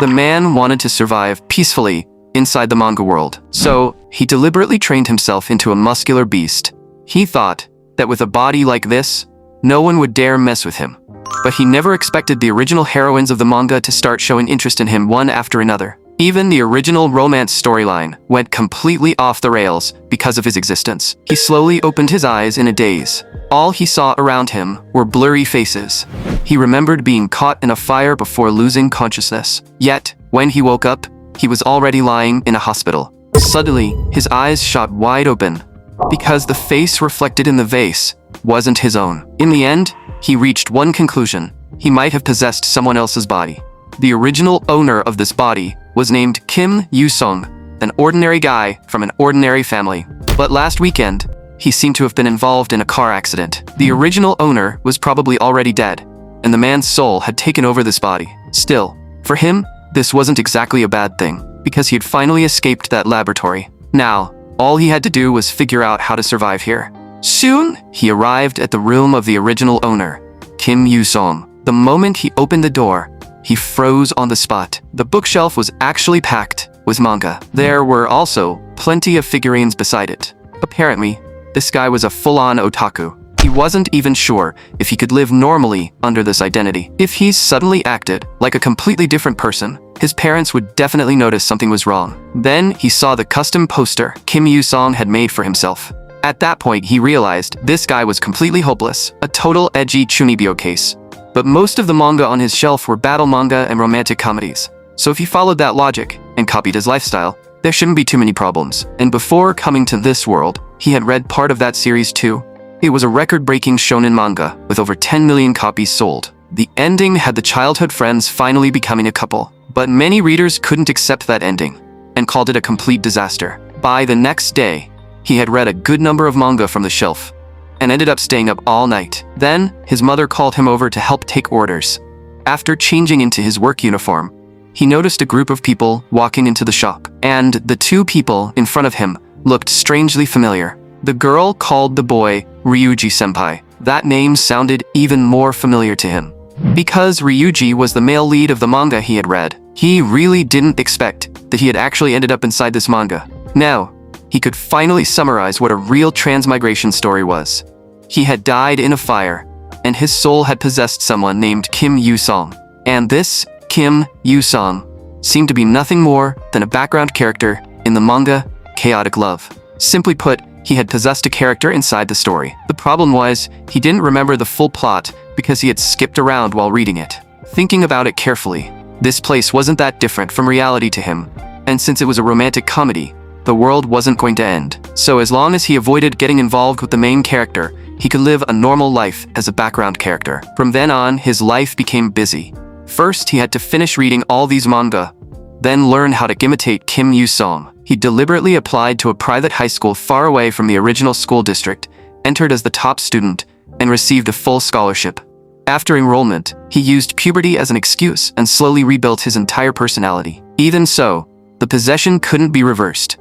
The man wanted to survive peacefully inside the manga world, so he deliberately trained himself into a muscular beast. He thought that with a body like this, no one would dare mess with him. But he never expected the original heroines of the manga to start showing interest in him one after another. Even the original romance storyline went completely off the rails because of his existence. He slowly opened his eyes in a daze. All he saw around him were blurry faces. He remembered being caught in a fire before losing consciousness. Yet, when he woke up, he was already lying in a hospital. Suddenly, his eyes shot wide open because the face reflected in the vase wasn't his own. In the end, he reached one conclusion. He might have possessed someone else's body. The original owner of this body was named Kim Yu-sung, an ordinary guy from an ordinary family. But last weekend, he seemed to have been involved in a car accident. The original owner was probably already dead, and the man's soul had taken over this body. Still, for him, this wasn't exactly a bad thing, because he had finally escaped that laboratory. Now, all he had to do was figure out how to survive here. Soon, he arrived at the room of the original owner, Kim Yu-sung. The moment he opened the door, he froze on the spot. The bookshelf was actually packed with manga. There were also plenty of figurines beside it. Apparently, this guy was a full-on otaku. He wasn't even sure if he could live normally under this identity. If he suddenly acted like a completely different person, his parents would definitely notice something was wrong. Then he saw the custom poster Kim Yu-sung had made for himself. At that point, he realized this guy was completely hopeless, a total edgy chunibyo case. But most of the manga on his shelf were battle manga and romantic comedies. So if he followed that logic and copied his lifestyle, there shouldn't be too many problems. And before coming to this world, he had read part of that series too. It was a record-breaking shonen manga with over 10 million copies sold. The ending had the childhood friends finally becoming a couple, but many readers couldn't accept that ending and called it a complete disaster. By the next day, he had read a good number of manga from the shelf and ended up staying up all night. Then, his mother called him over to help take orders. After changing into his work uniform, he noticed a group of people walking into the shop, and the two people in front of him looked strangely familiar. The girl called the boy Ryuji-senpai. That name sounded even more familiar to him. Because Ryuji was the male lead of the manga he had read, he really didn't expect that he had actually ended up inside this manga. Now, he could finally summarize what a real transmigration story was. He had died in a fire, and his soul had possessed someone named Kim Yu-sung. And this Kim Yu-sung seemed to be nothing more than a background character in the manga Chaotic Love. Simply put, he had possessed a character inside the story. The problem was, he didn't remember the full plot because he had skipped around while reading it. Thinking about it carefully, this place wasn't that different from reality to him, and since it was a romantic comedy, the world wasn't going to end. So as long as he avoided getting involved with the main character, he could live a normal life as a background character. From then on, his life became busy. First, he had to finish reading all these manga, then learn how to imitate Kim Yu-sung. He deliberately applied to a private high school far away from the original school district, entered as the top student, and received a full scholarship. After enrollment, he used puberty as an excuse and slowly rebuilt his entire personality. Even so, the possession couldn't be reversed.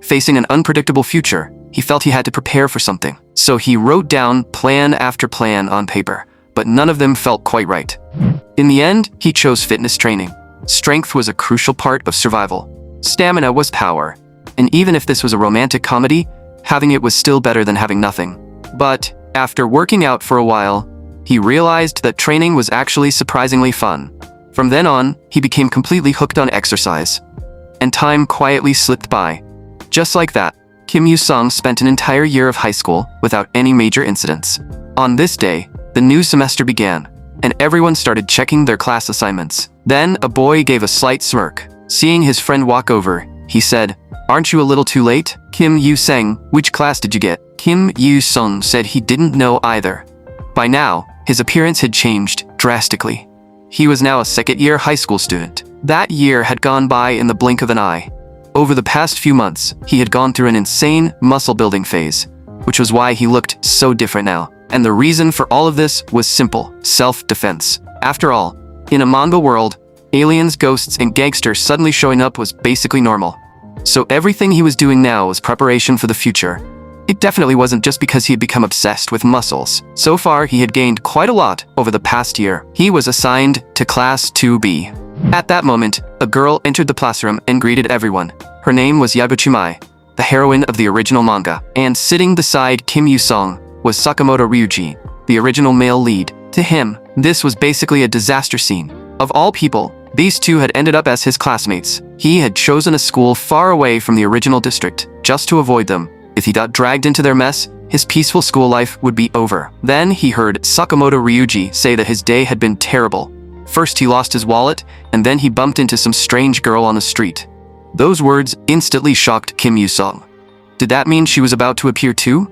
Facing an unpredictable future, he felt he had to prepare for something. So he wrote down plan after plan on paper, but none of them felt quite right. In the end, he chose fitness training. Strength was a crucial part of survival. Stamina was power. And even if this was a romantic comedy, having it was still better than having nothing. But after working out for a while, he realized that training was actually surprisingly fun. From then on, he became completely hooked on exercise. And time quietly slipped by. Just like that, Kim Yu-sung spent an entire year of high school without any major incidents. On this day, the new semester began, and everyone started checking their class assignments. Then a boy gave a slight smirk. Seeing his friend walk over, he said, "Aren't you a little too late?" Kim Yu-sung, "Which class did you get?" Kim Yu-sung said he didn't know either. By now, his appearance had changed drastically. He was now a second-year high school student. That year had gone by in the blink of an eye. Over the past few months, he had gone through an insane muscle-building phase, which was why he looked so different now. And the reason for all of this was simple: self-defense. After all, in a manga world, aliens, ghosts, and gangsters suddenly showing up was basically normal. So everything he was doing now was preparation for the future. it definitely wasn't just because he had become obsessed with muscles. So far, he had gained quite a lot over the past year. He was assigned to Class 2B. At that moment, a girl entered the classroom and greeted everyone. Her name was Yabuchimai, the heroine of the original manga. And sitting beside Kim Yu-sung was Sakamoto Ryuji, the original male lead. To him, this was basically a disaster scene. Of all people, these two had ended up as his classmates. He had chosen a school far away from the original district, just to avoid them. If he got dragged into their mess, his peaceful school life would be over. Then he heard Sakamoto Ryuji say that his day had been terrible. First he lost his wallet, and then he bumped into some strange girl on the street. Those words instantly shocked Kim Yu-sung. Did that mean she was about to appear too?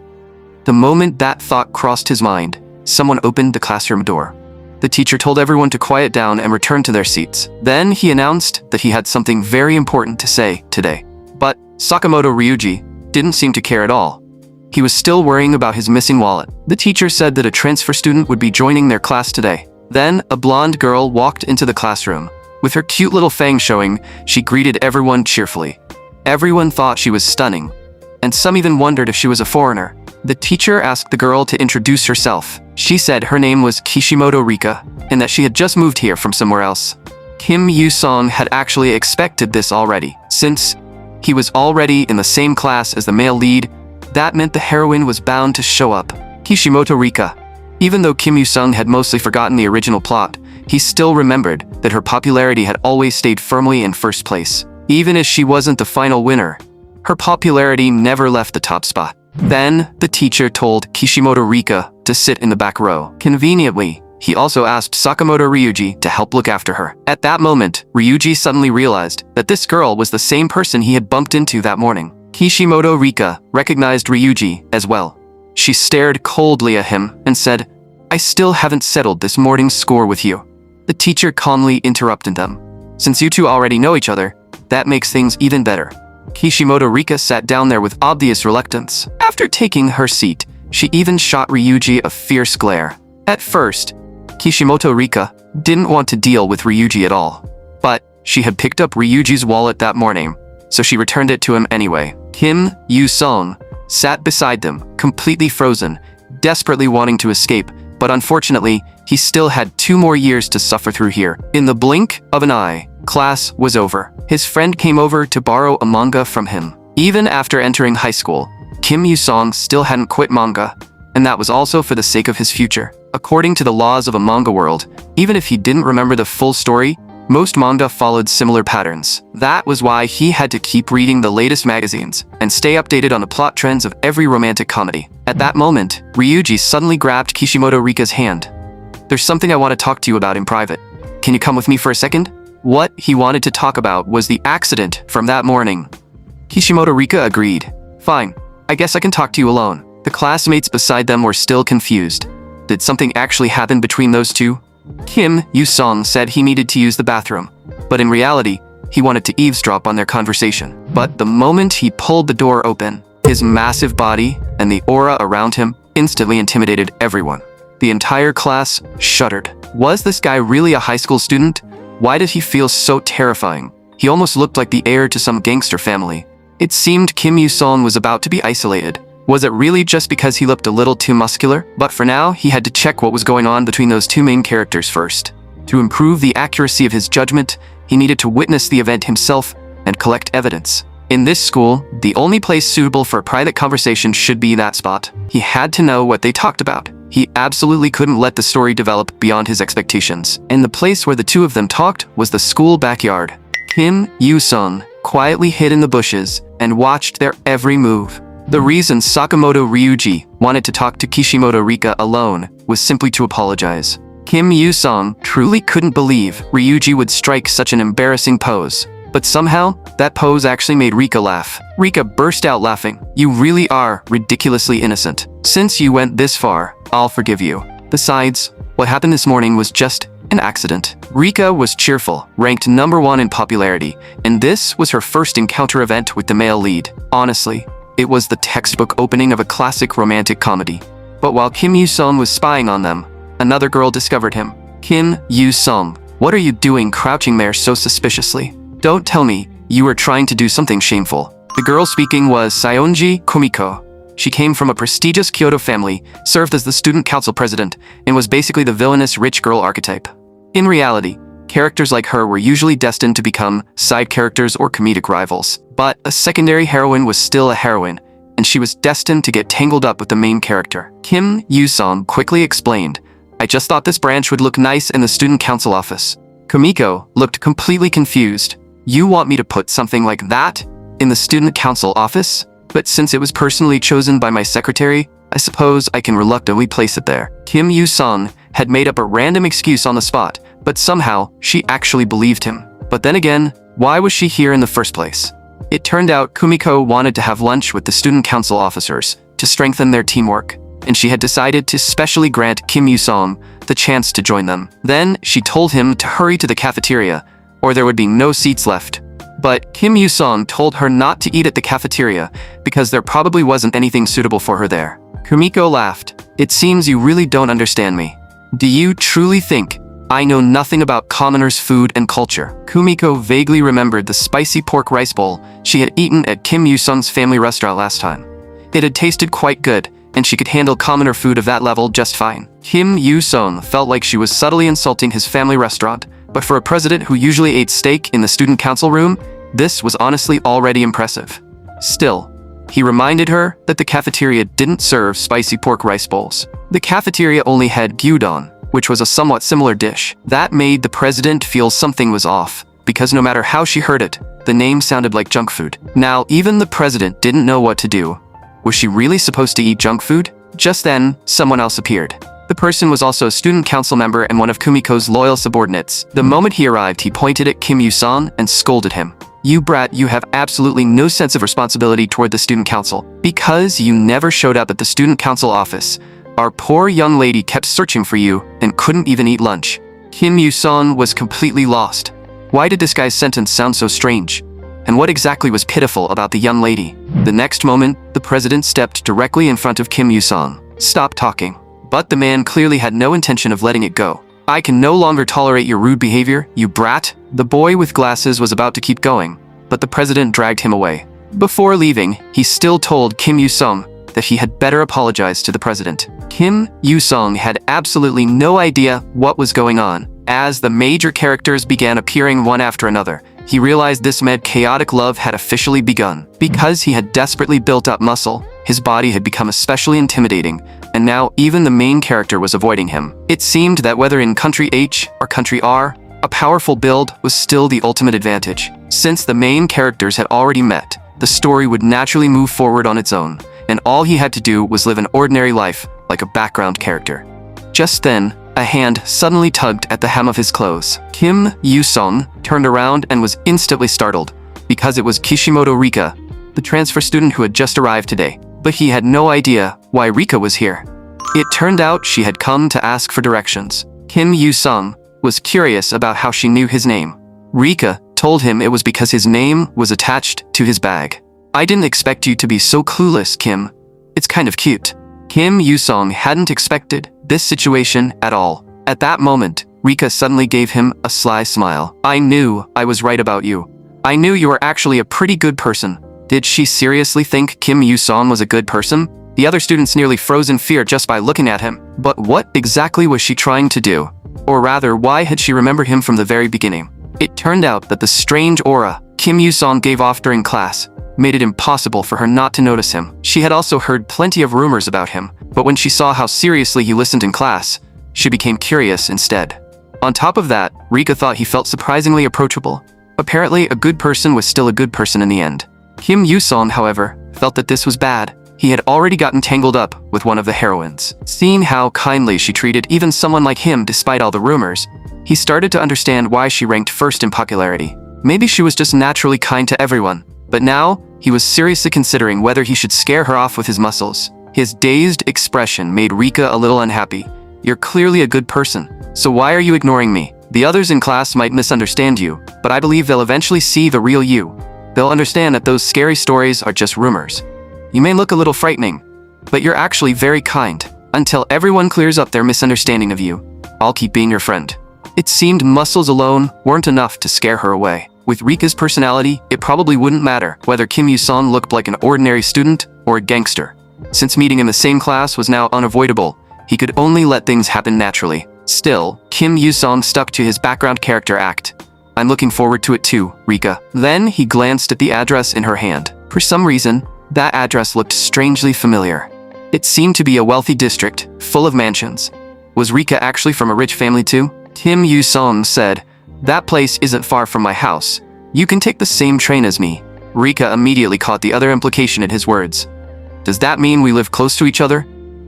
The moment that thought crossed his mind, someone opened the classroom door. The teacher told everyone to quiet down and return to their seats. Then he announced that he had something very important to say today. But Sakamoto Ryuji didn't seem to care at all. He was still worrying about his missing wallet. The teacher said that a transfer student would be joining their class today. Then a blonde girl walked into the classroom. With her cute little fangs showing, she greeted everyone cheerfully. Everyone thought she was stunning, and some even wondered if she was a foreigner. The teacher asked the girl to introduce herself. She said her name was Kishimoto Rika, and that she had just moved here from somewhere else. Kim Yu-sung had actually expected this already. Since he was already in the same class as the male lead, that meant the heroine was bound to show up. Kishimoto Rika. Even though Kim Yu-sung had mostly forgotten the original plot, he still remembered that her popularity had always stayed firmly in first place. Even if she wasn't the final winner, her popularity never left the top spot. Then, the teacher told Kishimoto Rika to sit in the back row. Conveniently, he also asked Sakamoto Ryuji to help look after her. At that moment, Ryuji suddenly realized that this girl was the same person he had bumped into that morning. Kishimoto Rika recognized Ryuji as well. She stared coldly at him and said, "I still haven't settled this morning's score with you." The teacher calmly interrupted them. "Since you two already know each other, that makes things even better." Kishimoto Rika sat down there with obvious reluctance. After taking her seat, she even shot Ryuji a fierce glare. At first, Kishimoto Rika didn't want to deal with Ryuji at all. But she had picked up Ryuji's wallet that morning, so she returned it to him anyway. Kim Yu-sung sat beside them, completely frozen, desperately wanting to escape, but unfortunately, he still had 2 more years to suffer through here. In the blink of an eye, class was over. His friend came over to borrow a manga from him. Even after entering high school, Kim Yu-sung still hadn't quit manga, and that was also for the sake of his future. According to the laws of a manga world, even if he didn't remember the full story, most manga followed similar patterns. That was why he had to keep reading the latest magazines and stay updated on the plot trends of every romantic comedy. At that moment, Ryuji suddenly grabbed Kishimoto Rika's hand. "There's something I want to talk to you about in private. Can you come with me for a second?" What he wanted to talk about was the accident from that morning. Kishimoto Rika agreed. "Fine, I guess I can talk to you alone." The classmates beside them were still confused. Did something actually happen between those two? Kim Yu-sung said he needed to use the bathroom, but in reality, he wanted to eavesdrop on their conversation. But the moment he pulled the door open, his massive body and the aura around him instantly intimidated everyone. The entire class shuddered. Was this guy really a high school student? Why did he feel so terrifying? He almost looked like the heir to some gangster family. It seemed Kim Yu-sung was about to be isolated. Was it really just because he looked a little too muscular? But for now, he had to check what was going on between those two main characters first. To improve the accuracy of his judgment, he needed to witness the event himself and collect evidence. In this school, the only place suitable for a private conversation should be that spot. He had to know what they talked about. He absolutely couldn't let the story develop beyond his expectations. And the place where the two of them talked was the school backyard. Kim Yu-sung quietly hid in the bushes and watched their every move. The reason Sakamoto Ryuji wanted to talk to Kishimoto Rika alone was simply to apologize. Kim Yu-sung truly couldn't believe Ryuji would strike such an embarrassing pose. But somehow, that pose actually made Rika laugh. Rika burst out laughing. "You really are ridiculously innocent. Since you went this far, I'll forgive you. Besides, what happened this morning was just an accident." Rika was cheerful, ranked #1 in popularity, and this was her first encounter event with the male lead. Honestly, it was the textbook opening of a classic romantic comedy. But while Kim Yu-sung was spying on them, another girl discovered him. "Kim Yu-sung, what are you doing crouching there so suspiciously? Don't tell me you were trying to do something shameful." The girl speaking was Saionji Komiko, She came from a prestigious Kyoto family, served as the student council president, and was basically the villainous rich girl archetype. In reality, characters like her were usually destined to become side characters or comedic rivals. But a secondary heroine was still a heroine, and she was destined to get tangled up with the main character. Kim Yoo-sung quickly explained, "I just thought this branch would look nice in the student council office." Kumiko looked completely confused. "You want me to put something like that in the student council office? But since it was personally chosen by my secretary, I suppose I can reluctantly place it there." Kim Yoo-sung had made up a random excuse on the spot, but somehow she actually believed him. But then again, why was she here in the first place? It turned out Kumiko wanted to have lunch with the student council officers to strengthen their teamwork, and she had decided to specially grant Kim Yoo-sung the chance to join them. Then she told him to hurry to the cafeteria, or there would be no seats left. But Kim Yoo-sung told her not to eat at the cafeteria because there probably wasn't anything suitable for her there. Kumiko laughed. "It seems you really don't understand me. Do you truly think I know nothing about commoners' food and culture?" Kumiko vaguely remembered the spicy pork rice bowl she had eaten at Kim Yoo-sung's family restaurant last time. It had tasted quite good, and she could handle commoner food of that level just fine. Kim Yoo-sung felt like she was subtly insulting his family restaurant, but for a president who usually ate steak in the student council room, this was honestly already impressive. Still, he reminded her that the cafeteria didn't serve spicy pork rice bowls. The cafeteria only had gyudon, which was a somewhat similar dish. That made the president feel something was off, because no matter how she heard it, the name sounded like junk food. Now, even the president didn't know what to do. Was she really supposed to eat junk food? Just then, someone else appeared. The person was also a student council member and one of Kumiko's loyal subordinates. The moment he arrived, he pointed at Kim Yoo-sung and scolded him. "You brat, you have absolutely no sense of responsibility toward the student council. Because you never showed up at the student council office, our poor young lady kept searching for you and couldn't even eat lunch." Kim Yoo-sung was completely lost. Why did this guy's sentence sound so strange? And what exactly was pitiful about the young lady? The next moment, the president stepped directly in front of Kim Yoo-sung. "Stop talking." But the man clearly had no intention of letting it go. "I can no longer tolerate your rude behavior, you brat." The boy with glasses was about to keep going, but the president dragged him away. Before leaving, he still told Kim Yoo-sung that he had better apologize to the president. Kim Yoo-sung had absolutely no idea what was going on. As the major characters began appearing one after another, he realized this meant chaotic love had officially begun. Because he had desperately built up muscle, his body had become especially intimidating, and now even the main character was avoiding him. It seemed that whether in country H or country R, a powerful build was still the ultimate advantage. Since the main characters had already met, the story would naturally move forward on its own, and all he had to do was live an ordinary life like a background character. Just then, a hand suddenly tugged at the hem of his clothes. Kim Yoo-sung turned around and was instantly startled, because it was Kishimoto Rika, the transfer student who had just arrived today. But he had no idea why Rika was here. It turned out she had come to ask for directions. Kim Yoo-sung was curious about how she knew his name. Rika told him it was because his name was attached to his bag. "I didn't expect you to be so clueless, Kim. It's kind of cute." Kim Yoo-sung hadn't expected this situation at all. At that moment, Rika suddenly gave him a sly smile. "I knew I was right about you. I knew you were actually a pretty good person." Did she seriously think Kim Yoo-sung was a good person? The other students nearly froze in fear just by looking at him. But what exactly was she trying to do? Or rather, why had she remembered him from the very beginning? It turned out that the strange aura Kim Yoo-sung gave off during class made it impossible for her not to notice him. She had also heard plenty of rumors about him, but when she saw how seriously he listened in class, she became curious instead. On top of that, Rika thought he felt surprisingly approachable. Apparently, a good person was still a good person in the end. Kim Yoo-sung, however, felt that this was bad. He had already gotten tangled up with one of the heroines. Seeing how kindly she treated even someone like him despite all the rumors, he started to understand why she ranked first in popularity. Maybe she was just naturally kind to everyone, but now he was seriously considering whether he should scare her off with his muscles. His dazed expression made Rika a little unhappy. "You're clearly a good person, so why are you ignoring me? The others in class might misunderstand you, but I believe they'll eventually see the real you. They'll understand that those scary stories are just rumors. You may look a little frightening, but you're actually very kind. Until everyone clears up their misunderstanding of you, I'll keep being your friend." It seemed muscles alone weren't enough to scare her away. With Rika's personality, it probably wouldn't matter whether Kim Yoo-sung looked like an ordinary student or a gangster. Since meeting in the same class was now unavoidable, he could only let things happen naturally. Still, Kim Yoo-sung stuck to his background character act. I'm looking forward to it too, Rika. Then he glanced at the address in her hand. For some reason, that address looked strangely familiar. It seemed to be a wealthy district, full of mansions. Was Rika actually from a rich family too? Kim Yoo-sung said, "That place isn't far from my house. You can take the same train as me." Rika immediately caught the other implication in his words. Does that mean we live close to each other?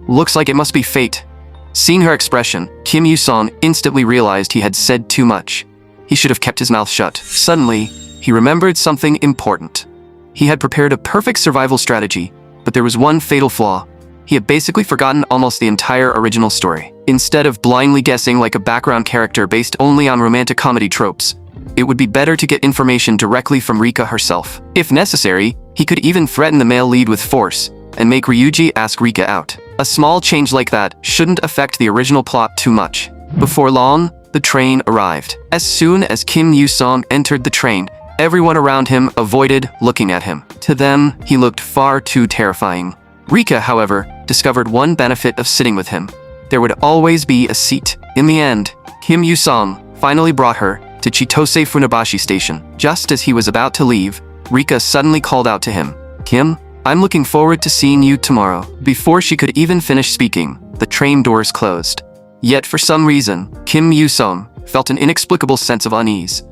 Looks like it must be fate. Seeing her expression, Kim Yoo-sung instantly realized he had said too much. He should have kept his mouth shut. Suddenly, he remembered something important. He had prepared a perfect survival strategy, but there was one fatal flaw. He had basically forgotten almost the entire original story. Instead of blindly guessing like a background character based only on romantic comedy tropes, it would be better to get information directly from Rika herself. If necessary, he could even threaten the male lead with force and make Ryuji ask Rika out. A small change like that shouldn't affect the original plot too much. Before long, the train arrived. As soon as Kim Yoo-sung entered the train, everyone around him avoided looking at him. To them, he looked far too terrifying. Rika, however, discovered one benefit of sitting with him. There would always be a seat. In the end, Kim Yoo-sung finally brought her to Chitose Funabashi Station. Just as he was about to leave, Rika suddenly called out to him, "Kim, I'm looking forward to seeing you tomorrow." Before she could even finish speaking, the train doors closed. Yet for some reason, Kim Yoo-sung felt an inexplicable sense of unease.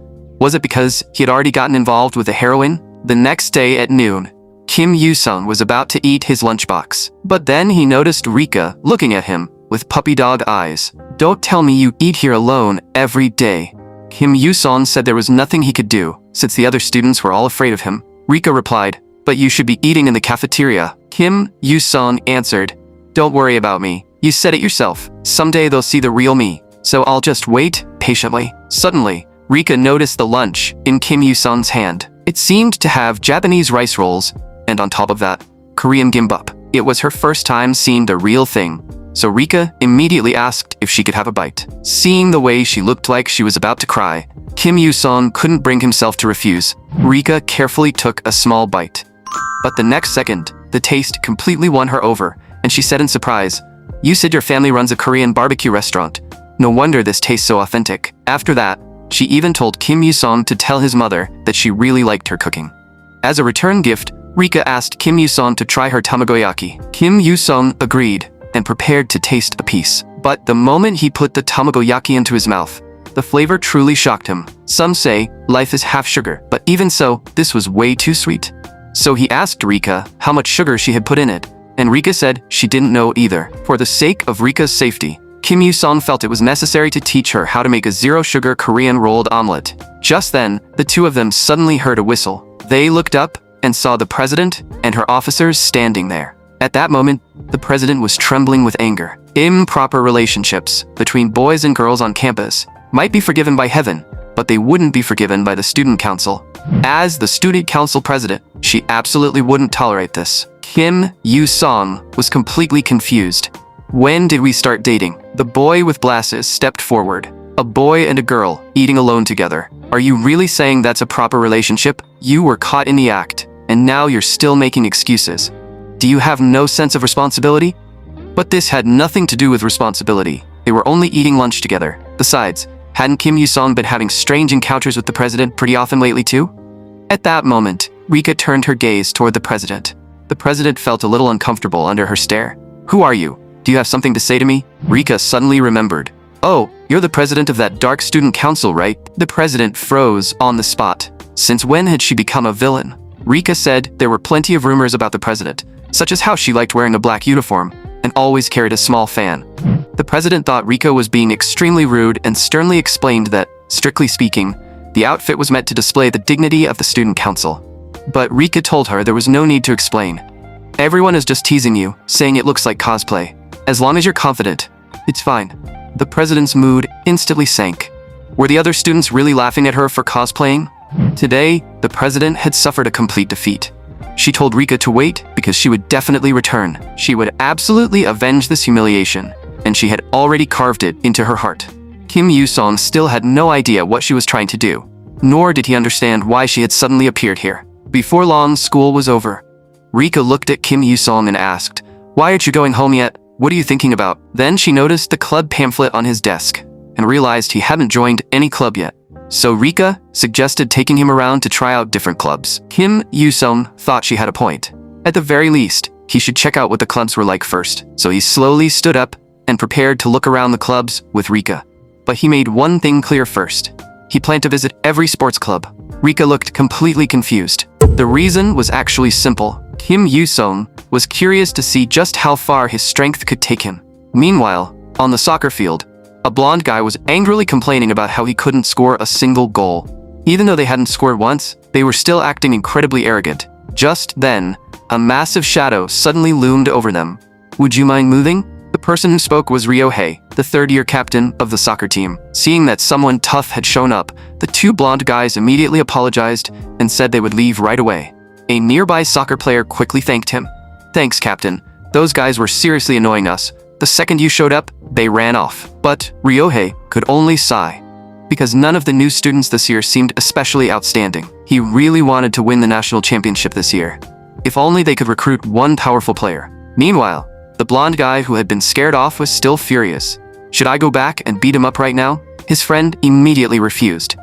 Was it because he had already gotten involved with a heroine? The next day at noon, Kim Yoo-sung was about to eat his lunchbox. But then he noticed Rika looking at him with puppy dog eyes. "Don't tell me you eat here alone every day." Kim Yoo-sung said there was nothing he could do, since the other students were all afraid of him. Rika replied, "But you should be eating in the cafeteria." Kim Yoo-sung answered, "Don't worry about me. You said it yourself. Someday they'll see the real me, so I'll just wait patiently." Suddenly, Rika noticed the lunch in Kim Yoo-sung's hand. It seemed to have Japanese rice rolls, and on top of that, Korean gimbap. It was her first time seeing the real thing, so Rika immediately asked if she could have a bite. Seeing the way she looked like she was about to cry, Kim Yoo-sung couldn't bring himself to refuse. Rika carefully took a small bite. But the next second, the taste completely won her over, and she said in surprise, "You said your family runs a Korean barbecue restaurant. No wonder this tastes so authentic." After that, she even told Kim Yoo-sung to tell his mother that she really liked her cooking. As a return gift, Rika asked Kim Yoo-sung to try her tamagoyaki. Kim Yoo-sung agreed and prepared to taste a piece. But the moment he put the tamagoyaki into his mouth, the flavor truly shocked him. Some say life is half sugar, but even so, this was way too sweet. So he asked Rika how much sugar she had put in it, and Rika said she didn't know either. For the sake of Rika's safety, Kim Yoo-sung felt it was necessary to teach her how to make a zero-sugar Korean rolled omelet. Just then, the two of them suddenly heard a whistle. They looked up and saw the president and her officers standing there. At that moment, the president was trembling with anger. Improper relationships between boys and girls on campus might be forgiven by heaven, but they wouldn't be forgiven by the student council. As the student council president, she absolutely wouldn't tolerate this. Kim Yoo-sung was completely confused. "When did we start dating?" The boy with glasses stepped forward. "A boy and a girl, eating alone together. Are you really saying that's a proper relationship? You were caught in the act, and now you're still making excuses. Do you have no sense of responsibility?" But this had nothing to do with responsibility. They were only eating lunch together. Besides, hadn't Kim Yoo-sung been having strange encounters with the president pretty often lately too? At that moment, Rika turned her gaze toward the president. The president felt a little uncomfortable under her stare. "Who are you? Do you have something to say to me?" Rika suddenly remembered. "Oh, you're the president of that dark student council, right?" The president froze on the spot. Since when had she become a villain? Rika said there were plenty of rumors about the president, such as how she liked wearing a black uniform and always carried a small fan. The president thought Rika was being extremely rude and sternly explained that, strictly speaking, the outfit was meant to display the dignity of the student council. But Rika told her there was no need to explain. "Everyone is just teasing you, saying it looks like cosplay. As long as you're confident, it's fine." The president's mood instantly sank. Were the other students really laughing at her for cosplaying? Today, the president had suffered a complete defeat. She told Rika to wait because she would definitely return. She would absolutely avenge this humiliation, and she had already carved it into her heart. Kim Yoo-sung still had no idea what she was trying to do, nor did he understand why she had suddenly appeared here. Before long, school was over. Rika looked at Kim Yoo-sung and asked, Why aren't you going home yet? What are you thinking about? Then she noticed the club pamphlet on his desk and realized he hadn't joined any club yet. So Rika suggested taking him around to try out different clubs. Kim Yoo-sung thought she had a point. At the very least, he should check out what the clubs were like first. So he slowly stood up and prepared to look around the clubs with Rika. But he made one thing clear first. He planned to visit every sports club. Rika looked completely confused. The reason was actually simple. Kim Yoo-sung was curious to see just how far his strength could take him. Meanwhile, on the soccer field, a blonde guy was angrily complaining about how he couldn't score a single goal. Even though they hadn't scored once, they were still acting incredibly arrogant. Just then, a massive shadow suddenly loomed over them. Would you mind moving? The person who spoke was Ryohei, the third-year captain of the soccer team. Seeing that someone tough had shown up, the two blonde guys immediately apologized and said they would leave right away. A nearby soccer player quickly thanked him. Thanks, Captain. Those guys were seriously annoying us. The second you showed up, they ran off. But Ryohei could only sigh, because none of the new students this year seemed especially outstanding. He really wanted to win the national championship this year. If only they could recruit one powerful player. Meanwhile, the blonde guy who had been scared off was still furious. Should I go back and beat him up right now? His friend immediately refused.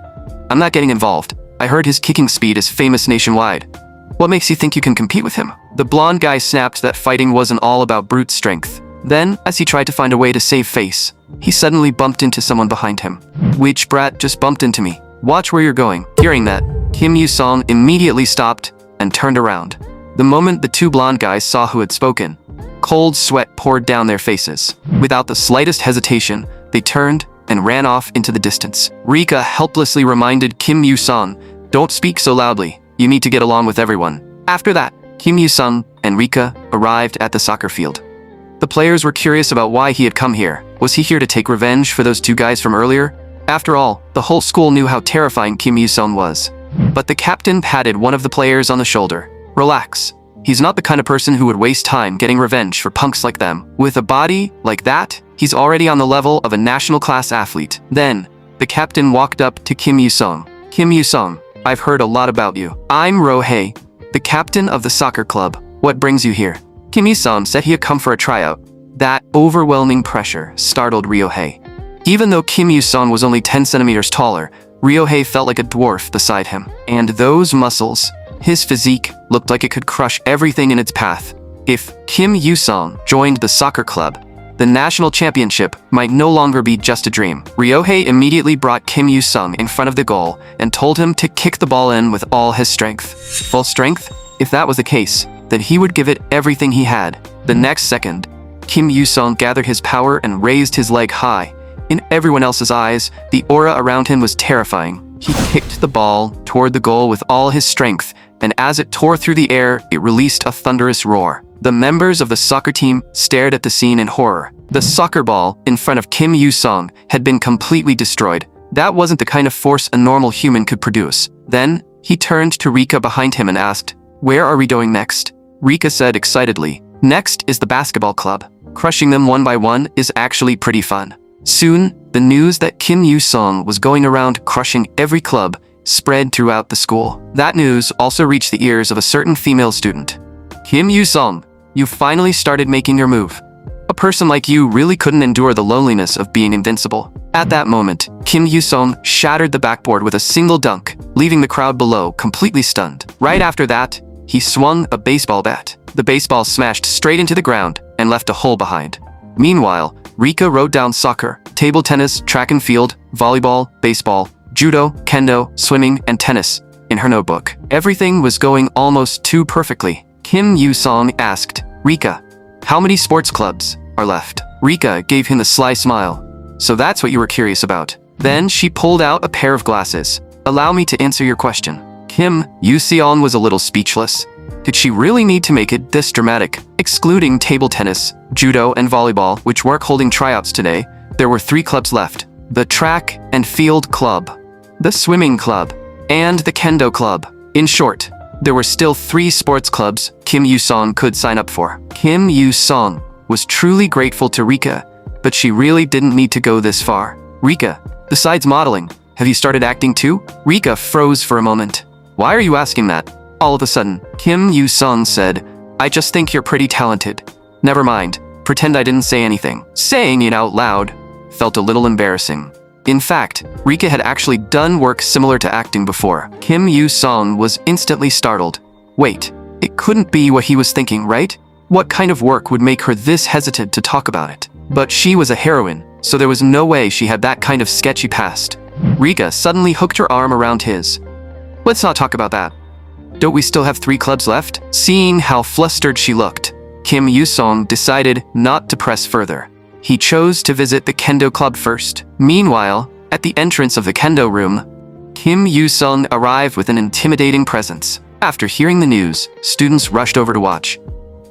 I'm not getting involved. I heard his kicking speed is famous nationwide. What makes you think you can compete with him? The blonde guy snapped that fighting wasn't all about brute strength. Then, as he tried to find a way to save face, he suddenly bumped into someone behind him. Which brat just bumped into me? Watch where you're going. Hearing that, Kim Yoo-sung immediately stopped and turned around. The moment the two blonde guys saw who had spoken, cold sweat poured down their faces. Without the slightest hesitation, they turned and ran off into the distance. Rika helplessly reminded Kim Yoo-sung, "Don't speak so loudly. You need to get along with everyone." After that, Kim Yoo-sung and Rika arrived at the soccer field. The players were curious about why he had come here. Was he here to take revenge for those two guys from earlier? After all, the whole school knew how terrifying Kim Yoo-sung was. But the captain patted one of the players on the shoulder. Relax. He's not the kind of person who would waste time getting revenge for punks like them. With a body like that, he's already on the level of a national class athlete. Then, the captain walked up to Kim Yoo-sung. Kim Yoo-sung, I've heard a lot about you. I'm Ryohei, the captain of the soccer club. What brings you here? Kim Yoo-sung said he had come for a tryout. That overwhelming pressure startled Ryohei. Even though Kim Yoo-sung was only 10 centimeters taller, Ryohei felt like a dwarf beside him. And those muscles, his physique, looked like it could crush everything in its path. If Kim Yoo-sung joined the soccer club, the national championship might no longer be just a dream. Ryohei immediately brought Kim Yoo-sung in front of the goal and told him to kick the ball in with all his strength. Full strength? If that was the case, then he would give it everything he had. The next second, Kim Yoo-sung gathered his power and raised his leg high. In everyone else's eyes, the aura around him was terrifying. He kicked the ball toward the goal with all his strength, and as it tore through the air, it released a thunderous roar. The members of the soccer team stared at the scene in horror. The soccer ball in front of Kim Yoo-sung had been completely destroyed. That wasn't the kind of force a normal human could produce. Then, he turned to Rika behind him and asked, "Where are we going next?" Rika said excitedly, "Next is the basketball club. Crushing them one by one is actually pretty fun." Soon, the news that Kim Yoo-sung was going around crushing every club spread throughout the school. That news also reached the ears of a certain female student. "Kim Yoo-sung, you finally started making your move. A person like you really couldn't endure the loneliness of being invincible." At that moment, Kim Yoo-sung shattered the backboard with a single dunk, leaving the crowd below completely stunned. Right after that, he swung a baseball bat. The baseball smashed straight into the ground and left a hole behind. Meanwhile, Rika wrote down soccer, table tennis, track and field, volleyball, baseball, judo, kendo, swimming, and tennis in her notebook. Everything was going almost too perfectly. Kim Yoo-sung asked, "Rika, how many sports clubs are left?" Rika gave him a sly smile. "So that's what you were curious about." Then she pulled out a pair of glasses. "Allow me to answer your question." Kim Yoo-sung was a little speechless. Did she really need to make it this dramatic? Excluding table tennis, judo, and volleyball, which weren't holding tryouts today, there were 3 clubs left. The track and field club, the swimming club, and the kendo club. In short, there were still 3 sports clubs Kim Yoo-sung could sign up for. Kim Yoo-sung was truly grateful to Rika, but she really didn't need to go this far. "Rika, besides modeling, have you started acting too?" Rika froze for a moment. "Why are you asking that?" All of a sudden, Kim Yoo-sung said, "I just think you're pretty talented. Never mind. Pretend I didn't say anything. Saying it out loud felt a little embarrassing. In fact, Rika had actually done work similar to acting before. Kim Yu-sung was instantly startled. Wait, it couldn't be what he was thinking, right? What kind of work would make her this hesitant to talk about it? But she was a heroine, so there was no way she had that kind of sketchy past. Rika suddenly hooked her arm around his. Let's not talk about that. Don't we still have 3 clubs left? Seeing how flustered she looked, Kim Yu-sung decided not to press further. He chose to visit the kendo club first. Meanwhile, at the entrance of the kendo room, Kim Yu-sung arrived with an intimidating presence. After hearing the news, students rushed over to watch.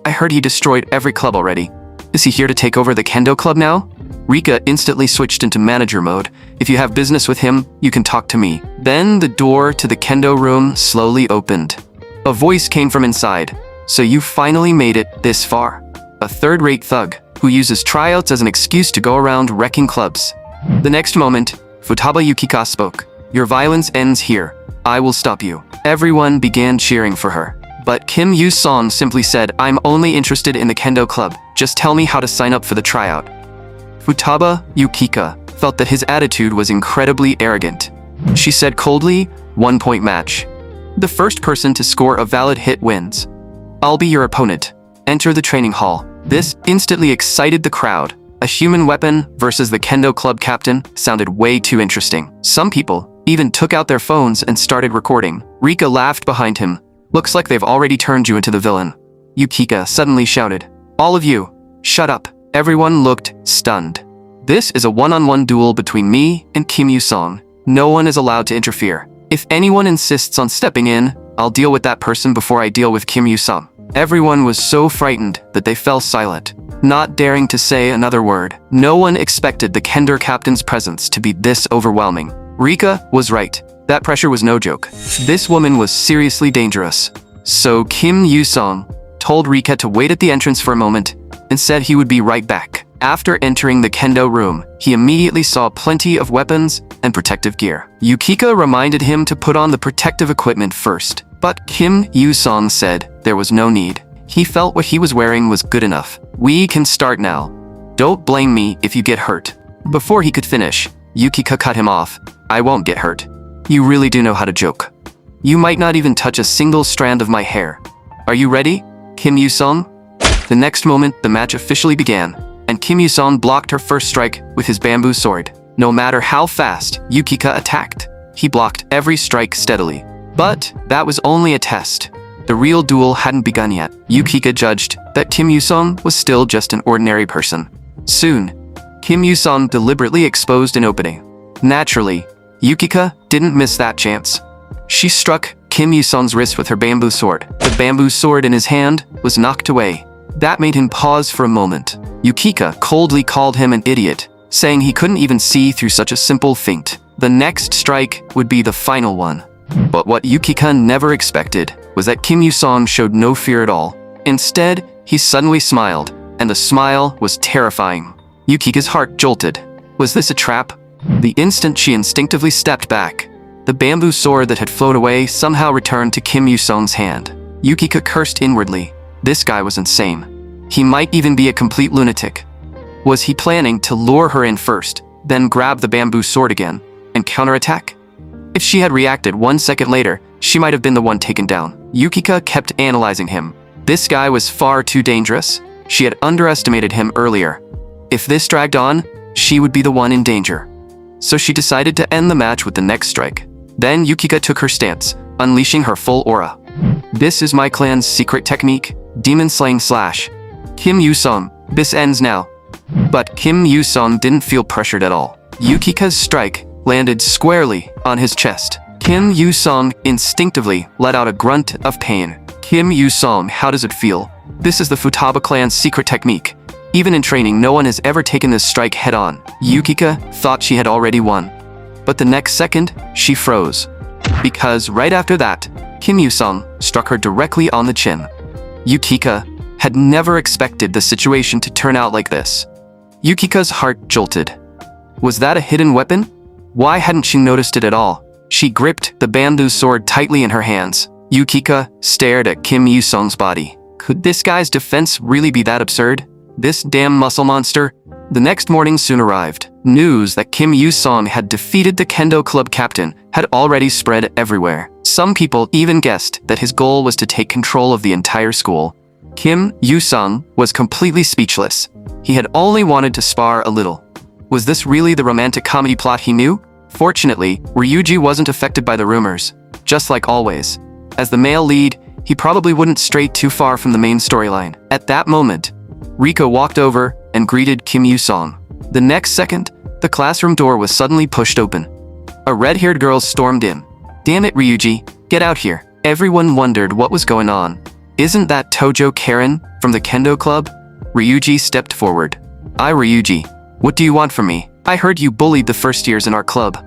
I heard he destroyed every club already. Is he here to take over the kendo club now? Rika instantly switched into manager mode. If you have business with him, you can talk to me. Then the door to the kendo room slowly opened. A voice came from inside. So you finally made it this far. A third-rate thug who uses tryouts as an excuse to go around wrecking clubs. The next moment, Futaba Yukika spoke. Your violence ends here. I will stop you. Everyone began cheering for her. But Kim Yu-sung simply said, I'm only interested in the kendo club. Just tell me how to sign up for the tryout. Futaba Yukika felt that his attitude was incredibly arrogant. She said coldly, 1-point match. The first person to score a valid hit wins. I'll be your opponent. Enter the training hall. This instantly excited the crowd. A human weapon versus the kendo club captain sounded way too interesting. Some people even took out their phones and started recording. Rika laughed behind him. Looks like they've already turned you into the villain. Yukika suddenly shouted, all of you, shut up. Everyone looked stunned. This is a one-on-one duel between me and Kim Yu-sung. No one is allowed to interfere. If anyone insists on stepping in, I'll deal with that person before I deal with Kim Yu-sung. Everyone was so frightened that they fell silent, not daring to say another word. No one expected the kendo captain's presence to be this overwhelming. Rika was right. That pressure was no joke. This woman was seriously dangerous. So Kim Yu-sung told Rika to wait at the entrance for a moment and said he would be right back. After entering the kendo room, he immediately saw plenty of weapons and protective gear. Yukika reminded him to put on the protective equipment first, but Kim Yu-sung said there was no need. He felt what he was wearing was good enough. We can start now. Don't blame me if you get hurt. Before he could finish, Yukika cut him off. I won't get hurt. You really do know how to joke. You might not even touch a single strand of my hair. Are you ready, Kim Yu-sung? The next moment, the match officially began, and Kim Yu-sung blocked her first strike with his bamboo sword. No matter how fast Yukika attacked, he blocked every strike steadily. But that was only a test. The real duel hadn't begun yet. Yukika judged that Kim Yu-sung was still just an ordinary person. Soon, Kim Yu-sung deliberately exposed an opening. Naturally, Yukika didn't miss that chance. She struck Kim Yu-sung's wrist with her bamboo sword. The bamboo sword in his hand was knocked away. That made him pause for a moment. Yukika coldly called him an idiot, saying he couldn't even see through such a simple feint. The next strike would be the final one. But what Yukika never expected was that Kim Yu-sung showed no fear at all. Instead, he suddenly smiled, and the smile was terrifying. Yukika's heart jolted. Was this a trap? The instant she instinctively stepped back, the bamboo sword that had flown away somehow returned to Kim Yu-sung's hand. Yukika cursed inwardly. This guy was insane. He might even be a complete lunatic. Was he planning to lure her in first, then grab the bamboo sword again, and counterattack? If she had reacted 1 second later, she might have been the one taken down. Yukika kept analyzing him. This guy was far too dangerous. She had underestimated him earlier. If this dragged on, she would be the one in danger. So she decided to end the match with the next strike. Then Yukika took her stance, unleashing her full aura. This is my clan's secret technique, Demon Slaying Slash. Kim Yu-sung, this ends now. But Kim Yu-sung didn't feel pressured at all. Yukika's strike landed squarely on his chest. Kim Yu-sung instinctively let out a grunt of pain. Kim Yu-sung, how does it feel? This is the Futaba clan's secret technique. Even in training, no one has ever taken this strike head-on. Yukika thought she had already won. But the next second, she froze. Because right after that, Kim Yu-sung struck her directly on the chin. Yukika had never expected the situation to turn out like this. Yukika's heart jolted. Was that a hidden weapon? Why hadn't she noticed it at all? She gripped the bamboo sword tightly in her hands. Yukika stared at Kim Yu-sung's body. Could this guy's defense really be that absurd? This damn muscle monster? The next morning soon arrived. News that Kim Yoo-sung had defeated the kendo club captain had already spread everywhere. Some people even guessed that his goal was to take control of the entire school. Kim Yoo-sung was completely speechless. He had only wanted to spar a little. Was this really the romantic comedy plot he knew? Fortunately, Ryuji wasn't affected by the rumors. Just like always. As the male lead, he probably wouldn't stray too far from the main storyline. At that moment, Rika walked over and greeted Kim Yoo-sung. The next second, the classroom door was suddenly pushed open. A red-haired girl stormed in. "Damn it, Ryuji, get out here." Everyone wondered what was going on. "Isn't that Tojo Karen from the kendo club?" Ryuji stepped forward. "I, Ryuji. What do you want from me? I heard you bullied the first years in our club.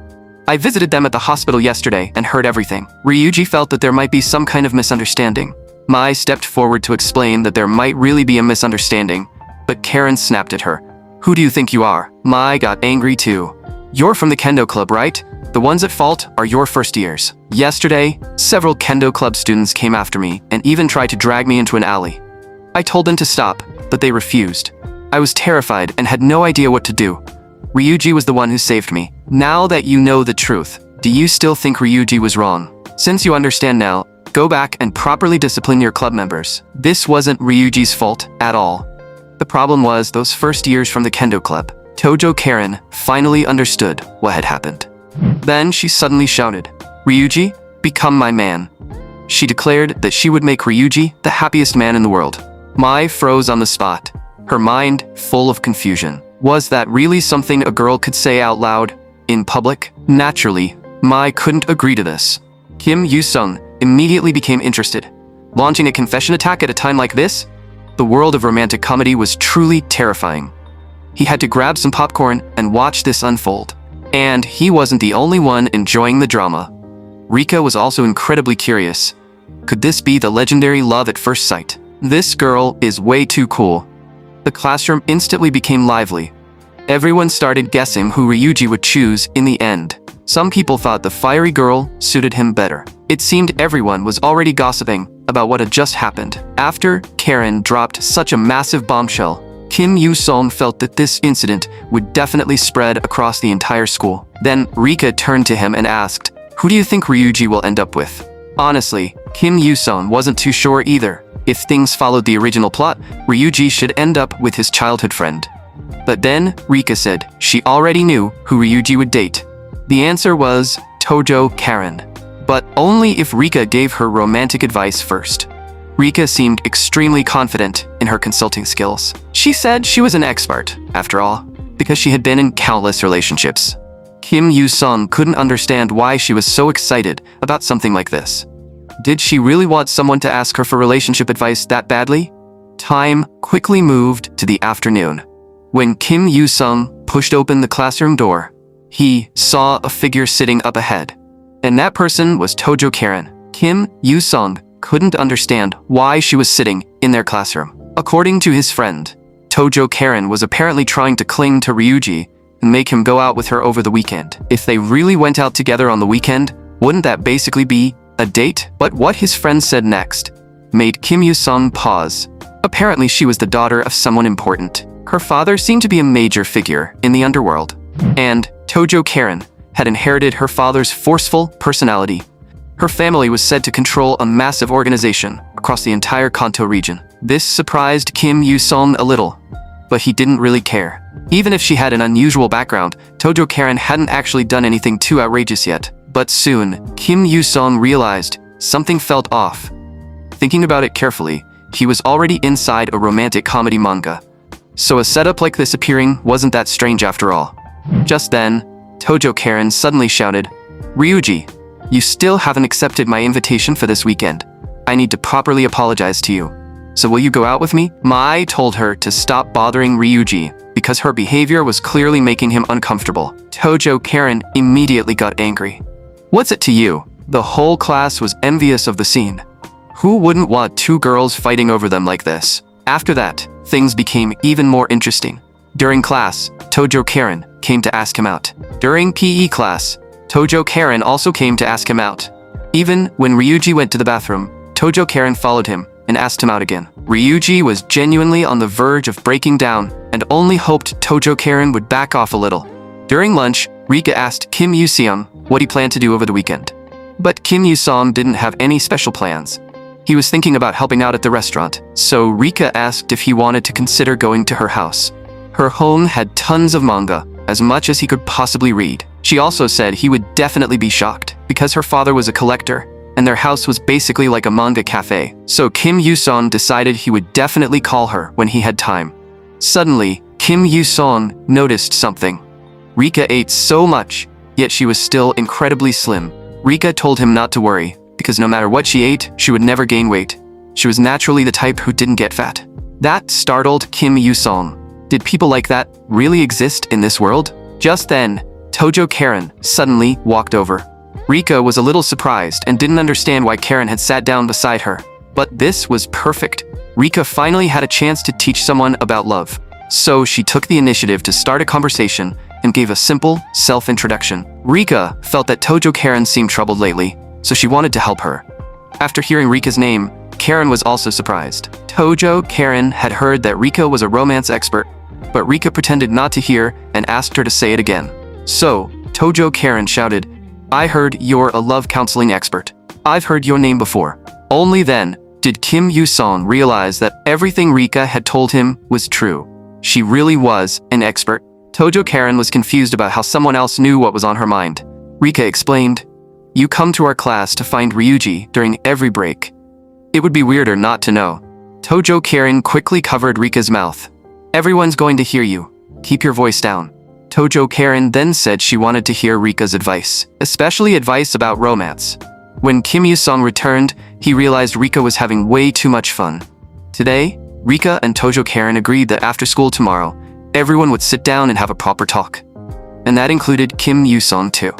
I visited them at the hospital yesterday and heard everything." Ryuji felt that there might be some kind of misunderstanding. Mai stepped forward to explain that there might really be a misunderstanding, but Karen snapped at her. "Who do you think you are?" Mai got angry too. "You're from the kendo club, right? The ones at fault are your first years. Yesterday, several kendo club students came after me and even tried to drag me into an alley. I told them to stop, but they refused. I was terrified and had no idea what to do. Ryuji was the one who saved me. Now that you know the truth, do you still think Ryuji was wrong? Since you understand now, go back and properly discipline your club members. This wasn't Ryuji's fault at all. The problem was those first years from the kendo club." Tojo Karen finally understood what had happened. Then she suddenly shouted, "Ryuji, become my man." She declared that she would make Ryuji the happiest man in the world. Mai froze on the spot, her mind full of confusion. Was that really something a girl could say out loud, in public? Naturally, Mai couldn't agree to this. Kim Yoo-sung immediately became interested. Launching a confession attack at a time like this? The world of romantic comedy was truly terrifying. He had to grab some popcorn and watch this unfold. And he wasn't the only one enjoying the drama. Rika was also incredibly curious. Could this be the legendary love at first sight? This girl is way too cool. The classroom instantly became lively. Everyone started guessing who Ryuji would choose in the end. Some people thought the fiery girl suited him better. It seemed everyone was already gossiping about what had just happened. After Karen dropped such a massive bombshell, Kim Yoo-sung felt that this incident would definitely spread across the entire school. Then Rika turned to him and asked, "Who do you think Ryuji will end up with?" Honestly, Kim Yoo-sung wasn't too sure either. If things followed the original plot, Ryuji should end up with his childhood friend. But then, Rika said she already knew who Ryuji would date. The answer was Tojo Karen. But only if Rika gave her romantic advice first. Rika seemed extremely confident in her consulting skills. She said she was an expert, after all, because she had been in countless relationships. Kim Yoo-sung couldn't understand why she was so excited about something like this. Did she really want someone to ask her for relationship advice that badly? Time quickly moved to the afternoon. When Kim Yoo-sung pushed open the classroom door, he saw a figure sitting up ahead. And that person was Tojo Karen. Kim Yoo-sung couldn't understand why she was sitting in their classroom. According to his friend, Tojo Karen was apparently trying to cling to Ryuji and make him go out with her over the weekend. If they really went out together on the weekend, wouldn't that basically be a date? But what his friend said next made Kim Yoo-sung pause. Apparently she was the daughter of someone important. Her father seemed to be a major figure in the underworld. And Tojo Karen had inherited her father's forceful personality. Her family was said to control a massive organization across the entire Kanto region. This surprised Kim Yoo-sung a little, but he didn't really care. Even if she had an unusual background, Tojo Karen hadn't actually done anything too outrageous yet. But soon, Kim Yoo-sung realized something felt off. Thinking about it carefully, he was already inside a romantic comedy manga. So a setup like this appearing wasn't that strange after all. Just then, Tojo Karen suddenly shouted, "Ryuji, you still haven't accepted my invitation for this weekend. I need to properly apologize to you. So will you go out with me?" Mai told her to stop bothering Ryuji because her behavior was clearly making him uncomfortable. Tojo Karen immediately got angry. "What's it to you?" The whole class was envious of the scene. Who wouldn't want two girls fighting over them like this? After that, things became even more interesting. During class, Tojo Karen came to ask him out. During PE class, Tojo Karen also came to ask him out. Even when Ryuji went to the bathroom, Tojo Karen followed him and asked him out again. Ryuji was genuinely on the verge of breaking down and only hoped Tojo Karen would back off a little. During lunch, Rika asked Kim Yoo-seong what he planned to do over the weekend. But Kim Yoo-seong didn't have any special plans. He was thinking about helping out at the restaurant, so Rika asked if he wanted to consider going to her house. Her home had tons of manga, as much as he could possibly read. She also said he would definitely be shocked, because her father was a collector, and their house was basically like a manga cafe. So Kim Yoo-seong decided he would definitely call her when he had time. Suddenly, Kim Yoo-seong noticed something. Rika ate so much, yet she was still incredibly slim. Rika told him not to worry, because no matter what she ate, she would never gain weight. She was naturally the type who didn't get fat. That startled Kim Yoo-seong. Did people like that really exist in this world? Just then, Tojo Karen suddenly walked over. Rika was a little surprised and didn't understand why Karen had sat down beside her. But this was perfect. Rika finally had a chance to teach someone about love. So she took the initiative to start a conversation and gave a simple self-introduction. Rika felt that Tojo Karen seemed troubled lately, so she wanted to help her. After hearing Rika's name, Karen was also surprised. Tojo Karen had heard that Rika was a romance expert, but Rika pretended not to hear and asked her to say it again. So, Tojo Karen shouted, "I heard you're a love counseling expert. I've heard your name before." Only then did Kim Yoo-seong realize that everything Rika had told him was true. She really was an expert. Tojo Karen was confused about how someone else knew what was on her mind. Rika explained, "You come to our class to find Ryuji during every break. It would be weirder not to know." Tojo Karen quickly covered Rika's mouth. "Everyone's going to hear you. Keep your voice down." Tojo Karen then said she wanted to hear Rika's advice, especially advice about romance. When Kim Yoo-seong returned, he realized Rika was having way too much fun. Today, Rika and Tojo Karen agreed that after school tomorrow, everyone would sit down and have a proper talk. And that included Kim Yoo-seong too.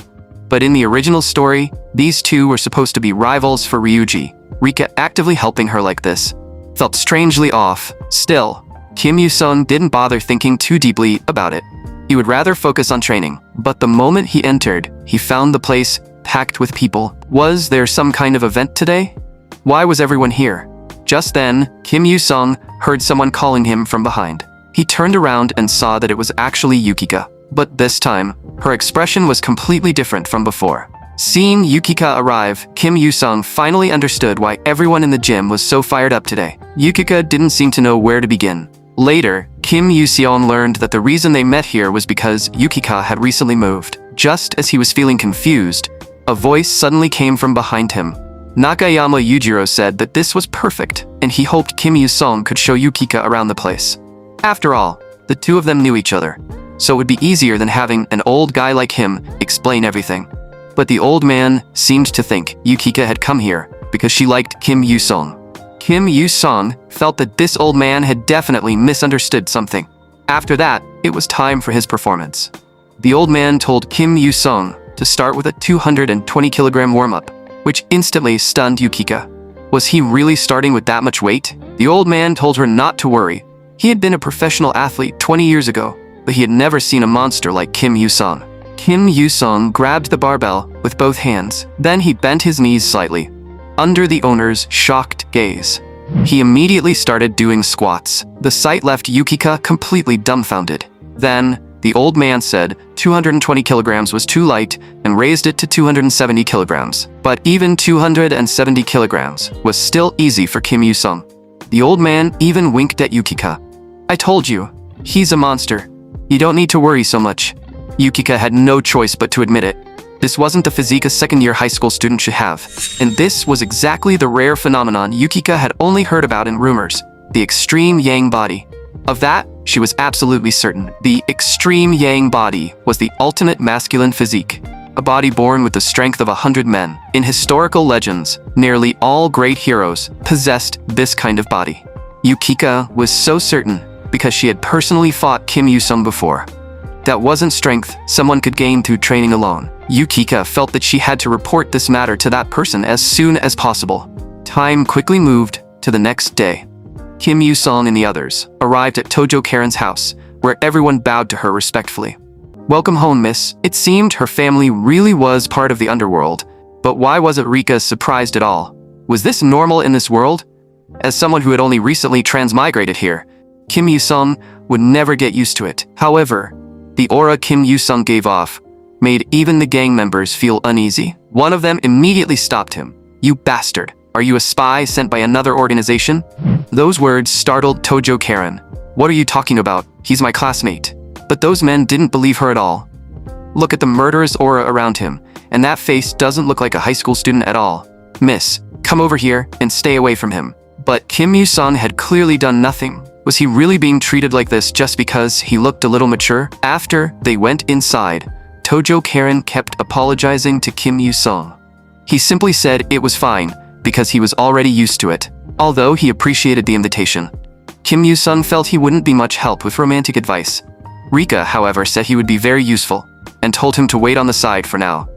But in the original story, these two were supposed to be rivals for Ryuji. Rika actively helping her like this felt strangely off. Still, Kim Yoo-seong didn't bother thinking too deeply about it. He would rather focus on training. But the moment he entered, he found the place packed with people. Was there some kind of event today? Why was everyone here? Just then, Kim Yoo-seong heard someone calling him from behind. He turned around and saw that it was actually Yukika. But this time, her expression was completely different from before. Seeing Yukika arrive, Kim Yoo-seong finally understood why everyone in the gym was so fired up today. Yukika didn't seem to know where to begin. Later, Kim Yoo-seong learned that the reason they met here was because Yukika had recently moved. Just as he was feeling confused, a voice suddenly came from behind him. Nakayama Yujiro said that this was perfect, and he hoped Kim Yoo-seong could show Yukika around the place. After all, the two of them knew each other, so it would be easier than having an old guy like him explain everything. But the old man seemed to think Yukika had come here because she liked Kim Yoo-seong. Kim Yoo-seong felt that this old man had definitely misunderstood something. After that, it was time for his performance. The old man told Kim Yoo-seong to start with a 220 kilogram warm-up, which instantly stunned Yukika. Was he really starting with that much weight? The old man told her not to worry. He had been a professional athlete 20 years ago, but he had never seen a monster like Kim Yoo-seong. Kim Yoo-seong grabbed the barbell with both hands. Then he bent his knees slightly, under the owner's shocked gaze. He immediately started doing squats. The sight left Yukika completely dumbfounded. Then, the old man said 220 kilograms was too light and raised it to 270 kilograms. But even 270 kilograms was still easy for Kim Yoo-seong. The old man even winked at Yukika. "I told you, he's a monster. You don't need to worry so much." Yukika had no choice but to admit it. This wasn't the physique a second-year high school student should have. And this was exactly the rare phenomenon Yukika had only heard about in rumors, the extreme yang body. Of that, she was absolutely certain. The extreme yang body was the ultimate masculine physique, a body born with the strength of 100 men. In historical legends, nearly all great heroes possessed this kind of body. Yukika was so certain because she had personally fought Kim Yoo-seong before. That wasn't strength someone could gain through training alone. Yukika felt that she had to report this matter to that person as soon as possible. Time quickly moved to the next day. Kim Yoo-seong and the others arrived at Tojo Karen's house, where everyone bowed to her respectfully. "Welcome home, miss." It seemed her family really was part of the underworld, but why wasn't Rika surprised at all? Was this normal in this world? As someone who had only recently transmigrated here, Kim Yu-sung would never get used to it. However, the aura Kim Yu-sung gave off made even the gang members feel uneasy. One of them immediately stopped him. "You bastard. Are you a spy sent by another organization?" Those words startled Tojo Karen. "What are you talking about? He's my classmate." But those men didn't believe her at all. Look at the murderous aura around him, and that face doesn't look like a high school student at all. "Miss, come over here and stay away from him." But Kim Yu-sung had clearly done nothing. Was he really being treated like this just because he looked a little mature? After they went inside, Tojo Karen kept apologizing to Kim Yu-sung. He simply said it was fine because he was already used to it, although he appreciated the invitation. Kim Yu-sung felt he wouldn't be much help with romantic advice. Rika, however, said he would be very useful and told him to wait on the side for now.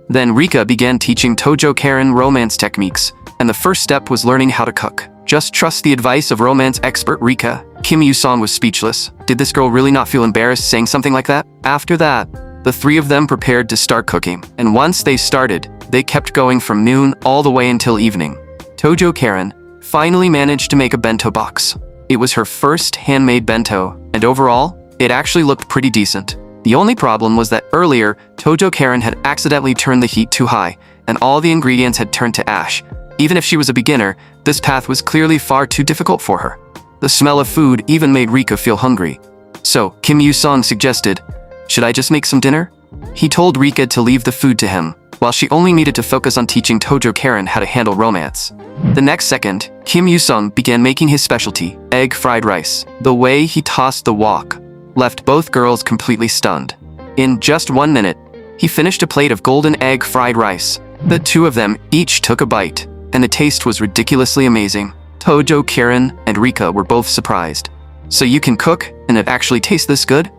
Then Rika began teaching Tojo Karen romance techniques, and the first step was learning how to cook. Just trust the advice of romance expert Rika. Kim Yu-sung was speechless. Did this girl really not feel embarrassed saying something like that? After that, the three of them prepared to start cooking, and once they started, they kept going from noon all the way until evening. Tojo Karen finally managed to make a bento box. It was her first handmade bento, and overall, it actually looked pretty decent. The only problem was that earlier, Tojo Karen had accidentally turned the heat too high, and all the ingredients had turned to ash. Even if she was a beginner, this path was clearly far too difficult for her. The smell of food even made Rika feel hungry. So, Kim Yu-sung suggested, "Should I just make some dinner?" He told Rika to leave the food to him, while she only needed to focus on teaching Tojo Karen how to handle romance. The next second, Kim Yu-sung began making his specialty, egg fried rice. The way he tossed the wok left both girls completely stunned. In just 1 minute, he finished a plate of golden egg fried rice. The two of them each took a bite, and the taste was ridiculously amazing. Tojo Karen and Rika were both surprised. "So you can cook, and it actually tastes this good?"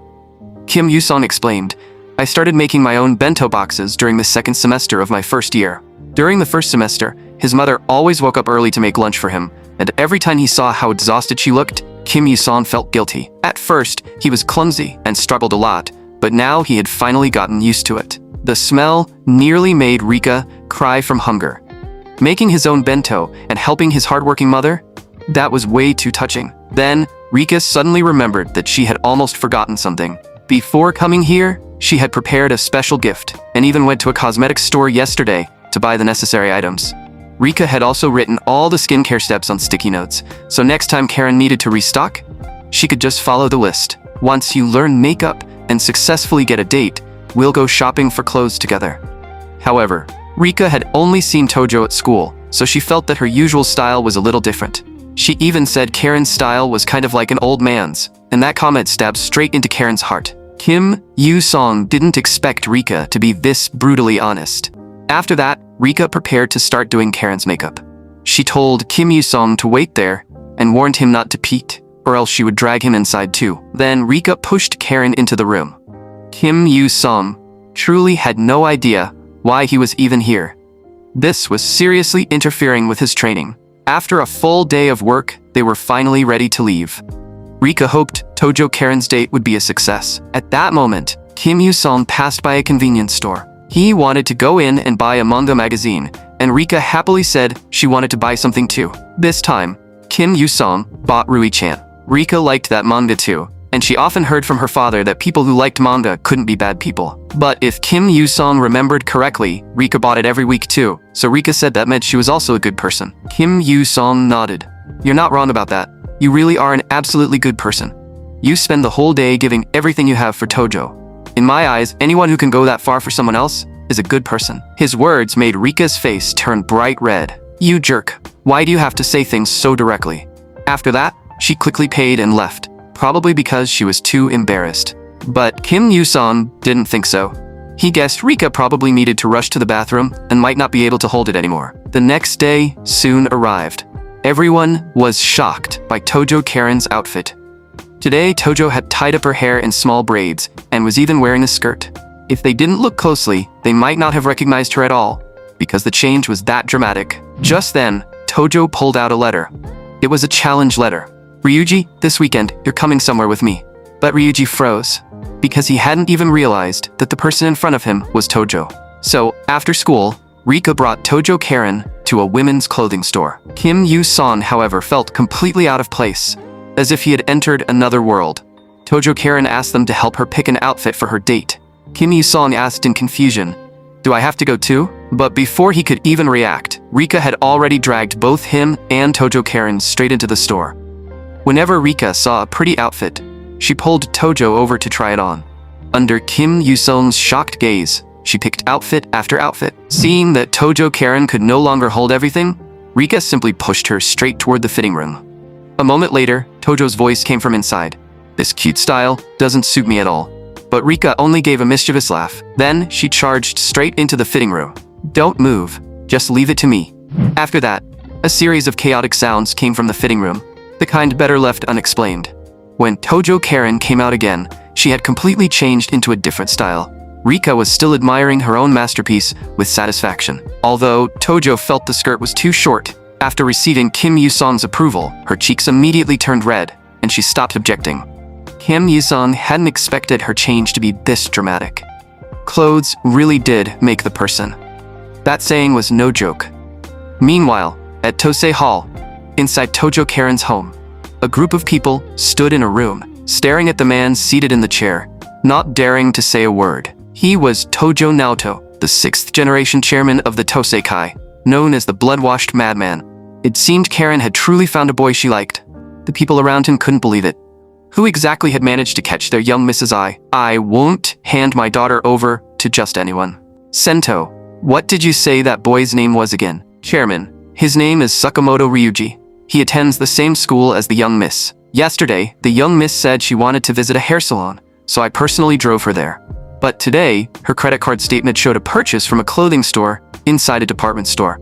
Kim Yu-sung explained, "I started making my own bento boxes during the second semester of my first year. During the first semester, his mother always woke up early to make lunch for him, and every time he saw how exhausted she looked, Kim Yu-sung felt guilty. At first, he was clumsy and struggled a lot, but now he had finally gotten used to it. The smell nearly made Rika cry from hunger. Making his own bento and helping his hardworking mother? That was way too touching. Then, Rika suddenly remembered that she had almost forgotten something. Before coming here, she had prepared a special gift and even went to a cosmetics store yesterday to buy the necessary items. Rika had also written all the skincare steps on sticky notes, so next time Karen needed to restock, she could just follow the list. Once you learn makeup and successfully get a date, we'll go shopping for clothes together. However, Rika had only seen Tojo at school, so she felt that her usual style was a little different. She even said Karen's style was kind of like an old man's, and that comment stabbed straight into Karen's heart. Kim Yu-sung didn't expect Rika to be this brutally honest. After that, Rika prepared to start doing Karen's makeup. She told Kim Yu-sung to wait there and warned him not to peek, or else she would drag him inside too. Then Rika pushed Karen into the room. Kim Yu-sung truly had no idea why he was even here. This was seriously interfering with his training. After a full day of work, they were finally ready to leave. Rika hoped Tojo Karen's date would be a success. At that moment, Kim Yu-sung passed by a convenience store. He wanted to go in and buy a manga magazine, and Rika happily said she wanted to buy something too. This time, Kim Yu-sung bought Rui-chan. Rika liked that manga too, and she often heard from her father that people who liked manga couldn't be bad people. But if Kim Yu-sung remembered correctly, Rika bought it every week too, so Rika said that meant she was also a good person. Kim Yu-sung nodded. "You're not wrong about that. You really are an absolutely good person. You spend the whole day giving everything you have for Tojo. In my eyes, anyone who can go that far for someone else is a good person." His words made Rika's face turn bright red. "You jerk. Why do you have to say things so directly?" After that, she quickly paid and left, probably because she was too embarrassed. But Kim Yu-sung didn't think so. He guessed Rika probably needed to rush to the bathroom and might not be able to hold it anymore. The next day soon arrived. Everyone was shocked by Tojo Karen's outfit. Today, Tojo had tied up her hair in small braids and was even wearing a skirt. If they didn't look closely, they might not have recognized her at all, because the change was that dramatic. Just then, Tojo pulled out a letter. It was a challenge letter. "Ryuji, this weekend, you're coming somewhere with me." But Ryuji froze, because he hadn't even realized that the person in front of him was Tojo. So, after school, Rika brought Tojo Karen to a women's clothing store. Kim Yu-song, however, felt completely out of place, as if he had entered another world. Tojo Karen asked them to help her pick an outfit for her date. Kim Yu-song asked in confusion, "Do I have to go too?" But before he could even react, Rika had already dragged both him and Tojo Karen straight into the store. Whenever Rika saw a pretty outfit, she pulled Tojo over to try it on. Under Kim Yu-song's shocked gaze, she picked outfit after outfit. Seeing that Tojo Karen could no longer hold everything, Rika simply pushed her straight toward the fitting room. A moment later, Tojo's voice came from inside. "This cute style doesn't suit me at all." But Rika only gave a mischievous laugh. Then she charged straight into the fitting room. "Don't move, just leave it to me." After that, a series of chaotic sounds came from the fitting room, the kind better left unexplained. When Tojo Karen came out again, she had completely changed into a different style. Rika was still admiring her own masterpiece with satisfaction. Although Tojo felt the skirt was too short, after receiving Kim Yu-song's approval, her cheeks immediately turned red, and she stopped objecting. Kim Yu-song hadn't expected her change to be this dramatic. Clothes really did make the person. That saying was no joke. Meanwhile, at Tosei Hall, inside Tojo Karen's home, a group of people stood in a room, staring at the man seated in the chair, not daring to say a word. He was Tojo Naoto, the 6th-generation chairman of the Toseikai, known as the blood-washed madman. It seemed Karen had truly found a boy she liked. The people around him couldn't believe it. Who exactly had managed to catch their young Mrs. I? "I won't hand my daughter over to just anyone." "Sento, what did you say that boy's name was again?" "Chairman, his name is Sakamoto Ryuji. He attends the same school as the young miss. Yesterday, the young miss said she wanted to visit a hair salon, so I personally drove her there. But today, her credit card statement showed a purchase from a clothing store inside a department store.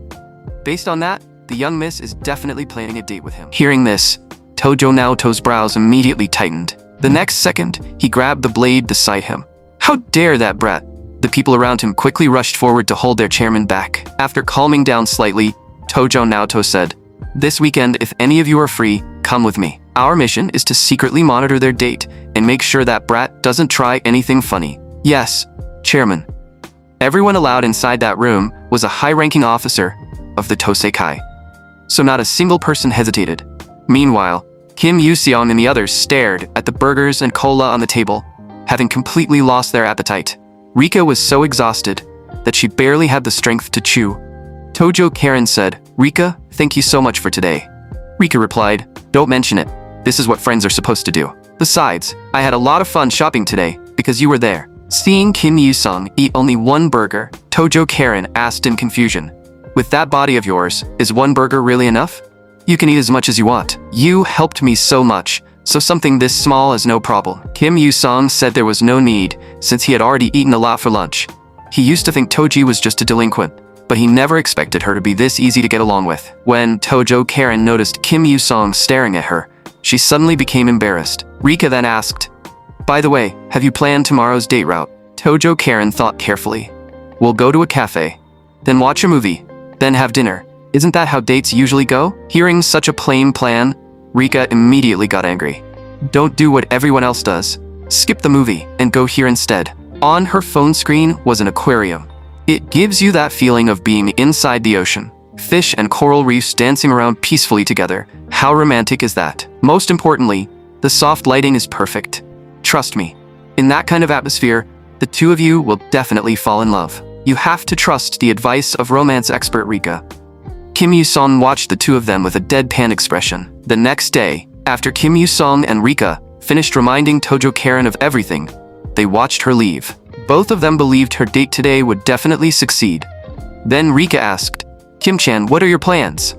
Based on that, the young miss is definitely planning a date with him." Hearing this, Tojo Naoto's brows immediately tightened. The next second, he grabbed the blade beside him. "How dare that brat!" The people around him quickly rushed forward to hold their chairman back. After calming down slightly, Tojo Naoto said, "This weekend, if any of you are free, come with me. Our mission is to secretly monitor their date and make sure that brat doesn't try anything funny." "Yes, Chairman." Everyone allowed inside that room was a high-ranking officer of the Toseikai, so not a single person hesitated. Meanwhile, Kim Yu-song and the others stared at the burgers and cola on the table, having completely lost their appetite. Rika was so exhausted that she barely had the strength to chew. Tojo Karen said, "Rika, thank you so much for today." Rika replied, "Don't mention it. This is what friends are supposed to do. Besides, I had a lot of fun shopping today because you were there." Seeing Kim Yu-song eat only one burger, Tojo Karen asked in confusion, "With that body of yours, is one burger really enough? You can eat as much as you want. You helped me so much, so something this small is no problem." Kim Yu-song said there was no need, since he had already eaten a lot for lunch. He used to think Toji was just a delinquent, but he never expected her to be this easy to get along with. When Tojo Karen noticed Kim Yu-song staring at her, she suddenly became embarrassed. Rika then asked, "By the way, have you planned tomorrow's date route?" Tojo Karen thought carefully. "We'll go to a cafe, then watch a movie, then have dinner. Isn't that how dates usually go?" Hearing such a plain plan, Rika immediately got angry. "Don't do what everyone else does. Skip the movie and go here instead." On her phone screen was an aquarium. It gives you that feeling of being inside the ocean. Fish and coral reefs dancing around peacefully together. How romantic is that? Most importantly, the soft lighting is perfect. Trust me, in that kind of atmosphere, the two of you will definitely fall in love. You have to trust the advice of romance expert Rika. Kim Yu-song watched the two of them with a deadpan expression. The next day, after Kim Yu-song and Rika finished reminding Tojo Karen of everything, they watched her leave. Both of them believed her date today would definitely succeed. Then Rika asked, "Kim-chan, what are your plans?"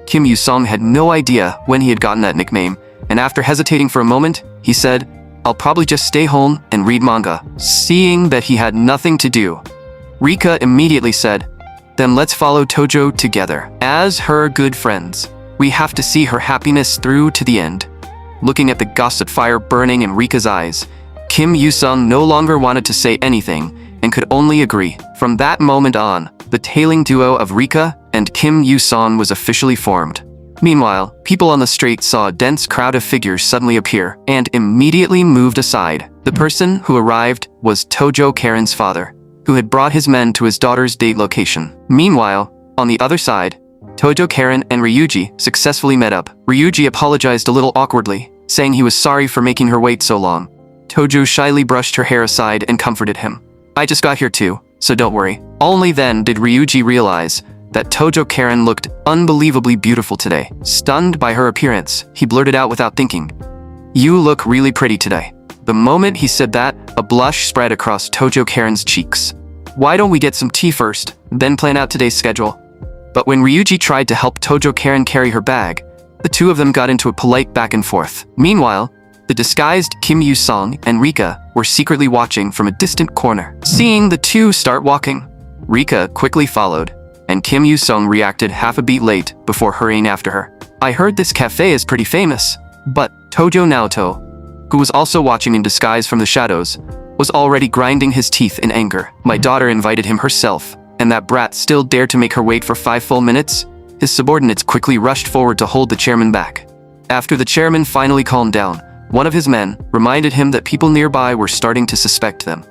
Kim Yu-song had no idea when he had gotten that nickname, and after hesitating for a moment, he said, "I'll probably just stay home and read manga." Seeing that he had nothing to do, Rika immediately said, "Then let's follow Tojo together. As her good friends, we have to see her happiness through to the end." Looking at the gossip fire burning in Rika's eyes, Kim Yu-song no longer wanted to say anything and could only agree. From that moment on, the tailing duo of Rika and Kim Yu-song was officially formed. Meanwhile, people on the street saw a dense crowd of figures suddenly appear and immediately moved aside. The person who arrived was Tojo Karen's father, who had brought his men to his daughter's date location. Meanwhile, On the other side, Tojo, Karen, and Ryuji successfully met up. Ryuji apologized a little awkwardly, saying he was sorry for making her wait so long. Tojo shyly brushed her hair aside and comforted him. I just got here too, so don't worry. Only then did Ryuji realize that Tojo Karen looked unbelievably beautiful today. Stunned by her appearance, he blurted out without thinking, "You look really pretty today." The moment he said that, a blush spread across Tojo Karen's cheeks. Why don't we get some tea first, then plan out today's schedule? But when Ryuji tried to help Tojo Karen carry her bag, the two of them got into a polite back and forth. Meanwhile, the disguised Kim Yu-sung and Rika were secretly watching from a distant corner. Seeing the two start walking, Rika quickly followed, and Kim Yu-sung reacted half a beat late before hurrying after her. I heard this cafe is pretty famous, but Tojo Naoto, who was also watching in disguise from the shadows, was already grinding his teeth in anger. My daughter invited him herself, and that brat still dared to make her wait for 5 full minutes? His subordinates quickly rushed forward to hold the chairman back. After the chairman finally calmed down, one of his men reminded him that people nearby were starting to suspect them.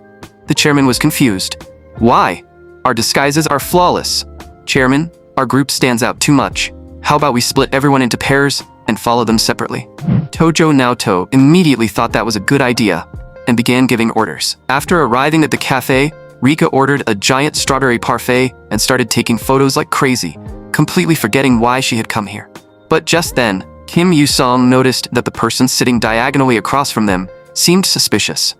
The chairman was confused. Why? Our disguises are flawless. Chairman, our group stands out too much. How about we split everyone into pairs and follow them separately? Tojo Naoto immediately thought that was a good idea and began giving orders. After arriving at the cafe, Rika ordered a giant strawberry parfait and started taking photos like crazy, completely forgetting why she had come here. But just then, Kim Yu-sung noticed that the person sitting diagonally across from them seemed suspicious.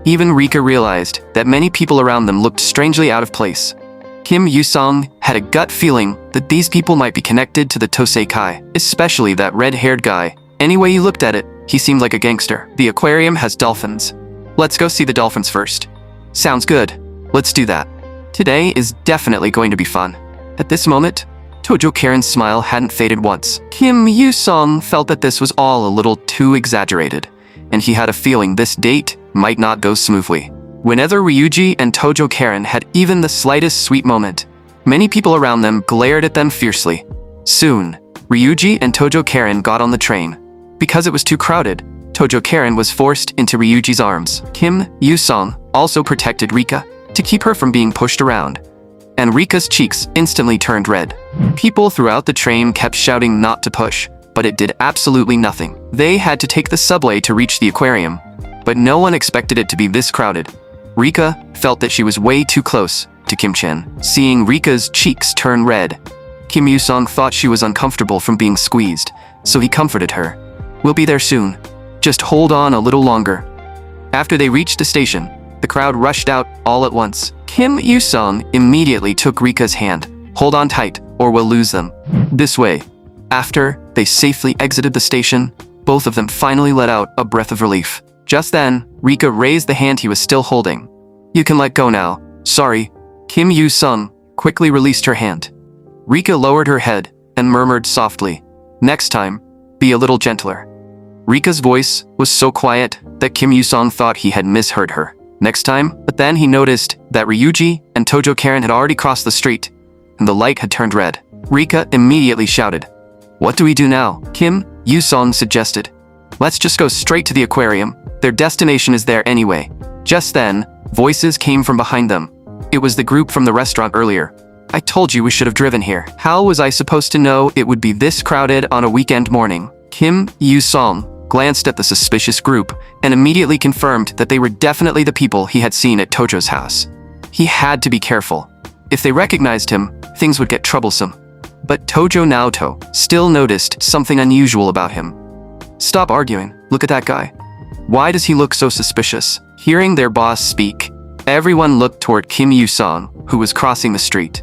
Even Rika realized that many people around them looked strangely out of place. Kim Yu-sung had a gut feeling that these people might be connected to the Toseikai, especially that red-haired guy. Any way you looked at it, he seemed like a gangster. The aquarium has dolphins. Let's go see the dolphins first. Sounds good. Let's do that. Today is definitely going to be fun. At this moment, Tojo Karen's smile hadn't faded once. Kim Yu-sung felt that this was all a little too exaggerated, and he had a feeling this date might not go smoothly. Whenever Ryuji and Tojo Karen had even the slightest sweet moment, many people around them glared at them fiercely. Soon, Ryuji and Tojo Karen got on the train. Because it was too crowded, Tojo Karen was forced into Ryuji's arms. Kim Yu-sung also protected Rika to keep her from being pushed around, and Rika's cheeks instantly turned red. People throughout the train kept shouting not to push, but it did absolutely nothing. They had to take the subway to reach the aquarium, but no one expected it to be this crowded. Rika felt that she was way too close to Kim Chen. Seeing Rika's cheeks turn red, Kim Yu-sung thought she was uncomfortable from being squeezed, so he comforted her. We'll be there soon. Just hold on a little longer. After they reached the station, the crowd rushed out all at once. Kim Yu-sung immediately took Rika's hand. Hold on tight, or we'll lose them. This way. After they safely exited the station, both of them finally let out a breath of relief. Just then, Rika raised the hand he was still holding. You can let go now. Sorry. Kim Yu-sung quickly released her hand. Rika lowered her head and murmured softly, next time, be a little gentler. Rika's voice was so quiet that Kim Yu-sung thought he had misheard her. Next time, but then he noticed that Ryuji and Tojo Karen had already crossed the street, and the light had turned red. Rika immediately shouted, What do we do now? Kim Yu-sung suggested, Let's just go straight to the aquarium. Their destination is there anyway. Just then, voices came from behind them. It was the group from the restaurant earlier. I told you we should have driven here. How was I supposed to know it would be this crowded on a weekend morning? Kim Yu-sung glanced at the suspicious group and immediately confirmed that they were definitely the people he had seen at Tojo's house. He had to be careful. If they recognized him, things would get troublesome. But Tojo Naoto still noticed something unusual about him. Stop arguing. Look at that guy. Why does he look so suspicious? Hearing their boss speak, everyone looked toward Kim Yu-sung, who was crossing the street.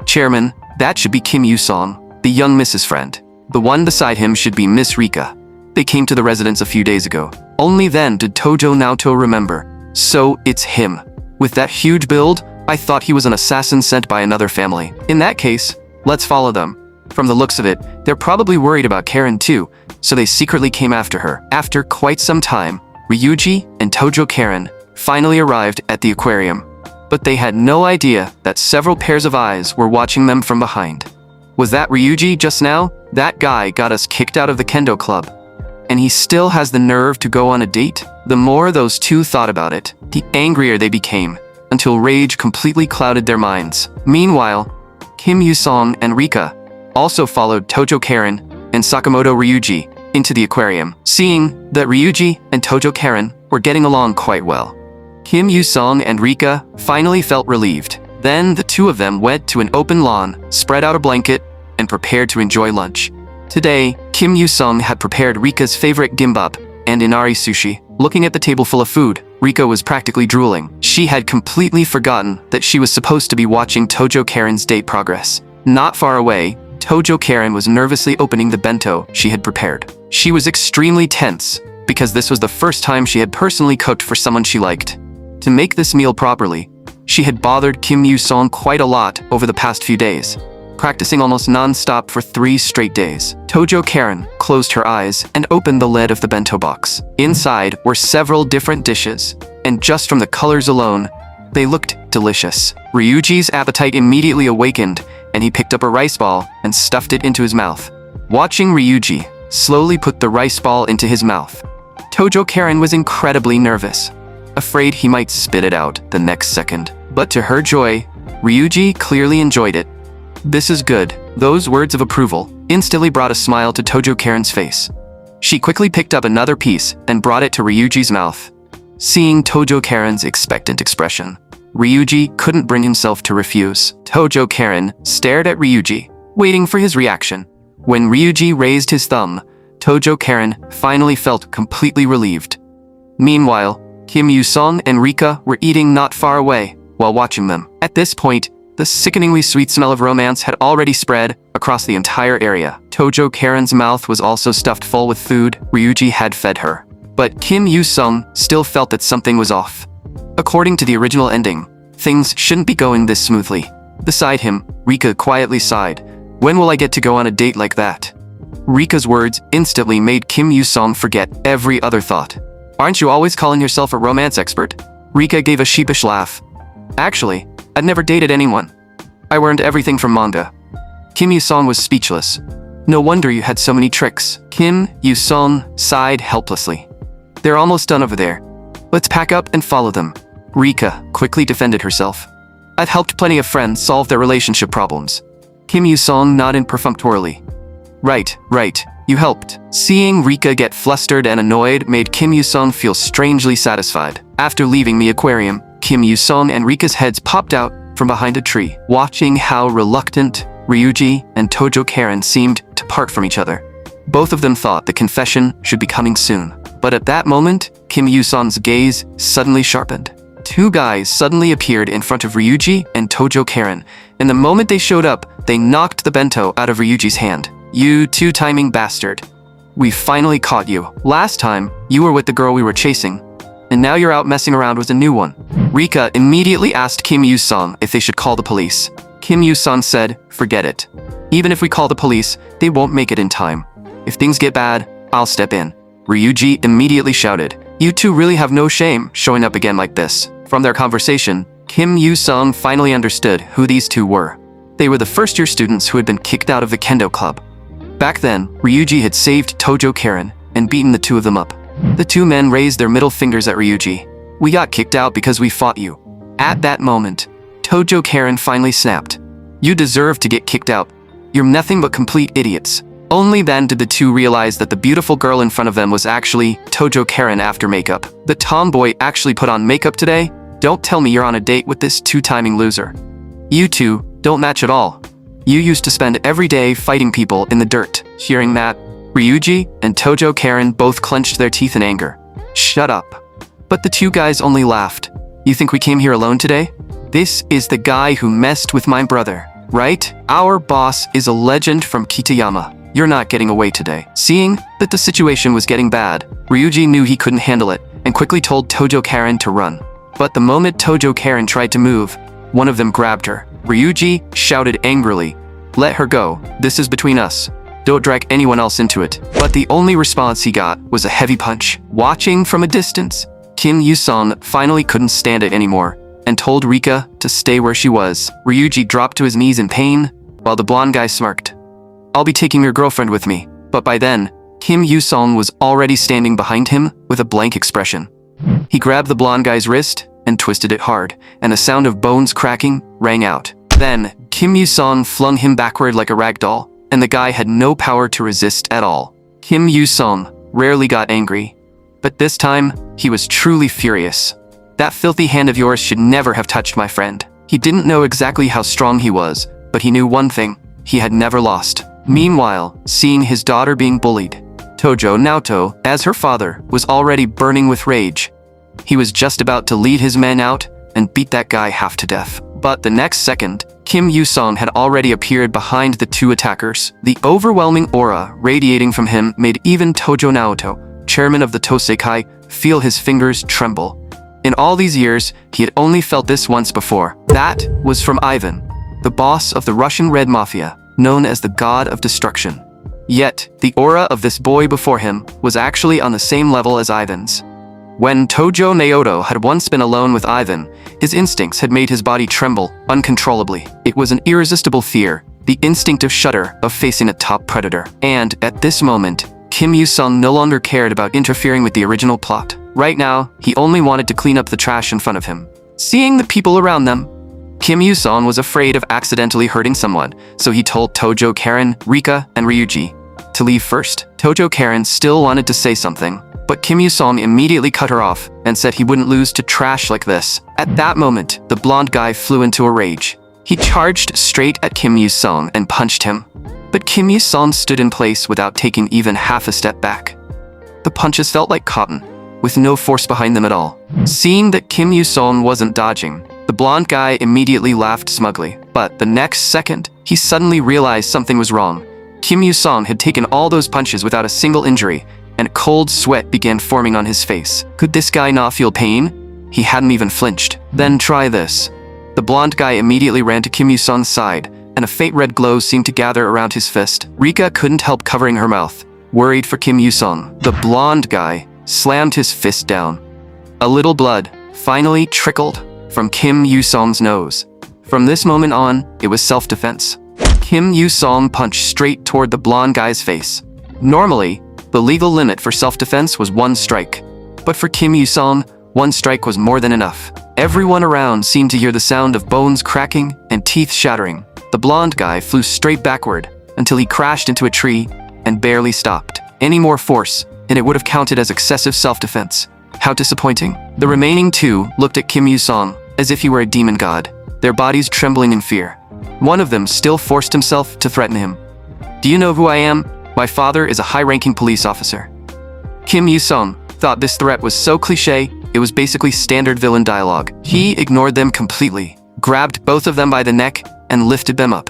Chairman, that should be Kim Yu-sung, the young Mrs. Friend. The one beside him should be Miss Rika. They came to the residence a few days ago. Only then did Tojo Naoto remember. So it's him. With that huge build, I thought he was an assassin sent by another family. In that case, let's follow them. From the looks of it, they're probably worried about Karen too, so they secretly came after her. After quite some time, Ryuji and Tojo Karen finally arrived at the aquarium. But they had no idea that several pairs of eyes were watching them from behind. Was that Ryuji just now? That guy got us kicked out of the kendo club. And he still has the nerve to go on a date? The more those two thought about it, the angrier they became, until rage completely clouded their minds. Meanwhile, Kim Yu-sung and Rika also followed Tojo Karen and Sakamoto Ryuji into the aquarium, seeing that Ryuji and Tojo Karen were getting along quite well. Kim Yu-sung and Rika finally felt relieved. Then the two of them went to an open lawn, spread out a blanket, and prepared to enjoy lunch. Today, Kim Yu-sung had prepared Rika's favorite gimbap and inari sushi. Looking at the table full of food, Rika was practically drooling. She had completely forgotten that she was supposed to be watching Tojo Karen's date progress. Not far away, Tojo Karen was nervously opening the bento she had prepared. She was extremely tense because this was the first time she had personally cooked for someone she liked. To make this meal properly, she had bothered Kim Yu-sung quite a lot over the past few days, practicing almost non-stop for 3 straight days. Tojo Karen closed her eyes and opened the lid of the bento box. Inside were several different dishes, and just from the colors alone, they looked delicious. Ryuji's appetite immediately awakened, and he picked up a rice ball and stuffed it into his mouth. Watching Ryuji slowly put the rice ball into his mouth, Tojo Karen was incredibly nervous, afraid he might spit it out the next second. But to her joy, Ryuji clearly enjoyed it. "This is good." Those words of approval instantly brought a smile to Tojo Karen's face. She quickly picked up another piece and brought it to Ryuji's mouth. Seeing Tojo Karen's expectant expression, Ryuji couldn't bring himself to refuse. Tojo Karen stared at Ryuji, waiting for his reaction. When Ryuji raised his thumb, Tojo Karen finally felt completely relieved. Meanwhile, Kim Yu-sung and Rika were eating not far away while watching them. At this point, the sickeningly sweet smell of romance had already spread across the entire area. Tojo Karen's mouth was also stuffed full with food Ryuji had fed her. But Kim Yu-sung still felt that something was off. According to the original ending, things shouldn't be going this smoothly. Beside him, Rika quietly sighed. "When will I get to go on a date like that?" Rika's words instantly made Kim Yu-sung forget every other thought. "Aren't you always calling yourself a romance expert?" Rika gave a sheepish laugh. "Actually, I'd never dated anyone. I learned everything from manga." Kim Yu-sung was speechless. "No wonder you had so many tricks." Kim Yu-sung sighed helplessly. "They're almost done over there. Let's pack up and follow them." Rika quickly defended herself. "I've helped plenty of friends solve their relationship problems." Kim Yu-sung nodded perfunctorily. Right, you helped." Seeing Rika get flustered and annoyed made Kim Yu-sung feel strangely satisfied. After leaving the aquarium, Kim Yu-sung and Rika's heads popped out from behind a tree. Watching how reluctant Ryuji and Tojo Karen seemed to part from each other, both of them thought the confession should be coming soon. But at that moment, Kim Yu-sung's gaze suddenly sharpened. 2 guys suddenly appeared in front of Ryuji and Tojo Karen, and the moment they showed up, they knocked the bento out of Ryuji's hand. "You two-timing bastard. We finally caught you. Last time, you were with the girl we were chasing, and now you're out messing around with a new one." Rika immediately asked Kim Yu-sung if they should call the police. Kim Yu-sung said, "Forget it. Even if we call the police, they won't make it in time. If things get bad, I'll step in." Ryuji immediately shouted, "You two really have no shame showing up again like this." From their conversation, Kim Yu-sung finally understood who these two were. They were the first-year students who had been kicked out of the kendo club. Back then, Ryuji had saved Tojo Karen and beaten the two of them up. The 2 men raised their middle fingers at Ryuji. "We got kicked out because we fought you." At that moment, Tojo Karen finally snapped. "You deserve to get kicked out. You're nothing but complete idiots." Only then did the two realize that the beautiful girl in front of them was actually Tojo Karen after makeup. "The tomboy actually put on makeup today? Don't tell me you're on a date with this two-timing loser. You two don't match at all. You used to spend every day fighting people in the dirt." Hearing that, Ryuji and Tojo Karen both clenched their teeth in anger. "Shut up." But the 2 guys only laughed. "You think we came here alone today? This is the guy who messed with my brother, right? Our boss is a legend from Kitayama. You're not getting away today." Seeing that the situation was getting bad, Ryuji knew he couldn't handle it and quickly told Tojo Karen to run. But the moment Tojo Karen tried to move, one of them grabbed her. Ryuji shouted angrily, "Let her go. This is between us. Don't drag anyone else into it." But the only response he got was a heavy punch. Watching from a distance, Kim Yu-sung finally couldn't stand it anymore and told Rika to stay where she was. Ryuji dropped to his knees in pain, while the blonde guy smirked. "I'll be taking your girlfriend with me." But by then, Kim Yu-sung was already standing behind him with a blank expression. He grabbed the blonde guy's wrist and twisted it hard, and the sound of bones cracking rang out. Then, Kim Yu-sung flung him backward like a rag doll, and the guy had no power to resist at all. Kim Yu-sung rarely got angry, but this time, he was truly furious. That filthy hand of yours should never have touched my friend. He didn't know exactly how strong he was, but he knew one thing: he had never lost. Meanwhile, seeing his daughter being bullied, Tojo Naoto, as her father, was already burning with rage. He was just about to lead his men out and beat that guy half to death. But the next second, Kim Yu-sung had already appeared behind the two attackers. The overwhelming aura radiating from him made even Tojo Naoto, chairman of the Toseikai, feel his fingers tremble. In all these years, he had only felt this once before. That was from Ivan, the boss of the Russian Red Mafia, known as the God of Destruction. Yet, the aura of this boy before him was actually on the same level as Ivan's. When Tojo Naoto had once been alone with Ivan, his instincts had made his body tremble uncontrollably. It was an irresistible fear, the instinctive shudder of facing a top predator. And at this moment, Kim Yu-sung no longer cared about interfering with the original plot. Right now, he only wanted to clean up the trash in front of him. Seeing the people around them, Kim Yu-sung was afraid of accidentally hurting someone, so he told Tojo Karen, Rika, and Ryuji to leave first. Tojo Karen still wanted to say something, but Kim Yu-sung immediately cut her off and said he wouldn't lose to trash like this. At that moment, the blonde guy flew into a rage. He charged straight at Kim Yu-sung and punched him, but Kim Yu-sung stood in place without taking even half a step back. The punches felt like cotton, with no force behind them at all. Seeing that Kim Yu-sung wasn't dodging, the blonde guy immediately laughed smugly. But the next second, he suddenly realized something was wrong. Kim Yu-sung had taken all those punches without a single injury, and a cold sweat began forming on his face. Could this guy not feel pain? He hadn't even flinched. Then try this. The blonde guy immediately ran to Kim Yu-sung's side, and a faint red glow seemed to gather around his fist. Rika couldn't help covering her mouth, worried for Kim Yu-sung. The blonde guy slammed his fist down. A little blood finally trickled from Kim Yu-sung's nose. From this moment on, it was self-defense. Kim Yu-sung punched straight toward the blonde guy's face. Normally, the legal limit for self-defense was 1 strike. But for Kim Yu-sung, 1 strike was more than enough. Everyone around seemed to hear the sound of bones cracking and teeth shattering. The blonde guy flew straight backward until he crashed into a tree and barely stopped. Any more force, and it would have counted as excessive self-defense. How disappointing. The remaining two looked at Kim Yu-sung as if he were a demon god, their bodies trembling in fear. One of them still forced himself to threaten him. "Do you know who I am? My father is a high-ranking police officer." Kim Yu-sung thought this threat was so cliché, it was basically standard villain dialogue. He ignored them completely, grabbed both of them by the neck, and lifted them up.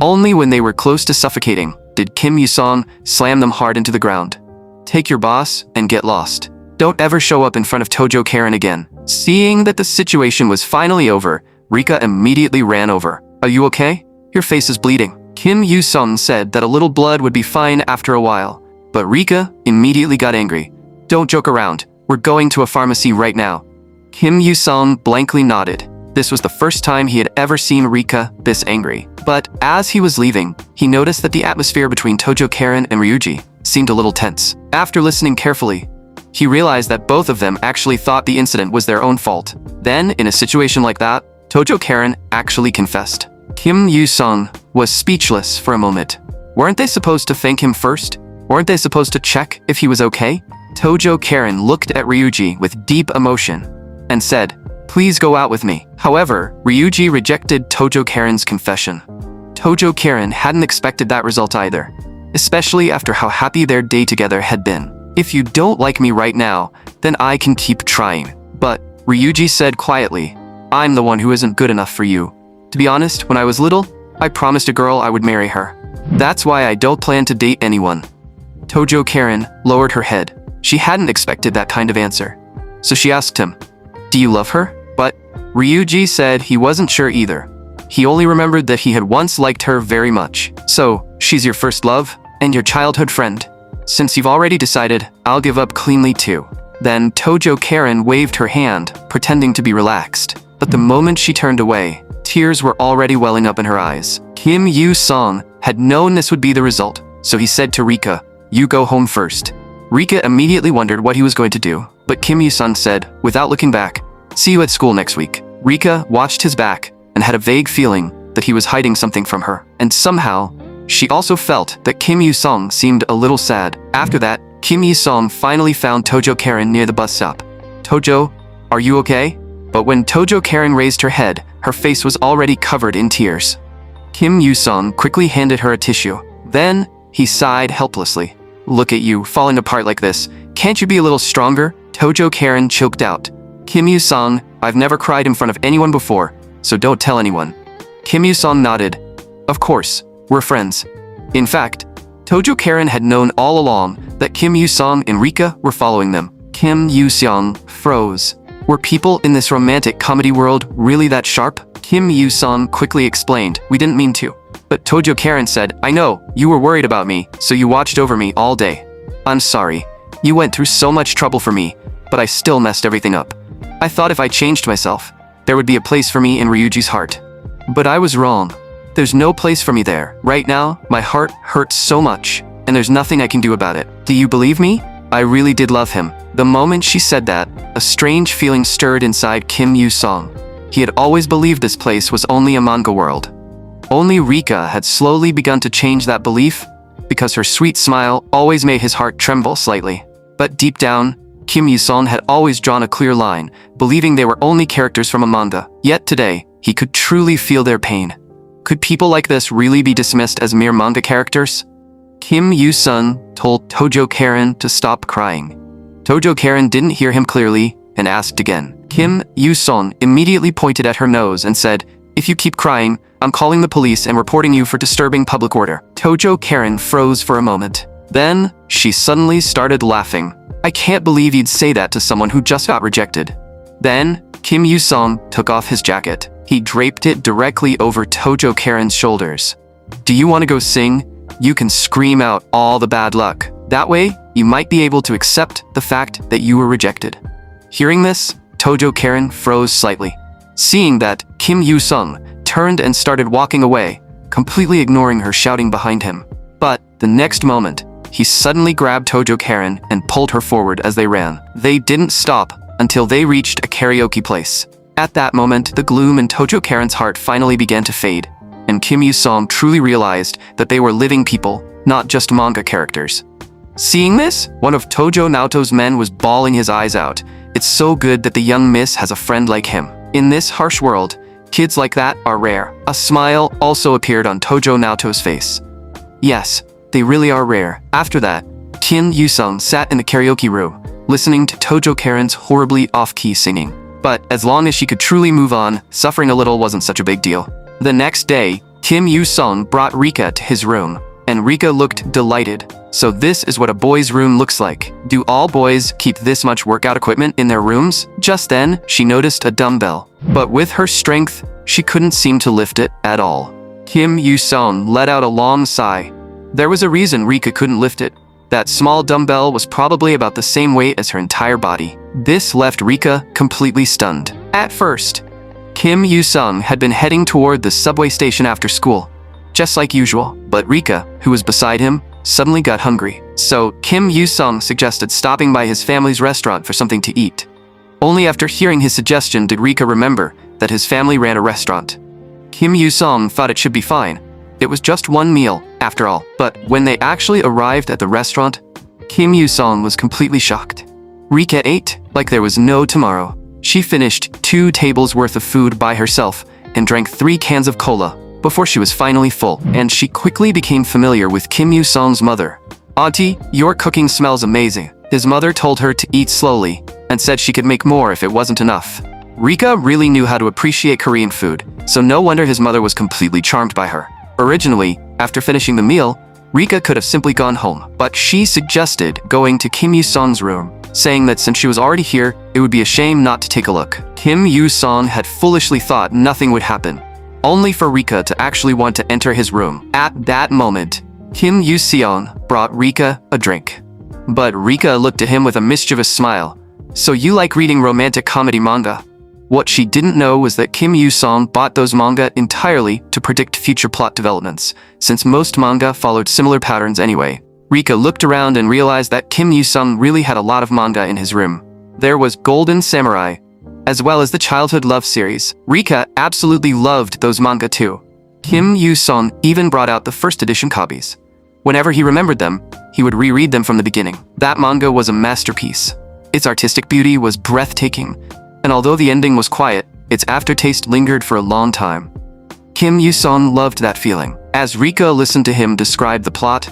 Only when they were close to suffocating did Kim Yu-sung slam them hard into the ground. "Take your boss and get lost. Don't ever show up in front of Tojo Karen again." Seeing that the situation was finally over, Rika immediately ran over. "Are you okay? Your face is bleeding." Kim Yu-sung said that a little blood would be fine after a while, but Rika immediately got angry. "Don't joke around. We're going to a pharmacy right now." Kim Yu-sung blankly nodded. This was the first time he had ever seen Rika this angry. But as he was leaving, he noticed that the atmosphere between Tojo Karen and Ryuji seemed a little tense. After listening carefully, he realized that both of them actually thought the incident was their own fault. Then, in a situation like that, Tojo Karen actually confessed. Kim Yu-sung was speechless for a moment. Weren't they supposed to thank him first? Weren't they supposed to check if he was okay? Tojo Karen looked at Ryuji with deep emotion and said, "Please go out with me." However, Ryuji rejected Tojo Karen's confession. Tojo Karen hadn't expected that result either, especially after how happy their day together had been. "If you don't like me right now, then I can keep trying." But Ryuji said quietly, "I'm the one who isn't good enough for you. To be honest, when I was little, I promised a girl I would marry her. That's why I don't plan to date anyone." Tojo Karen lowered her head. She hadn't expected that kind of answer. So she asked him, "Do you love her?" But Ryuji said he wasn't sure either. He only remembered that he had once liked her very much. "So, she's your first love and your childhood friend? Since you've already decided, I'll give up cleanly too." Then Tojo Karen waved her hand, pretending to be relaxed. But the moment she turned away, tears were already welling up in her eyes. Kim Yu-sung had known this would be the result, so he said to Rika, "You go home first." Rika immediately wondered what he was going to do, but Kim Yu-sung said, without looking back, "See you at school next week." Rika watched his back and had a vague feeling that he was hiding something from her. And somehow, she also felt that Kim Yoo-sung seemed a little sad. After that, Kim Yoo-sung finally found Tojo Karen near the bus stop. "Tojo, are you okay?" But when Tojo Karen raised her head, her face was already covered in tears. Kim Yoo-sung quickly handed her a tissue. Then, he sighed helplessly. "Look at you, falling apart like this. Can't you be a little stronger?" Tojo Karen choked out. "Kim Yoo-sung, I've never cried in front of anyone before, so don't tell anyone." Kim Yoo-sung nodded. "Of course, we're friends." In fact, Tojo Karen had known all along that Kim Yoo-sung and Rika were following them. Kim Yoo-sung froze. Were people in this romantic comedy world really that sharp? Kim Yoo-sung quickly explained, "We didn't mean to." But Tojo Karen said, "I know, you were worried about me, so you watched over me all day. I'm sorry. You went through so much trouble for me, but I still messed everything up. I thought if I changed myself, there would be a place for me in Ryuji's heart. But I was wrong. There's no place for me there. Right now, my heart hurts so much, and there's nothing I can do about it. Do you believe me? I really did love him." The moment she said that, a strange feeling stirred inside Kim Yoo-sung. He had always believed this place was only a manga world. Only Rika had slowly begun to change that belief, because her sweet smile always made his heart tremble slightly. But deep down, Kim Yoo-sung had always drawn a clear line, believing they were only characters from a manga. Yet today, he could truly feel their pain. Could people like this really be dismissed as mere manga characters? Kim Yoo-sung told Tojo Karen to stop crying. Tojo Karen didn't hear him clearly and asked again. Kim Yoo-sung immediately pointed at her nose and said, "If you keep crying, I'm calling the police and reporting you for disturbing public order." Tojo Karen froze for a moment. Then, she suddenly started laughing. "I can't believe you'd say that to someone who just got rejected." Then, Kim Yoo-sung took off his jacket. He draped it directly over Tojo Karen's shoulders. "Do you want to go sing? You can scream out all the bad luck. That way, you might be able to accept the fact that you were rejected." Hearing this, Tojo Karen froze slightly. Seeing that, Kim Yoo-sung turned and started walking away, completely ignoring her shouting behind him. But the next moment, he suddenly grabbed Tojo Karen and pulled her forward as they ran. They didn't stop until they reached a karaoke place. At that moment, the gloom in Tojo Karen's heart finally began to fade, and Kim Yoo-sung truly realized that they were living people, not just manga characters. Seeing this, one of Tojo Naoto's men was bawling his eyes out. It's so good that the young miss has a friend like him. In this harsh world, kids like that are rare. A smile also appeared on Tojo Naoto's face. Yes, they really are rare. After that, Kim Yoo-sung sat in the karaoke room, listening to Tojo Karen's horribly off-key singing. But as long as she could truly move on, suffering a little wasn't such a big deal. The next day, Kim Yoo-sung brought Rika to his room, and Rika looked delighted. "So this is what a boy's room looks like. Do all boys keep this much workout equipment in their rooms?" Just then, she noticed a dumbbell. But with her strength, she couldn't seem to lift it at all. Kim Yoo-sung let out a long sigh. There was a reason Rika couldn't lift it. That small dumbbell was probably about the same weight as her entire body. This left Rika completely stunned. At first, Kim Yoo-sung had been heading toward the subway station after school, just like usual. But Rika, who was beside him, suddenly got hungry. So Kim Yoo-sung suggested stopping by his family's restaurant for something to eat. Only after hearing his suggestion did Rika remember that his family ran a restaurant. Kim Yoo-sung thought it should be fine. It was just one meal, after all. But when they actually arrived at the restaurant, Kim Yoo-sung was completely shocked. Rika ate like there was no tomorrow. She finished 2 tables worth of food by herself and drank 3 cans of cola before she was finally full. And she quickly became familiar with Kim Yoo-sung's mother. "Auntie, your cooking smells amazing." His mother told her to eat slowly and said she could make more if it wasn't enough. Rika really knew how to appreciate Korean food, so no wonder his mother was completely charmed by her. Originally, after finishing the meal, Rika could have simply gone home, but she suggested going to Kim Yoo-sung's room, saying that since she was already here, it would be a shame not to take a look. Kim Yoo-sung had foolishly thought nothing would happen, only for Rika to actually want to enter his room. At that moment, Kim Yoo-sung brought Rika a drink. But Rika looked at him with a mischievous smile. "So you like reading romantic comedy manga?" What she didn't know was that Kim Yoo-sung bought those manga entirely to predict future plot developments, since most manga followed similar patterns anyway. Rika looked around and realized that Kim Yoo-sung really had a lot of manga in his room. There was Golden Samurai, as well as the childhood love series. Rika absolutely loved those manga too. Kim Yu-sung even brought out the first edition copies. Whenever he remembered them, he would reread them from the beginning. That manga was a masterpiece. Its artistic beauty was breathtaking, and although the ending was quiet, its aftertaste lingered for a long time. Kim Yu-sung loved that feeling. As Rika listened to him describe the plot,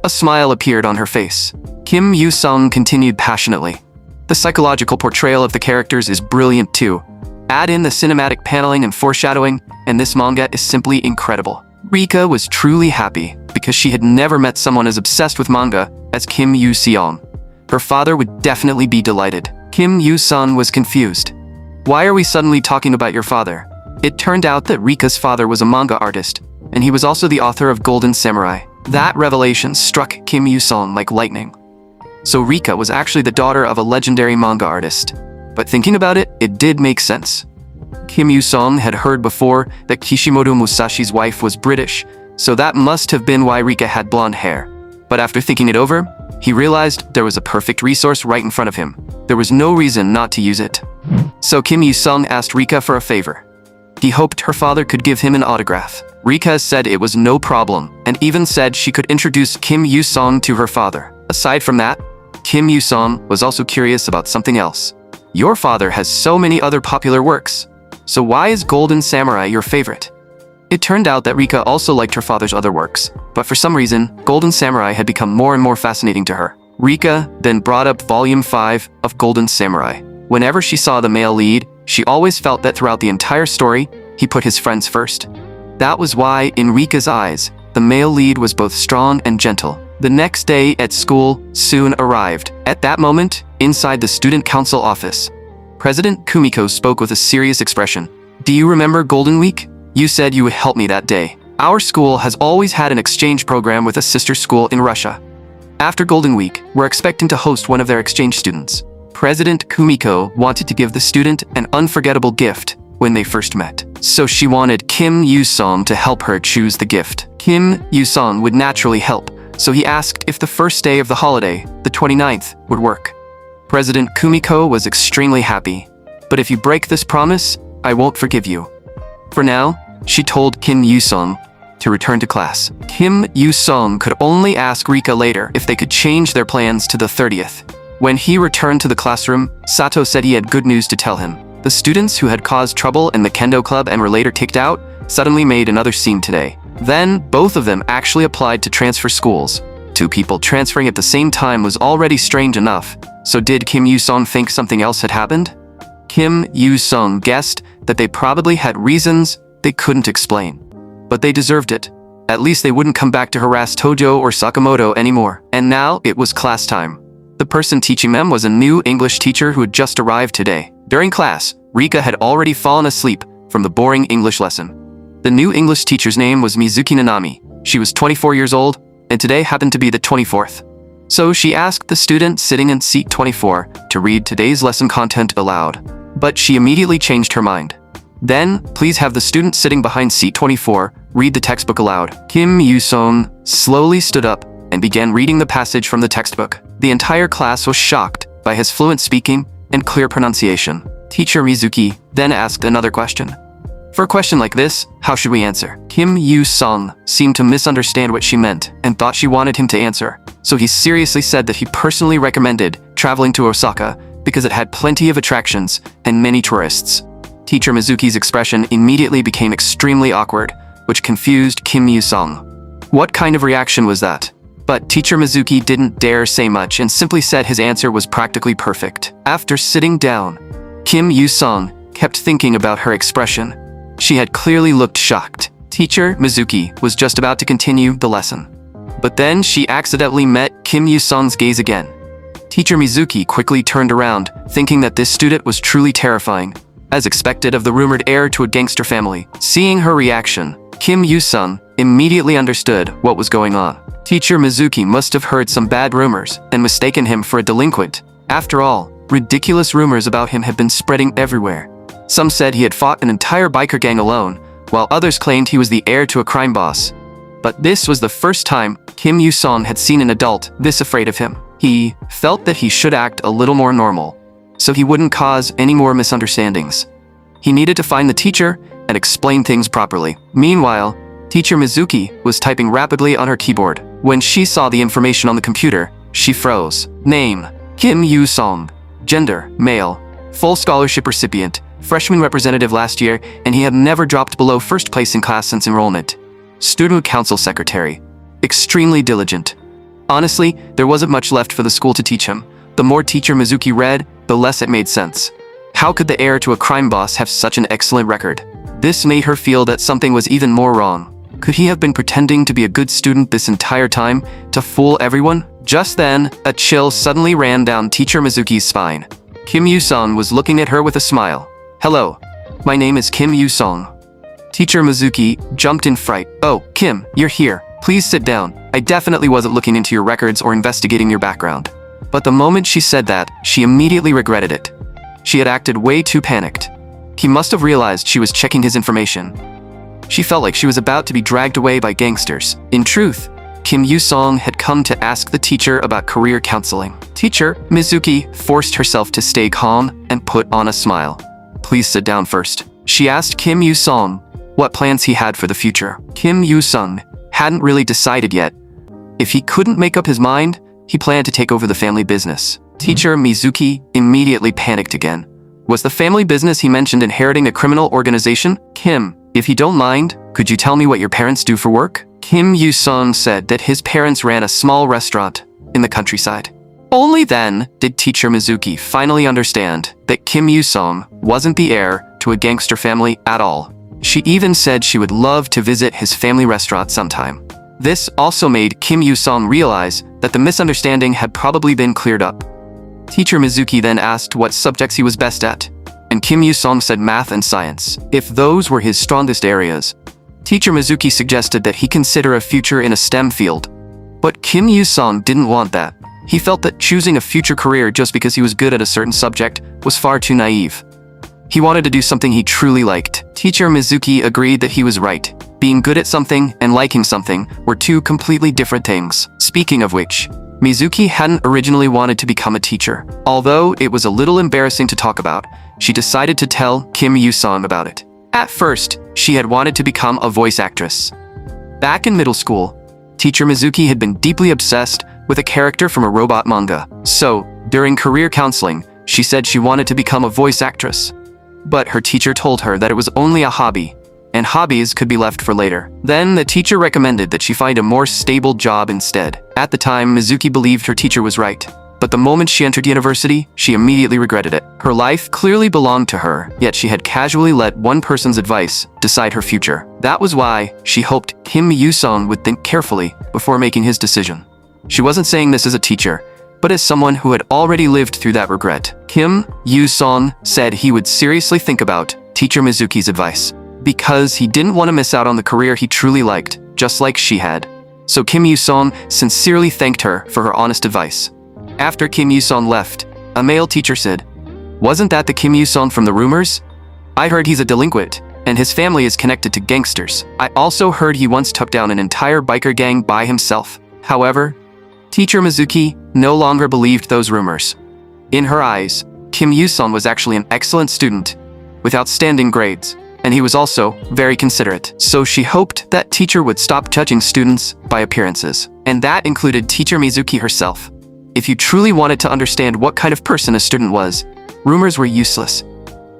a smile appeared on her face. Kim Yu-sung continued passionately. The psychological portrayal of the characters is brilliant too. Add in the cinematic paneling and foreshadowing, and this manga is simply incredible. Rika was truly happy because she had never met someone as obsessed with manga as Kim Yu-sung. Her father would definitely be delighted. Kim Yu-sung was confused. Why are we suddenly talking about your father? It turned out that Rika's father was a manga artist, and he was also the author of Golden Samurai. That revelation struck Kim Yu-sung like lightning. So Rika was actually the daughter of a legendary manga artist. But thinking about it, it did make sense. Kim Yu-sung had heard before that Kishimoto Musashi's wife was British, so that must have been why Rika had blonde hair. But after thinking it over, he realized there was a perfect resource right in front of him. There was no reason not to use it. So Kim Yu-sung asked Rika for a favor. He hoped her father could give him an autograph. Rika said it was no problem, and even said she could introduce Kim Yu-sung to her father. Aside from that, Kim Yu-sung was also curious about something else. Your father has so many other popular works, so why is Golden Samurai your favorite? It turned out that Rika also liked her father's other works, but for some reason, Golden Samurai had become more and more fascinating to her. Rika then brought up Volume 5 of Golden Samurai. Whenever she saw the male lead, she always felt that throughout the entire story, he put his friends first. That was why, in Rika's eyes, the male lead was both strong and gentle. The next day at school soon arrived. At that moment, inside the student council office, President Kumiko spoke with a serious expression. Do you remember Golden Week? You said you would help me that day. Our school has always had an exchange program with a sister school in Russia. After Golden Week, we're expecting to host one of their exchange students. President Kumiko wanted to give the student an unforgettable gift when they first met. So she wanted Kim Yu-sung to help her choose the gift. Kim Yu-sung would naturally help, so he asked if the first day of the holiday, the 29th, would work. President Kumiko was extremely happy. But if you break this promise, I won't forgive you. For now, she told Kim Yu-sung to return to class. Kim Yu-sung could only ask Rika later if they could change their plans to the 30th. When he returned to the classroom, Sato said he had good news to tell him. The students who had caused trouble in the kendo club and were later kicked out suddenly made another scene today. Then, both of them actually applied to transfer schools. Two people transferring at the same time was already strange enough, so did Kim Yu-sung think something else had happened? Kim Yu-sung guessed that they probably had reasons they couldn't explain. But they deserved it. At least they wouldn't come back to harass Tojo or Sakamoto anymore. And now, it was class time. The person teaching them was a new English teacher who had just arrived today. During class, Rika had already fallen asleep from the boring English lesson. The new English teacher's name was Mizuki Nanami. She was 24 years old, and today happened to be the 24th. So she asked the student sitting in seat 24 to read today's lesson content aloud. But she immediately changed her mind. Then, please have the student sitting behind seat 24 read the textbook aloud. Kim Yu-sung slowly stood up and began reading the passage from the textbook. The entire class was shocked by his fluent speaking and clear pronunciation. Teacher Mizuki then asked another question. For a question like this, how should we answer? Kim Yu-sung seemed to misunderstand what she meant and thought she wanted him to answer. So he seriously said that he personally recommended traveling to Osaka because it had plenty of attractions and many tourists. Teacher Mizuki's expression immediately became extremely awkward, which confused Kim Yu-sung. What kind of reaction was that? But Teacher Mizuki didn't dare say much and simply said his answer was practically perfect. After sitting down, Kim Yu-sung kept thinking about her expression. She had clearly looked shocked. Teacher Mizuki was just about to continue the lesson. But then she accidentally met Kim Yu-sung's gaze again. Teacher Mizuki quickly turned around, thinking that this student was truly terrifying, as expected of the rumored heir to a gangster family. Seeing her reaction, Kim Yu-sung immediately understood what was going on. Teacher Mizuki must have heard some bad rumors and mistaken him for a delinquent. After all, ridiculous rumors about him had been spreading everywhere. Some said he had fought an entire biker gang alone, while others claimed he was the heir to a crime boss. But this was the first time Kim Yu-sung had seen an adult this afraid of him. He felt that he should act a little more normal, so he wouldn't cause any more misunderstandings. He needed to find the teacher and explain things properly. Meanwhile, Teacher Mizuki was typing rapidly on her keyboard. When she saw the information on the computer, she froze. Name: Kim Yu-song. Gender: male. Full scholarship recipient. Freshman representative last year, and he had never dropped below first place in class since enrollment. Student council secretary. Extremely diligent. Honestly, there wasn't much left for the school to teach him. The more Teacher Mizuki read, the less it made sense. How could the heir to a crime boss have such an excellent record? This made her feel that something was even more wrong. Could he have been pretending to be a good student this entire time, to fool everyone? Just then, a chill suddenly ran down Teacher Mizuki's spine. Kim Yu-song was looking at her with a smile. Hello, my name is Kim Yu-song. Teacher Mizuki jumped in fright. Oh, Kim, you're here. Please sit down. I definitely wasn't looking into your records or investigating your background. But the moment she said that, she immediately regretted it. She had acted way too panicked. He must have realized she was checking his information. She felt like she was about to be dragged away by gangsters. In truth, Kim Yu-song had come to ask the teacher about career counseling. Teacher Mizuki forced herself to stay calm and put on a smile. Please sit down first. She asked Kim Yu-song what plans he had for the future. Kim Yu-song hadn't really decided yet. If he couldn't make up his mind, he planned to take over the family business. Teacher Mizuki immediately panicked again. Was the family business he mentioned inheriting a criminal organization? Kim, if you don't mind, could you tell me what your parents do for work? Kim Yu-song said that his parents ran a small restaurant in the countryside. Only then did Teacher Mizuki finally understand that Kim Yu-song wasn't the heir to a gangster family at all. She even said she would love to visit his family restaurant sometime. This also made Kim Yu-song realize that the misunderstanding had probably been cleared up. Teacher Mizuki then asked what subjects he was best at, and Kim Yu-song said math and science, if those were his strongest areas. Teacher Mizuki suggested that he consider a future in a STEM field. But Kim Yu-song didn't want that. He felt that choosing a future career just because he was good at a certain subject was far too naive. He wanted to do something he truly liked. Teacher Mizuki agreed that he was right. Being good at something and liking something were two completely different things. Speaking of which, Mizuki hadn't originally wanted to become a teacher. Although it was a little embarrassing to talk about, she decided to tell Kim Yu-song about it. At first, she had wanted to become a voice actress. Back in middle school, Teacher Mizuki had been deeply obsessed with a character from a robot manga. So, during career counseling, she said she wanted to become a voice actress. But her teacher told her that it was only a hobby, and hobbies could be left for later. Then the teacher recommended that she find a more stable job instead. At the time, Mizuki believed her teacher was right. But the moment she entered university, she immediately regretted it. Her life clearly belonged to her, yet she had casually let one person's advice decide her future. That was why she hoped Kim Yu-song would think carefully before making his decision. She wasn't saying this as a teacher, but as someone who had already lived through that regret. Kim Yu-song said he would seriously think about Teacher Mizuki's advice, because he didn't want to miss out on the career he truly liked, just like she had. So Kim Yu-song sincerely thanked her for her honest advice. After Kim Yu-song left, a male teacher said, "Wasn't that the Kim Yu-song from the rumors? I heard he's a delinquent, and his family is connected to gangsters. I also heard he once took down an entire biker gang by himself." However, Teacher Mizuki no longer believed those rumors. In her eyes, Kim Yu-song was actually an excellent student, with outstanding grades, and he was also very considerate. So she hoped that teacher would stop judging students by appearances. And that included Teacher Mizuki herself. If you truly wanted to understand what kind of person a student was, rumors were useless.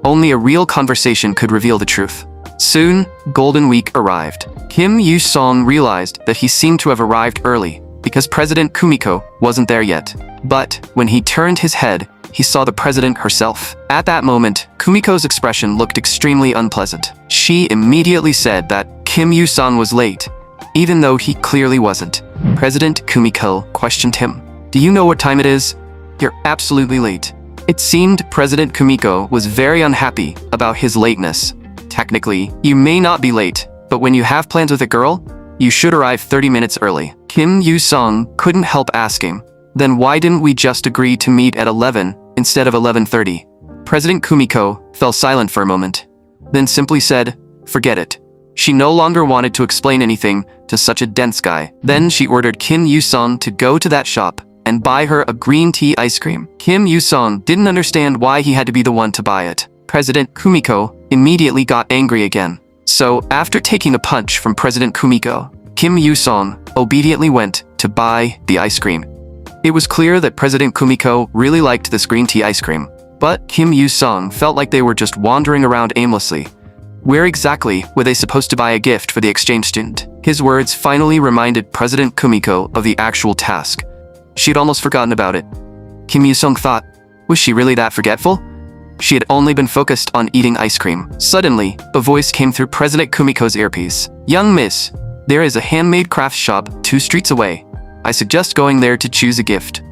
Only a real conversation could reveal the truth. Soon, Golden Week arrived. Kim Yu-song realized that he seemed to have arrived early, because President Kumiko wasn't there yet. But when he turned his head, he saw the president herself. At that moment, Kumiko's expression looked extremely unpleasant. She immediately said that Kim Yu-song was late, even though he clearly wasn't. President Kumiko questioned him. "Do you know what time it is? You're absolutely late." It seemed President Kumiko was very unhappy about his lateness. Technically, you may not be late, but when you have plans with a girl, you should arrive 30 minutes early. Kim Yu-song couldn't help asking, "Then why didn't we just agree to meet at 11 instead of 11:30? President Kumiko fell silent for a moment, then simply said, "Forget it." She no longer wanted to explain anything to such a dense guy. Then she ordered Kim Yu-song to go to that shop and buy her a green tea ice cream. Kim Yu-song didn't understand why he had to be the one to buy it. President Kumiko immediately got angry again. So, after taking a punch from President Kumiko, Kim Yu-sung obediently went to buy the ice cream. It was clear that President Kumiko really liked this green tea ice cream, but Kim Yu-sung felt like they were just wandering around aimlessly. Where exactly were they supposed to buy a gift for the exchange student? His words finally reminded President Kumiko of the actual task. She'd almost forgotten about it. Kim Yu-sung thought, was she really that forgetful? She had only been focused on eating ice cream. Suddenly, a voice came through President Kumiko's earpiece. Young miss, there is a handmade crafts shop 2 streets away. I suggest going there to choose a gift.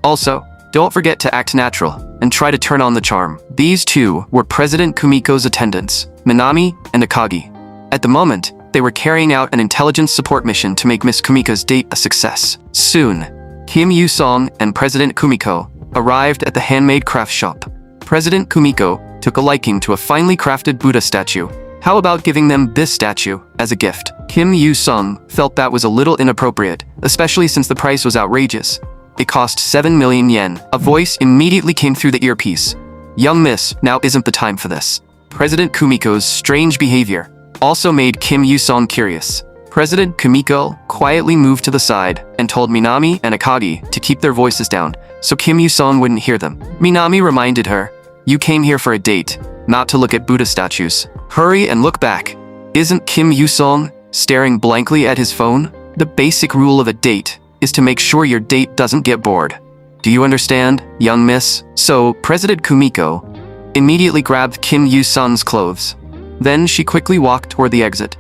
Also, don't forget to act natural and try to turn on the charm. These two were President Kumiko's attendants, Minami and Akagi. At the moment, they were carrying out an intelligence support mission to make Miss Kumiko's date a success. Soon, Kim Yu-sung and President Kumiko arrived at the handmade craft shop. President Kumiko took a liking to a finely crafted Buddha statue. How about giving them this statue as a gift? Kim Yu-sung felt that was a little inappropriate, especially since the price was outrageous. It cost 7 million yen. A voice immediately came through the earpiece. Young miss, now isn't the time for this. President Kumiko's strange behavior also made Kim Yu-sung curious. President Kumiko quietly moved to the side and told Minami and Akagi to keep their voices down so Kim Yu-sung wouldn't hear them. Minami reminded her, you came here for a date, not to look at Buddha statues. Hurry and look back. Isn't Kim Yu-sung staring blankly at his phone? The basic rule of a date is to make sure your date doesn't get bored. Do you understand, young miss? So, President Kumiko immediately grabbed Kim Yu-sung's clothes. Then she quickly walked toward the exit.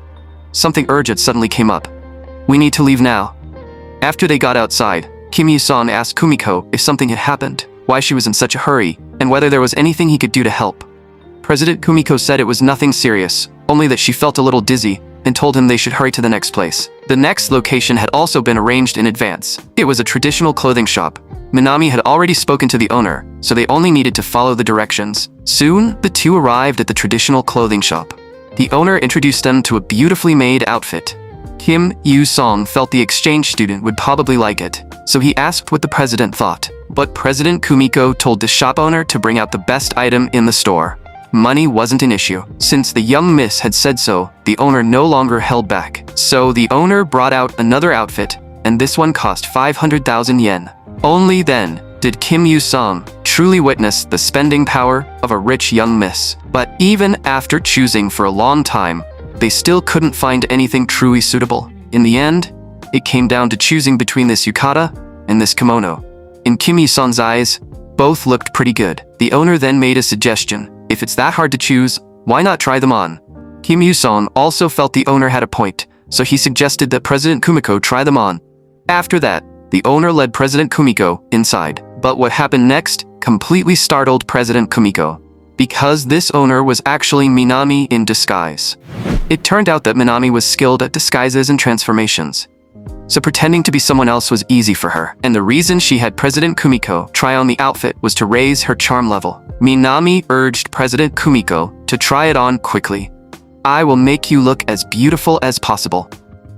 Something urgent suddenly came up. We need to leave now. After they got outside, Kim Yu-sung asked Kumiko if something had happened, why she was in such a hurry, and whether there was anything he could do to help. President Kumiko said it was nothing serious, only that she felt a little dizzy, and told him they should hurry to the next place. The next location had also been arranged in advance. It was a traditional clothing shop. Minami had already spoken to the owner, so they only needed to follow the directions. Soon, the two arrived at the traditional clothing shop. The owner introduced them to a beautifully made outfit. Kim Yu-sung felt the exchange student would probably like it, so he asked what the president thought. But President Kumiko told the shop owner to bring out the best item in the store. Money wasn't an issue. Since the young miss had said so, the owner no longer held back. So the owner brought out another outfit, and this one cost 500,000 yen. Only then did Kim Yu-sung truly witness the spending power of a rich young miss. But even after choosing for a long time, they still couldn't find anything truly suitable. In the end, it came down to choosing between this yukata and this kimono. In Kim Yu-sung's eyes, both looked pretty good. The owner then made a suggestion. If it's that hard to choose, why not try them on? Kim Yu-sung also felt the owner had a point, so he suggested that President Kumiko try them on. After that, the owner led President Kumiko inside. But what happened next completely startled President Kumiko, because this owner was actually Minami in disguise. It turned out that Minami was skilled at disguises and transformations, so pretending to be someone else was easy for her. And the reason she had President Kumiko try on the outfit was to raise her charm level. Minami urged President Kumiko to try it on quickly. I will make you look as beautiful as possible.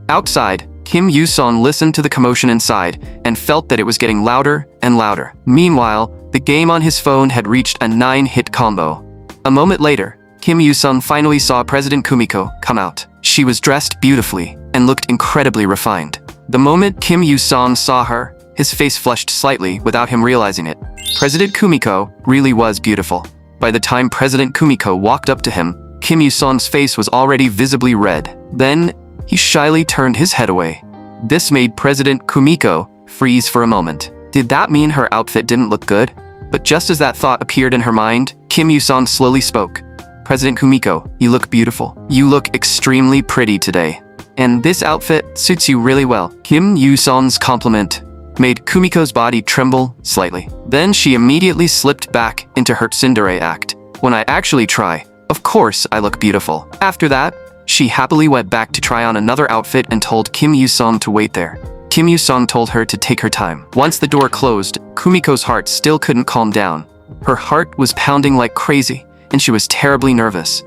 Outside, Kim Yu-sung listened to the commotion inside and felt that it was getting louder and louder. Meanwhile, the game on his phone had reached a 9-hit combo. A moment later, Kim Yu-sung finally saw President Kumiko come out. She was dressed beautifully and looked incredibly refined. The moment Kim Yu-sung saw her, his face flushed slightly without him realizing it. President Kumiko really was beautiful. By the time President Kumiko walked up to him, Kim Yu-sung's face was already visibly red. Then, he shyly turned his head away. This made President Kumiko freeze for a moment. Did that mean her outfit didn't look good? But just as that thought appeared in her mind, Kim Yu-sung slowly spoke. President Kumiko, you look beautiful. You look extremely pretty today. And this outfit suits you really well. Kim Yu-sung's compliment made Kumiko's body tremble slightly. Then she immediately slipped back into her tsundere act. When I actually try, of course I look beautiful. After that, she happily went back to try on another outfit and told Kim Yu-sung to wait there. Kim Yu-sung told her to take her time. Once the door closed, Kumiko's heart still couldn't calm down. Her heart was pounding like crazy, and she was terribly nervous.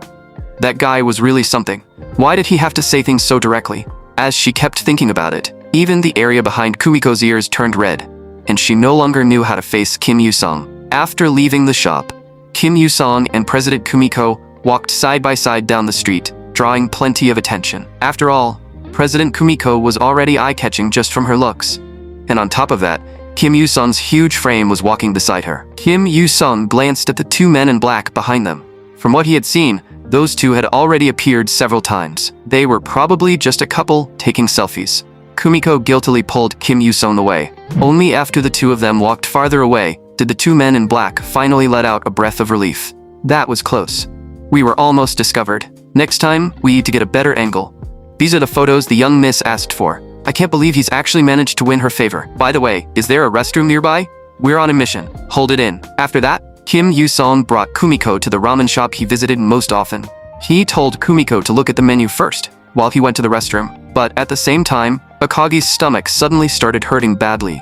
That guy was really something. Why did he have to say things so directly? As she kept thinking about it, even the area behind Kumiko's ears turned red, and she no longer knew how to face Kim Yu-sung. After leaving the shop, Kim Yu-sung and President Kumiko walked side by side down the street, drawing plenty of attention. After all, President Kumiko was already eye-catching just from her looks. And on top of that, Kim Yoo-sung's huge frame was walking beside her. Kim Yoo-sung glanced at the two men in black behind them. From what he had seen, those two had already appeared several times. They were probably just a couple taking selfies. Kumiko guiltily pulled Kim Yoo-sung away. Only after the two of them walked farther away did the two men in black finally let out a breath of relief. That was close. We were almost discovered. Next time, we need to get a better angle. These are the photos the young miss asked for. I can't believe he's actually managed to win her favor. By the way, is there a restroom nearby? We're on a mission. Hold it in. After that, Kim Yoo-sung brought Kumiko to the ramen shop he visited most often. He told Kumiko to look at the menu first, while he went to the restroom. But at the same time, Akagi's stomach suddenly started hurting badly.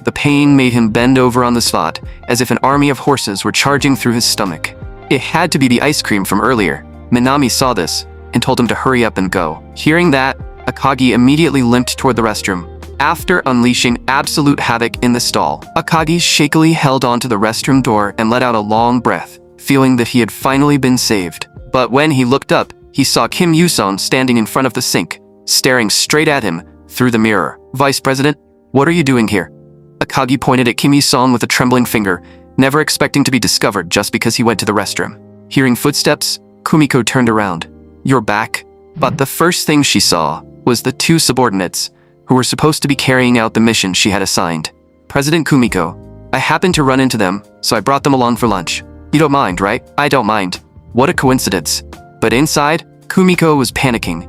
The pain made him bend over on the spot, as if an army of horses were charging through his stomach. It had to be the ice cream from earlier. Minami saw this, and told him to hurry up and go. Hearing that, Akagi immediately limped toward the restroom. After unleashing absolute havoc in the stall, Akagi shakily held onto the restroom door and let out a long breath, feeling that he had finally been saved. But when he looked up, he saw Kim Yoo-sung standing in front of the sink, staring straight at him through the mirror. "Vice President, what are you doing here?" Akagi pointed at Kim Yoo-sung with a trembling finger, never expecting to be discovered just because he went to the restroom. Hearing footsteps, Kumiko turned around. "You're back?" But the first thing she saw was the two subordinates, who were supposed to be carrying out the mission she had assigned. "President Kumiko, I happened to run into them, so I brought them along for lunch. You don't mind, right?" "I don't mind." What a coincidence. But inside, Kumiko was panicking.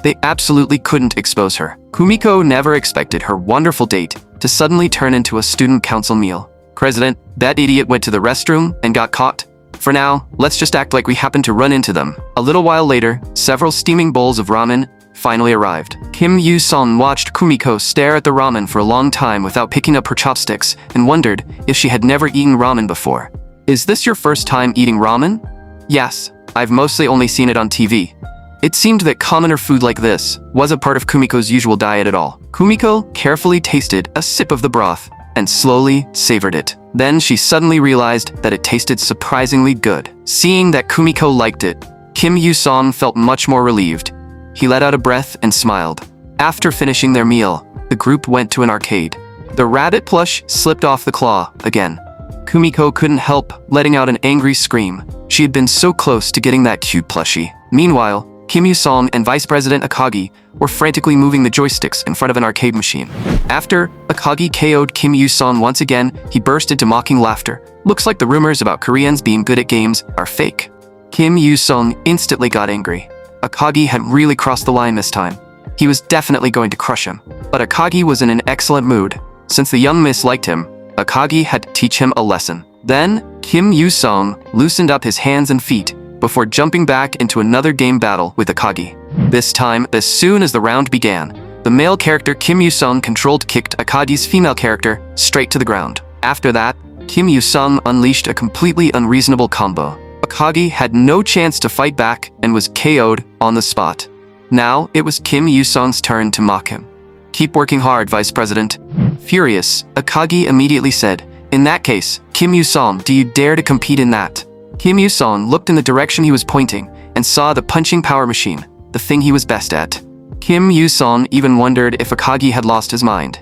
They absolutely couldn't expose her. Kumiko never expected her wonderful date to suddenly turn into a student council meal. "President, that idiot went to the restroom and got caught. For now, let's just act like we happened to run into them." A little while later, several steaming bowls of ramen finally arrived. Kim Yoo-sung watched Kumiko stare at the ramen for a long time without picking up her chopsticks and wondered if she had never eaten ramen before. "Is this your first time eating ramen?" "Yes, I've mostly only seen it on TV." It seemed that commoner food like this wasn't part of Kumiko's usual diet at all. Kumiko carefully tasted a sip of the broth and slowly savored it. Then she suddenly realized that it tasted surprisingly good. Seeing that Kumiko liked it, Kim Yoo-sung felt much more relieved. He let out a breath and smiled. After finishing their meal, the group went to an arcade. The rabbit plush slipped off the claw again. Kumiko couldn't help letting out an angry scream. She had been so close to getting that cute plushie. Meanwhile, Kim Yoo-sung and Vice President Akagi were frantically moving the joysticks in front of an arcade machine. After Akagi KO'd Kim Yoo-sung once again, he burst into mocking laughter. "Looks like the rumors about Koreans being good at games are fake." Kim Yoo-sung instantly got angry. Akagi had really crossed the line this time. He was definitely going to crush him. But Akagi was in an excellent mood. Since the young miss liked him, Akagi had to teach him a lesson. Then, Kim Yoo-sung loosened up his hands and feet before jumping back into another game battle with Akagi. This time, as soon as the round began, the male character Kim Yoo-sung controlled kicked Akagi's female character straight to the ground. After that, Kim Yoo-sung unleashed a completely unreasonable combo. Akagi had no chance to fight back and was KO'd on the spot. Now, it was Kim Yoo-sung's turn to mock him. "Keep working hard, Vice President." Furious, Akagi immediately said, "In that case, Kim Yoo-sung, do you dare to compete in that?" Kim Yoo-sung looked in the direction he was pointing and saw the punching power machine, the thing he was best at. Kim Yoo-sung even wondered if Akagi had lost his mind.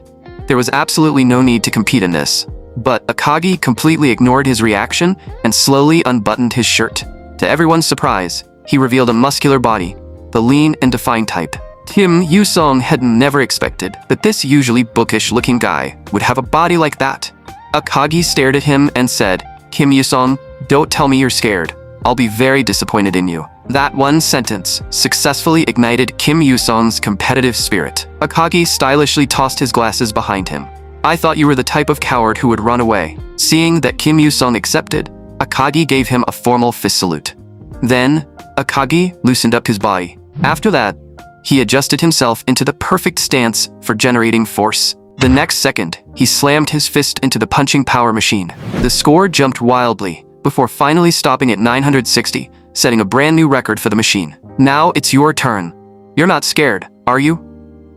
There was absolutely no need to compete in this. But Akagi completely ignored his reaction and slowly unbuttoned his shirt. To everyone's surprise, he revealed a muscular body, the lean and defined type. Kim Yoo-sung had never expected that this usually bookish-looking guy would have a body like that. Akagi stared at him and said, "Kim Yoo-sung, don't tell me you're scared. I'll be very disappointed in you." That one sentence successfully ignited Kim Yoo-sung's competitive spirit. Akagi stylishly tossed his glasses behind him. "I thought you were the type of coward who would run away." Seeing that Kim Yoo-sung accepted, Akagi gave him a formal fist salute. Then, Akagi loosened up his body. After that, he adjusted himself into the perfect stance for generating force. The next second, he slammed his fist into the punching power machine. The score jumped wildly, before finally stopping at 960, setting a brand new record for the machine. "Now it's your turn. You're not scared, are you?"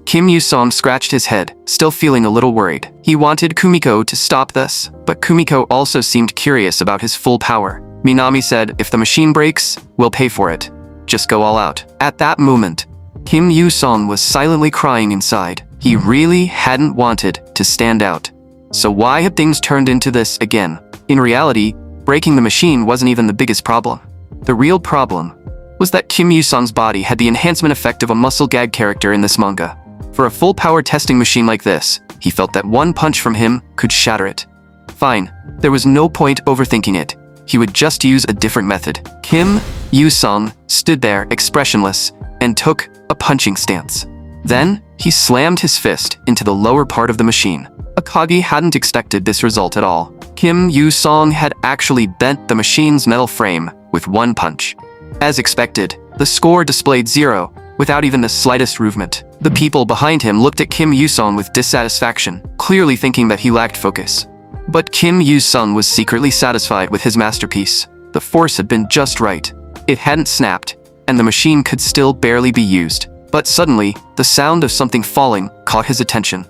Kim Yoo-sung scratched his head, still feeling a little worried. He wanted Kumiko to stop this, but Kumiko also seemed curious about his full power. Minami said, "If the machine breaks, we'll pay for it. just go all out. At that moment, Kim Yoo-sung was silently crying inside. He really hadn't wanted to stand out. So why had things turned into this again? In reality, breaking the machine wasn't even the biggest problem. The real problem was that Kim Yoo-sung's body had the enhancement effect of a muscle gag character in this manga. For a full-power testing machine like this, he felt that one punch from him could shatter it. Fine, there was no point overthinking it. He would just use a different method. Kim Yoo-sung stood there expressionless and took a punching stance. Then, he slammed his fist into the lower part of the machine. Akagi hadn't expected this result at all. Kim Yoo-sung had actually bent the machine's metal frame with one punch. As expected, the score displayed 0, without even the slightest movement. The people behind him looked at Kim Yoo-sung with dissatisfaction, clearly thinking that he lacked focus. But Kim Yoo-sung was secretly satisfied with his masterpiece. The force had been just right. It hadn't snapped, and the machine could still barely be used. But suddenly, the sound of something falling caught his attention.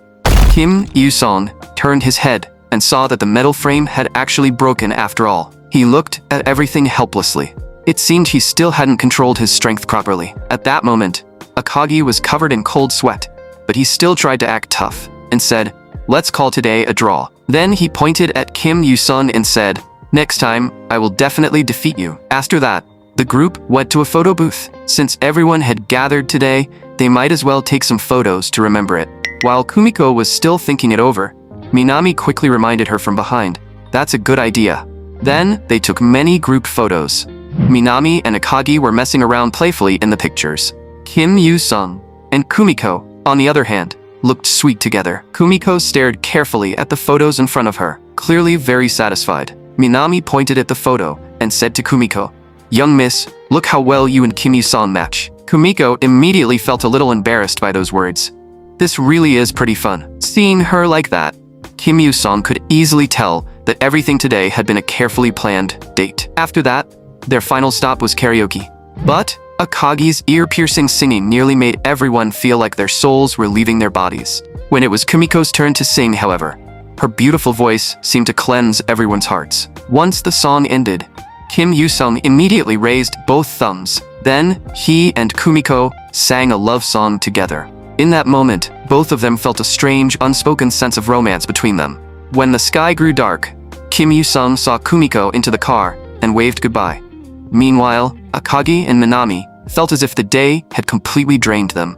Kim Yoo-sung turned his head and saw that the metal frame had actually broken after all. He looked at everything helplessly. It seemed he still hadn't controlled his strength properly. At that moment, Akagi was covered in cold sweat, but he still tried to act tough and said, "Let's call today a draw." Then he pointed at Kim Yoo-sung and said, "Next time, I will definitely defeat you." After that, the group went to a photo booth. Since everyone had gathered today, they might as well take some photos to remember it. While Kumiko was still thinking it over, Minami quickly reminded her from behind, "That's a good idea." Then, they took many group photos. Minami and Akagi were messing around playfully in the pictures. Kim Yoo-sung and Kumiko, on the other hand, looked sweet together. Kumiko stared carefully at the photos in front of her, clearly very satisfied. Minami pointed at the photo and said to Kumiko, "Young miss, look how well you and Kim Yoo-sung match." Kumiko immediately felt a little embarrassed by those words. This really is pretty fun. Seeing her like that, Kim Yoo-sung could easily tell that everything today had been a carefully planned date. After that, their final stop was karaoke. But Akagi's ear-piercing singing nearly made everyone feel like their souls were leaving their bodies. When it was Kumiko's turn to sing, however, her beautiful voice seemed to cleanse everyone's hearts. Once the song ended, Kim Yoo-sung immediately raised both thumbs. Then, he and Kumiko sang a love song together. In that moment, both of them felt a strange, unspoken sense of romance between them. When the sky grew dark, Kim Yoo-sung saw Kumiko into the car and waved goodbye. Meanwhile, Akagi and Minami felt as if the day had completely drained them.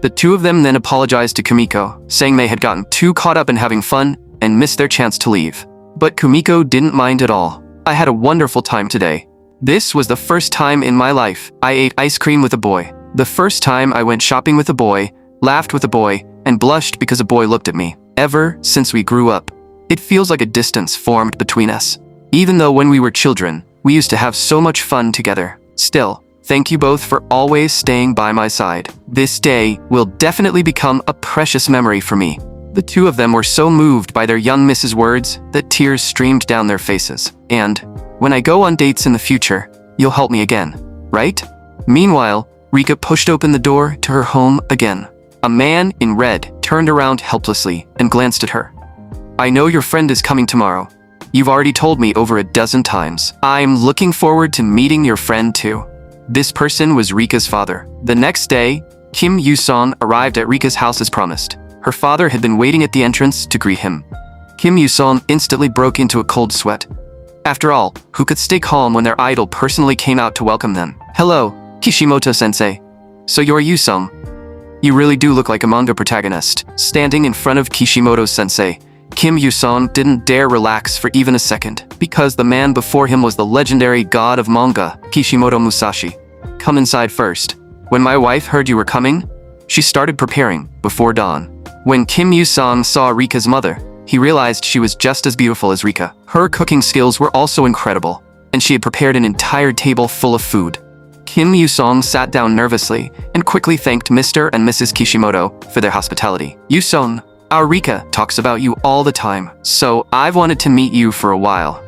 The two of them then apologized to Kumiko, saying they had gotten too caught up in having fun and missed their chance to leave. But Kumiko didn't mind at all. "I had a wonderful time today. This was the first time in my life I ate ice cream with a boy. The first time I went shopping with a boy, laughed with a boy, and blushed because a boy looked at me. Ever since we grew up, it feels like a distance formed between us. Even though when we were children, we used to have so much fun together. Still, thank you both for always staying by my side. This day will definitely become a precious memory for me." The two of them were so moved by their young miss's words that tears streamed down their faces. "And when I go on dates in the future, you'll help me again, right?" Meanwhile, Rika pushed open the door to her home again. A man in red turned around helplessly and glanced at her. "I know your friend is coming tomorrow. You've already told me over a dozen times. I'm looking forward to meeting your friend too." This person was Rika's father. The next day, Kim Yoo-sung arrived at Rika's house as promised. Her father had been waiting at the entrance to greet him. Kim Yoo-sung instantly broke into a cold sweat. After all, who could stay calm when their idol personally came out to welcome them? "Hello, Kishimoto-sensei. So you're Yoo-sung. You really do look like a manga protagonist." Standing in front of Kishimoto-sensei, Kim Yoo-sung didn't dare relax for even a second, because the man before him was the legendary god of manga, Kishimoto Musashi. "Come inside first. When my wife heard you were coming, she started preparing before dawn." When Kim Yoo-sung saw Rika's mother, he realized she was just as beautiful as Rika. Her cooking skills were also incredible, and she had prepared an entire table full of food. Kim Yoo-sung sat down nervously and quickly thanked Mr. and Mrs. Kishimoto for their hospitality. "Yoo-sung, our Rika talks about you all the time, so I've wanted to meet you for a while.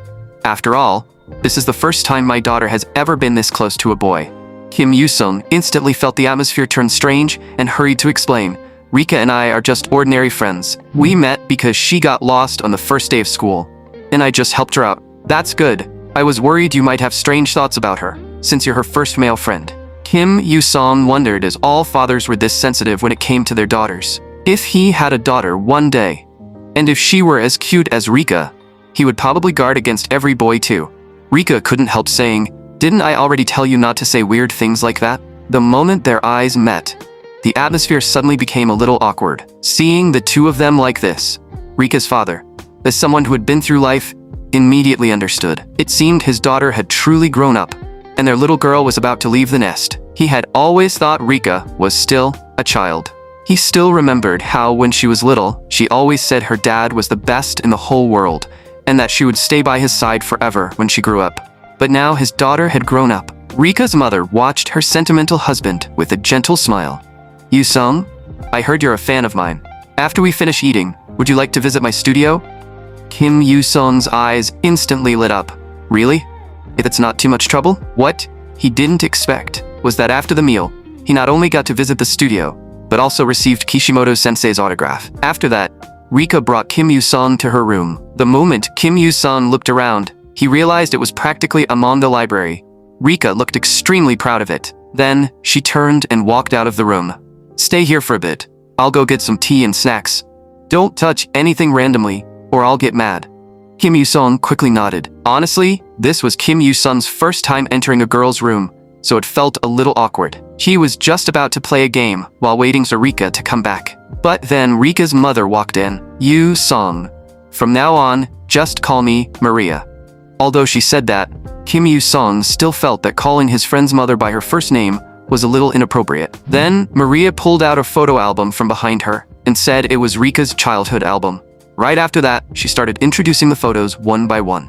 After all, this is the first time my daughter has ever been this close to a boy." Kim Yoo-sung instantly felt the atmosphere turn strange and hurried to explain, "Rika and I are just ordinary friends. We met because she got lost on the first day of school, and I just helped her out." "That's good. I was worried you might have strange thoughts about her, since you're her first male friend." Kim Yu-sung wondered, as all fathers were this sensitive when it came to their daughters. If he had a daughter one day, and if she were as cute as Rika, he would probably guard against every boy too. Rika couldn't help saying, "Didn't I already tell you not to say weird things like that?" The moment their eyes met, the atmosphere suddenly became a little awkward. Seeing the two of them like this, Rika's father, as someone who had been through life, immediately understood. It seemed his daughter had truly grown up, and their little girl was about to leave the nest. He had always thought Rika was still a child. He still remembered how, when she was little, she always said her dad was the best in the whole world, and that she would stay by his side forever when she grew up. But now his daughter had grown up. Rika's mother watched her sentimental husband with a gentle smile. "Yu-sung, I heard you're a fan of mine. After we finish eating, would you like to visit my studio?" Kim Yu-sung's eyes instantly lit up. Really? If it's not too much trouble? What he didn't expect was that after the meal, he not only got to visit the studio, but also received Kishimoto-sensei's autograph. After that, Rika brought Kim Yu-sung to her room. The moment Kim Yu-sung looked around, he realized it was practically a manga library. Rika looked extremely proud of it. Then, she turned and walked out of the room. "Stay here for a bit. I'll go get some tea and snacks. Don't touch anything randomly, or I'll get mad." Kim Yu-sung quickly nodded. Honestly, this was Kim Yu-sung's first time entering a girl's room, so it felt a little awkward. He was just about to play a game while waiting for Rika to come back. But then Rika's mother walked in. "Yu-sung. From now on, just call me Maria." Although she said that, Kim Yu-sung still felt that calling his friend's mother by her first name was a little inappropriate. Then, Maria pulled out a photo album from behind her and said it was Rika's childhood album. Right after that, she started introducing the photos one by one.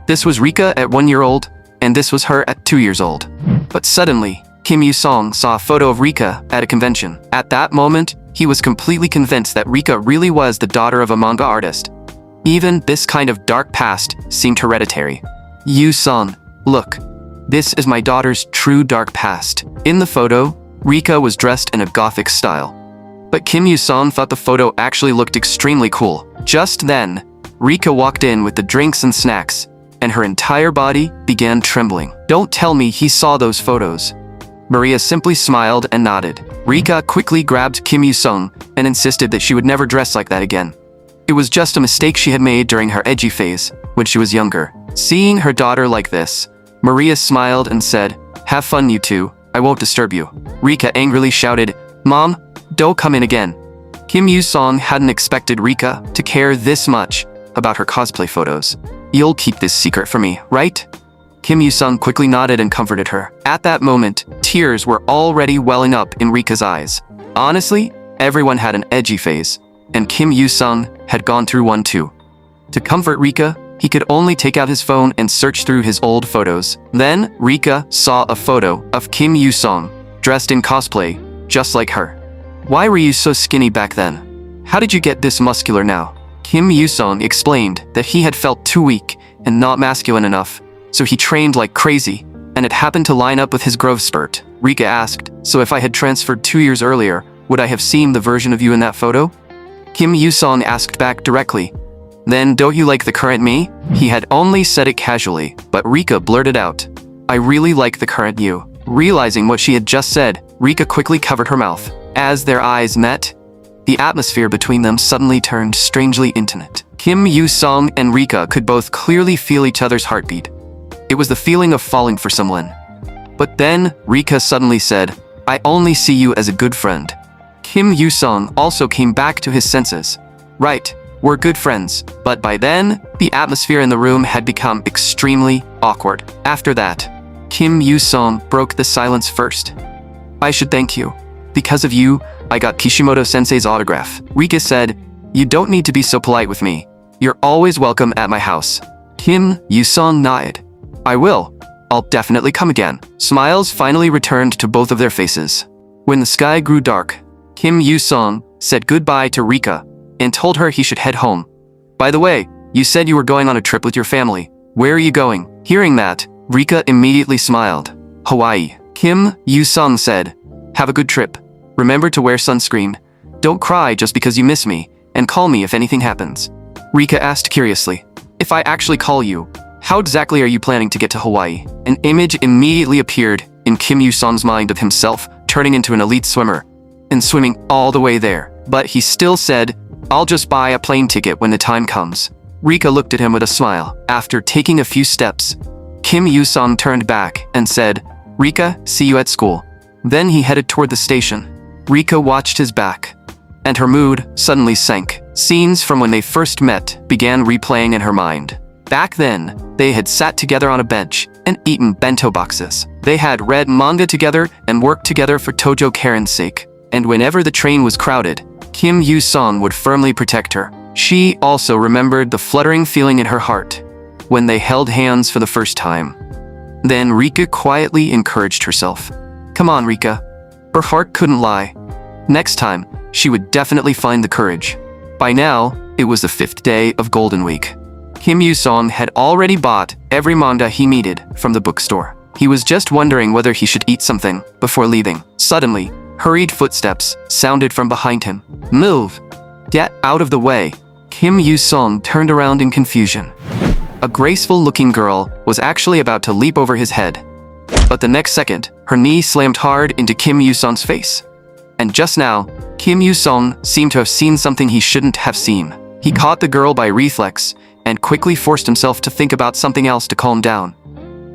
This was Rika at 1 year old, and this was her at 2 years old. But suddenly, Kim Yu-sung saw a photo of Rika at a convention. At that moment, he was completely convinced that Rika really was the daughter of a manga artist. Even this kind of dark past seemed hereditary. "Yu-sung, look. This is my daughter's true dark past." In the photo, Rika was dressed in a gothic style. But Kim Yu-sung thought the photo actually looked extremely cool. Just then, Rika walked in with the drinks and snacks, and her entire body began trembling. "Don't tell me he saw those photos." Maria simply smiled and nodded. Rika quickly grabbed Kim Yu-sung and insisted that she would never dress like that again. It was just a mistake she had made during her edgy phase when she was younger. Seeing her daughter like this, Maria smiled and said, "Have fun, you two. I won't disturb you." Rika angrily shouted, "Mom, don't come in again." Kim Yu-sung hadn't expected Rika to care this much about her cosplay photos. "You'll keep this secret from me, right?" Kim Yu-sung quickly nodded and comforted her. At that moment, tears were already welling up in Rika's eyes. Honestly, everyone had an edgy phase, and Kim Yu-sung had gone through one too. To comfort Rika, he could only take out his phone and search through his old photos. Then, Rika saw a photo of Kim Yu-sung, dressed in cosplay, just like her. "Why were you so skinny back then? How did you get this muscular now?" Kim Yu-sung explained that he had felt too weak and not masculine enough, so he trained like crazy, and it happened to line up with his growth spurt. Rika asked, "So if I had transferred 2 years earlier, would I have seen the version of you in that photo?" Kim Yu-sung asked back directly, "Then don't you like the current me?" He had only said it casually, but Rika blurted out, "I really like the current you." Realizing what she had just said, Rika quickly covered her mouth. As their eyes met, the atmosphere between them suddenly turned strangely intimate. Kim Yu-sung and Rika could both clearly feel each other's heartbeat. It was the feeling of falling for someone. But then, Rika suddenly said, "I only see you as a good friend." Kim Yu-sung also came back to his senses. "Right, we're good friends." But by then, the atmosphere in the room had become extremely awkward. After that, Kim Yu-sung broke the silence first. "I should thank you. Because of you, I got Kishimoto-sensei's autograph." Rika said, "You don't need to be so polite with me. You're always welcome at my house." Kim Yu-sung nodded. "I will. I'll definitely come again." Smiles finally returned to both of their faces. When the sky grew dark, Kim Yu-sung said goodbye to Rika and told her he should head home. "By the way, you said you were going on a trip with your family. Where are you going?" Hearing that, Rika immediately smiled. "Hawaii." Kim Yu-sung said, "Have a good trip. Remember to wear sunscreen. Don't cry just because you miss me, and call me if anything happens." Rika asked curiously, "If I actually call you, how exactly are you planning to get to Hawaii?" An image immediately appeared in Kim Yu-song's mind of himself turning into an elite swimmer and swimming all the way there. But he still said, "I'll just buy a plane ticket when the time comes." Rika looked at him with a smile. After taking a few steps, Kim Yu-song turned back and said, "Rika, see you at school." Then he headed toward the station. Rika watched his back, and her mood suddenly sank. Scenes from when they first met began replaying in her mind. Back then, they had sat together on a bench and eaten bento boxes. They had read manga together and worked together for Tojo Karen's sake. And whenever the train was crowded, Kim Yu-song would firmly protect her. She also remembered the fluttering feeling in her heart when they held hands for the first time. Then Rika quietly encouraged herself. Come on, Rika. Her heart couldn't lie. Next time, she would definitely find the courage. By now, it was the 5th day of Golden Week. Kim Yu-song had already bought every manga he needed from the bookstore. He was just wondering whether he should eat something before leaving. Suddenly, hurried footsteps sounded from behind him. Move! Get out of the way! Kim Yu-song turned around in confusion. A graceful-looking girl was actually about to leap over his head. But the next second, her knee slammed hard into Kim Yu-song's face. And just now, Kim Yu-song seemed to have seen something he shouldn't have seen. He caught the girl by reflex and quickly forced himself to think about something else to calm down.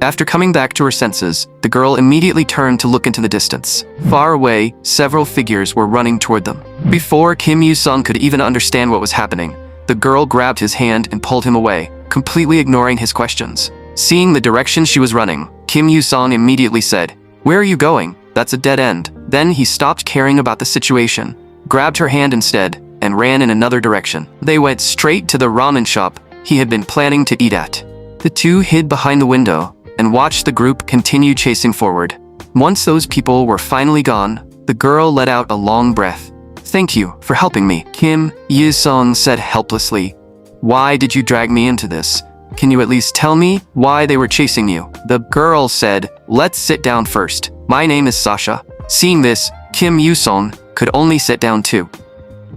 After coming back to her senses, the girl immediately turned to look into the distance. Far away, several figures were running toward them. Before Kim Yu-song could even understand what was happening, the girl grabbed his hand and pulled him away, completely ignoring his questions. Seeing the direction she was running, Kim Yu-song immediately said, "Where are you going? That's a dead end." Then he stopped caring about the situation, grabbed her hand instead, and ran in another direction. They went straight to the ramen shop he had been planning to eat at. The two hid behind the window and watched the group continue chasing forward. Once those people were finally gone, the girl let out a long breath. "Thank you for helping me," Kim Yu-song said helplessly. "Why did you drag me into this? Can you at least tell me why they were chasing you?" The girl said, "Let's sit down first. My name is Sasha." Seeing this, Kim Yu-song could only sit down too.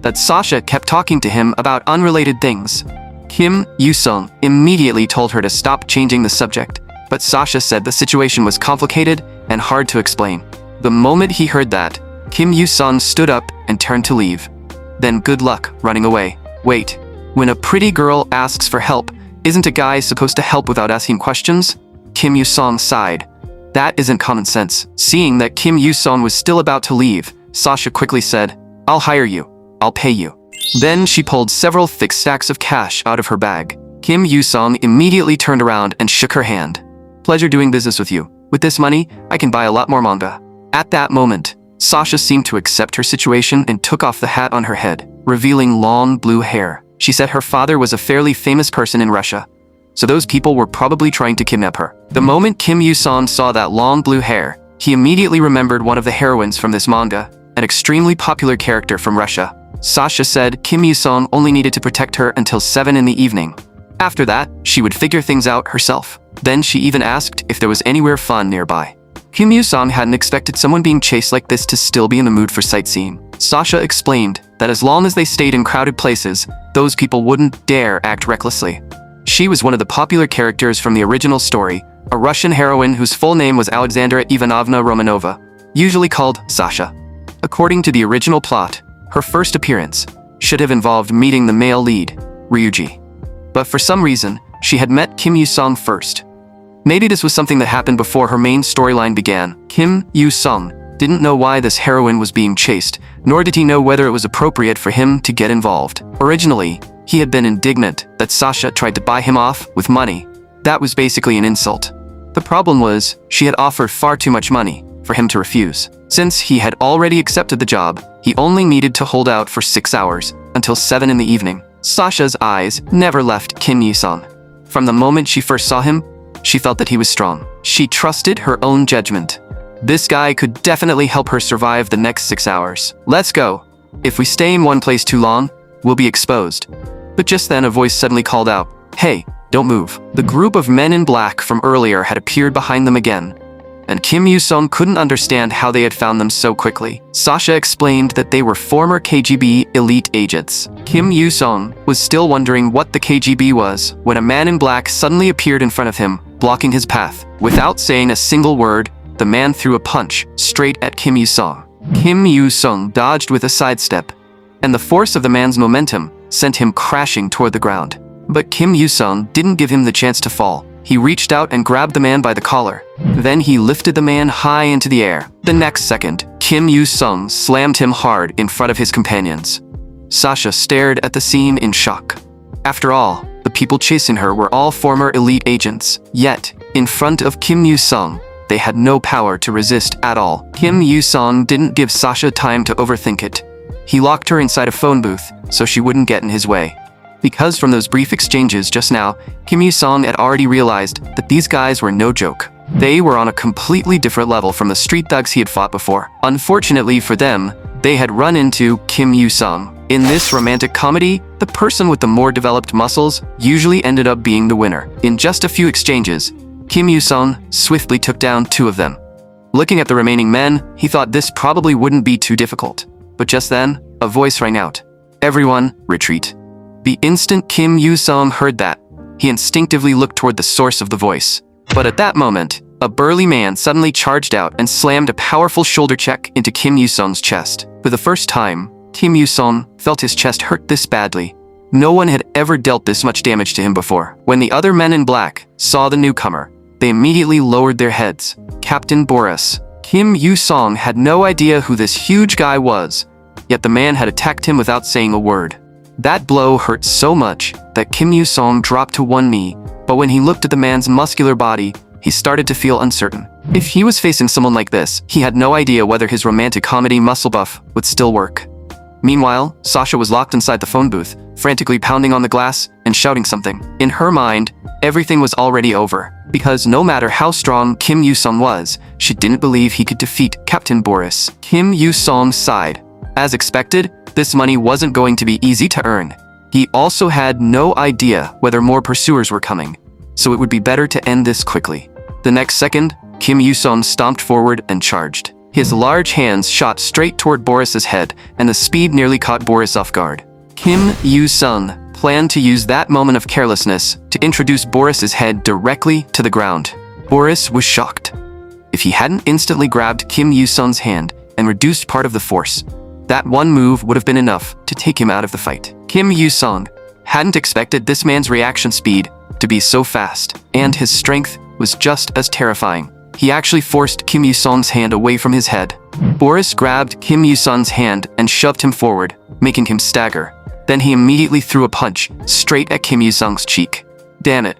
That Sasha kept talking to him about unrelated things. Kim Yu-song immediately told her to stop changing the subject, but Sasha said the situation was complicated and hard to explain. The moment he heard that, Kim Yu-song stood up and turned to leave. Then good luck running away. Wait, when a pretty girl asks for help, isn't a guy supposed to help without asking questions? Kim Yu-song sighed. That isn't common sense. Seeing that Kim Yu-song was still about to leave, Sasha quickly said, "I'll hire you. I'll pay you." Then she pulled several thick stacks of cash out of her bag. Kim Yu-song immediately turned around and shook her hand. "Pleasure doing business with you. With this money, I can buy a lot more manga." At that moment, Sasha seemed to accept her situation and took off the hat on her head, revealing long blue hair. She said her father was a fairly famous person in Russia, so those people were probably trying to kidnap her. The moment Kim Yu-song saw that long blue hair, he immediately remembered one of the heroines from this manga, an extremely popular character from Russia. Sasha said Kim Yu-song only needed to protect her until 7 in the evening. After that, she would figure things out herself. Then she even asked if there was anywhere fun nearby. Kim Yu-song hadn't expected someone being chased like this to still be in the mood for sightseeing. Sasha explained that as long as they stayed in crowded places, those people wouldn't dare act recklessly. She was one of the popular characters from the original story, a Russian heroine whose full name was Alexandra Ivanovna Romanova, usually called Sasha. According to the original plot, her first appearance should have involved meeting the male lead, Ryuji. But for some reason, she had met Kim Yu-song first. Maybe this was something that happened before her main storyline began. Kim Yu-song didn't know why this heroine was being chased, nor did he know whether it was appropriate for him to get involved. Originally, he had been indignant that Sasha tried to buy him off with money. That was basically an insult. The problem was, she had offered far too much money for him to refuse. Since he had already accepted the job, he only needed to hold out for 6 hours, until 7 in the evening. Sasha's eyes never left Kim Yu-song. From the moment she first saw him, she felt that he was strong. She trusted her own judgment. This guy could definitely help her survive the next 6 hours. "Let's go. If we stay in one place too long, we'll be exposed." But just then a voice suddenly called out, "Hey, don't move." The group of men in black from earlier had appeared behind them again, and Kim Yu-song couldn't understand how they had found them so quickly. Sasha explained that they were former KGB elite agents. Kim Yu-song was still wondering what the KGB was when a man in black suddenly appeared in front of him, blocking his path. Without saying a single word, the man threw a punch straight at Kim Yu-sung. Kim Yu-sung dodged with a sidestep, and the force of the man's momentum sent him crashing toward the ground. But Kim Yu-sung didn't give him the chance to fall. He reached out and grabbed the man by the collar. Then he lifted the man high into the air. The next second, Kim Yu-sung slammed him hard in front of his companions. Sasha stared at the scene in shock. After all, the people chasing her were all former elite agents. Yet, in front of Kim Yu-sung, they had no power to resist at all. Kim Yu-sung didn't give Sasha time to overthink it. He locked her inside a phone booth so she wouldn't get in his way. Because from those brief exchanges just now, Kim Yu-sung had already realized that these guys were no joke. They were on a completely different level from the street thugs he had fought before. Unfortunately for them, they had run into Kim Yu-sung. In this romantic comedy, the person with the more developed muscles usually ended up being the winner. In just a few exchanges, Kim Yu-sung swiftly took down 2 of them. Looking at the remaining men, he thought this probably wouldn't be too difficult. But just then, a voice rang out. "Everyone, retreat." The instant Kim Yu-sung heard that, he instinctively looked toward the source of the voice. But at that moment, a burly man suddenly charged out and slammed a powerful shoulder check into Kim Yu-sung's chest. For the first time, Kim Yu-sung felt his chest hurt this badly. No one had ever dealt this much damage to him before. When the other men in black saw the newcomer, they immediately lowered their heads. Captain Boris. Kim Yu-sung had no idea who this huge guy was, yet the man had attacked him without saying a word. That blow hurt so much that Kim Yu-sung dropped to one knee, but when he looked at the man's muscular body, he started to feel uncertain. If he was facing someone like this, he had no idea whether his romantic comedy muscle buff would still work. Meanwhile, Sasha was locked inside the phone booth, frantically pounding on the glass and shouting something. In her mind, everything was already over, because no matter how strong Kim Yu-sung was, she didn't believe he could defeat Captain Boris. Kim Yu-sung sighed. As expected, this money wasn't going to be easy to earn. He also had no idea whether more pursuers were coming, so it would be better to end this quickly. The next second, Kim Yu-sung stomped forward and charged. His large hands shot straight toward Boris's head, and the speed nearly caught Boris off guard. Kim Yu-sung planned to use that moment of carelessness to introduce Boris's head directly to the ground. Boris was shocked. If he hadn't instantly grabbed Kim Yu-sung's hand and reduced part of the force, that one move would have been enough to take him out of the fight. Kim Yu-sung hadn't expected this man's reaction speed to be so fast, and his strength was just as terrifying. He actually forced Kim Yu-sung's hand away from his head. Boris grabbed Kim Yu-sung's hand and shoved him forward, making him stagger. Then he immediately threw a punch straight at Kim Yu-sung's cheek. Damn it,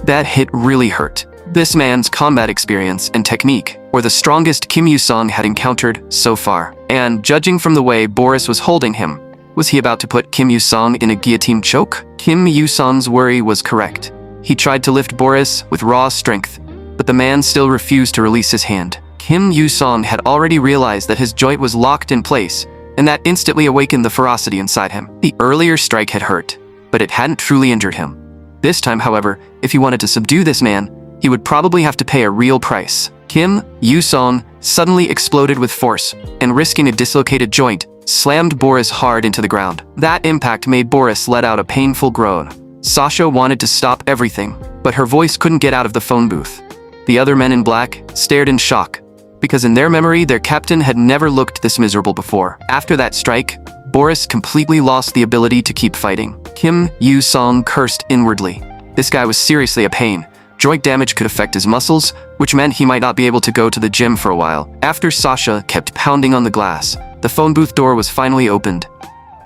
that hit really hurt. This man's combat experience and technique were the strongest Kim Yu-sung had encountered so far. And judging from the way Boris was holding him, was he about to put Kim Yu-sung in a guillotine choke? Kim Yu-sung's worry was correct. He tried to lift Boris with raw strength, but the man still refused to release his hand. Kim Yu-sung had already realized that his joint was locked in place, and that instantly awakened the ferocity inside him. The earlier strike had hurt, but it hadn't truly injured him. This time, however, if he wanted to subdue this man, he would probably have to pay a real price. Kim Yu-sung suddenly exploded with force, and risking a dislocated joint, slammed Boris hard into the ground. That impact made Boris let out a painful groan. Sasha wanted to stop everything, but her voice couldn't get out of the phone booth. The other men in black stared in shock, because in their memory, their captain had never looked this miserable before. After that strike, Boris completely lost the ability to keep fighting. Kim Yu-sung cursed inwardly. This guy was seriously a pain. Joint damage could affect his muscles, which meant he might not be able to go to the gym for a while. After Sasha kept pounding on the glass, the phone booth door was finally opened.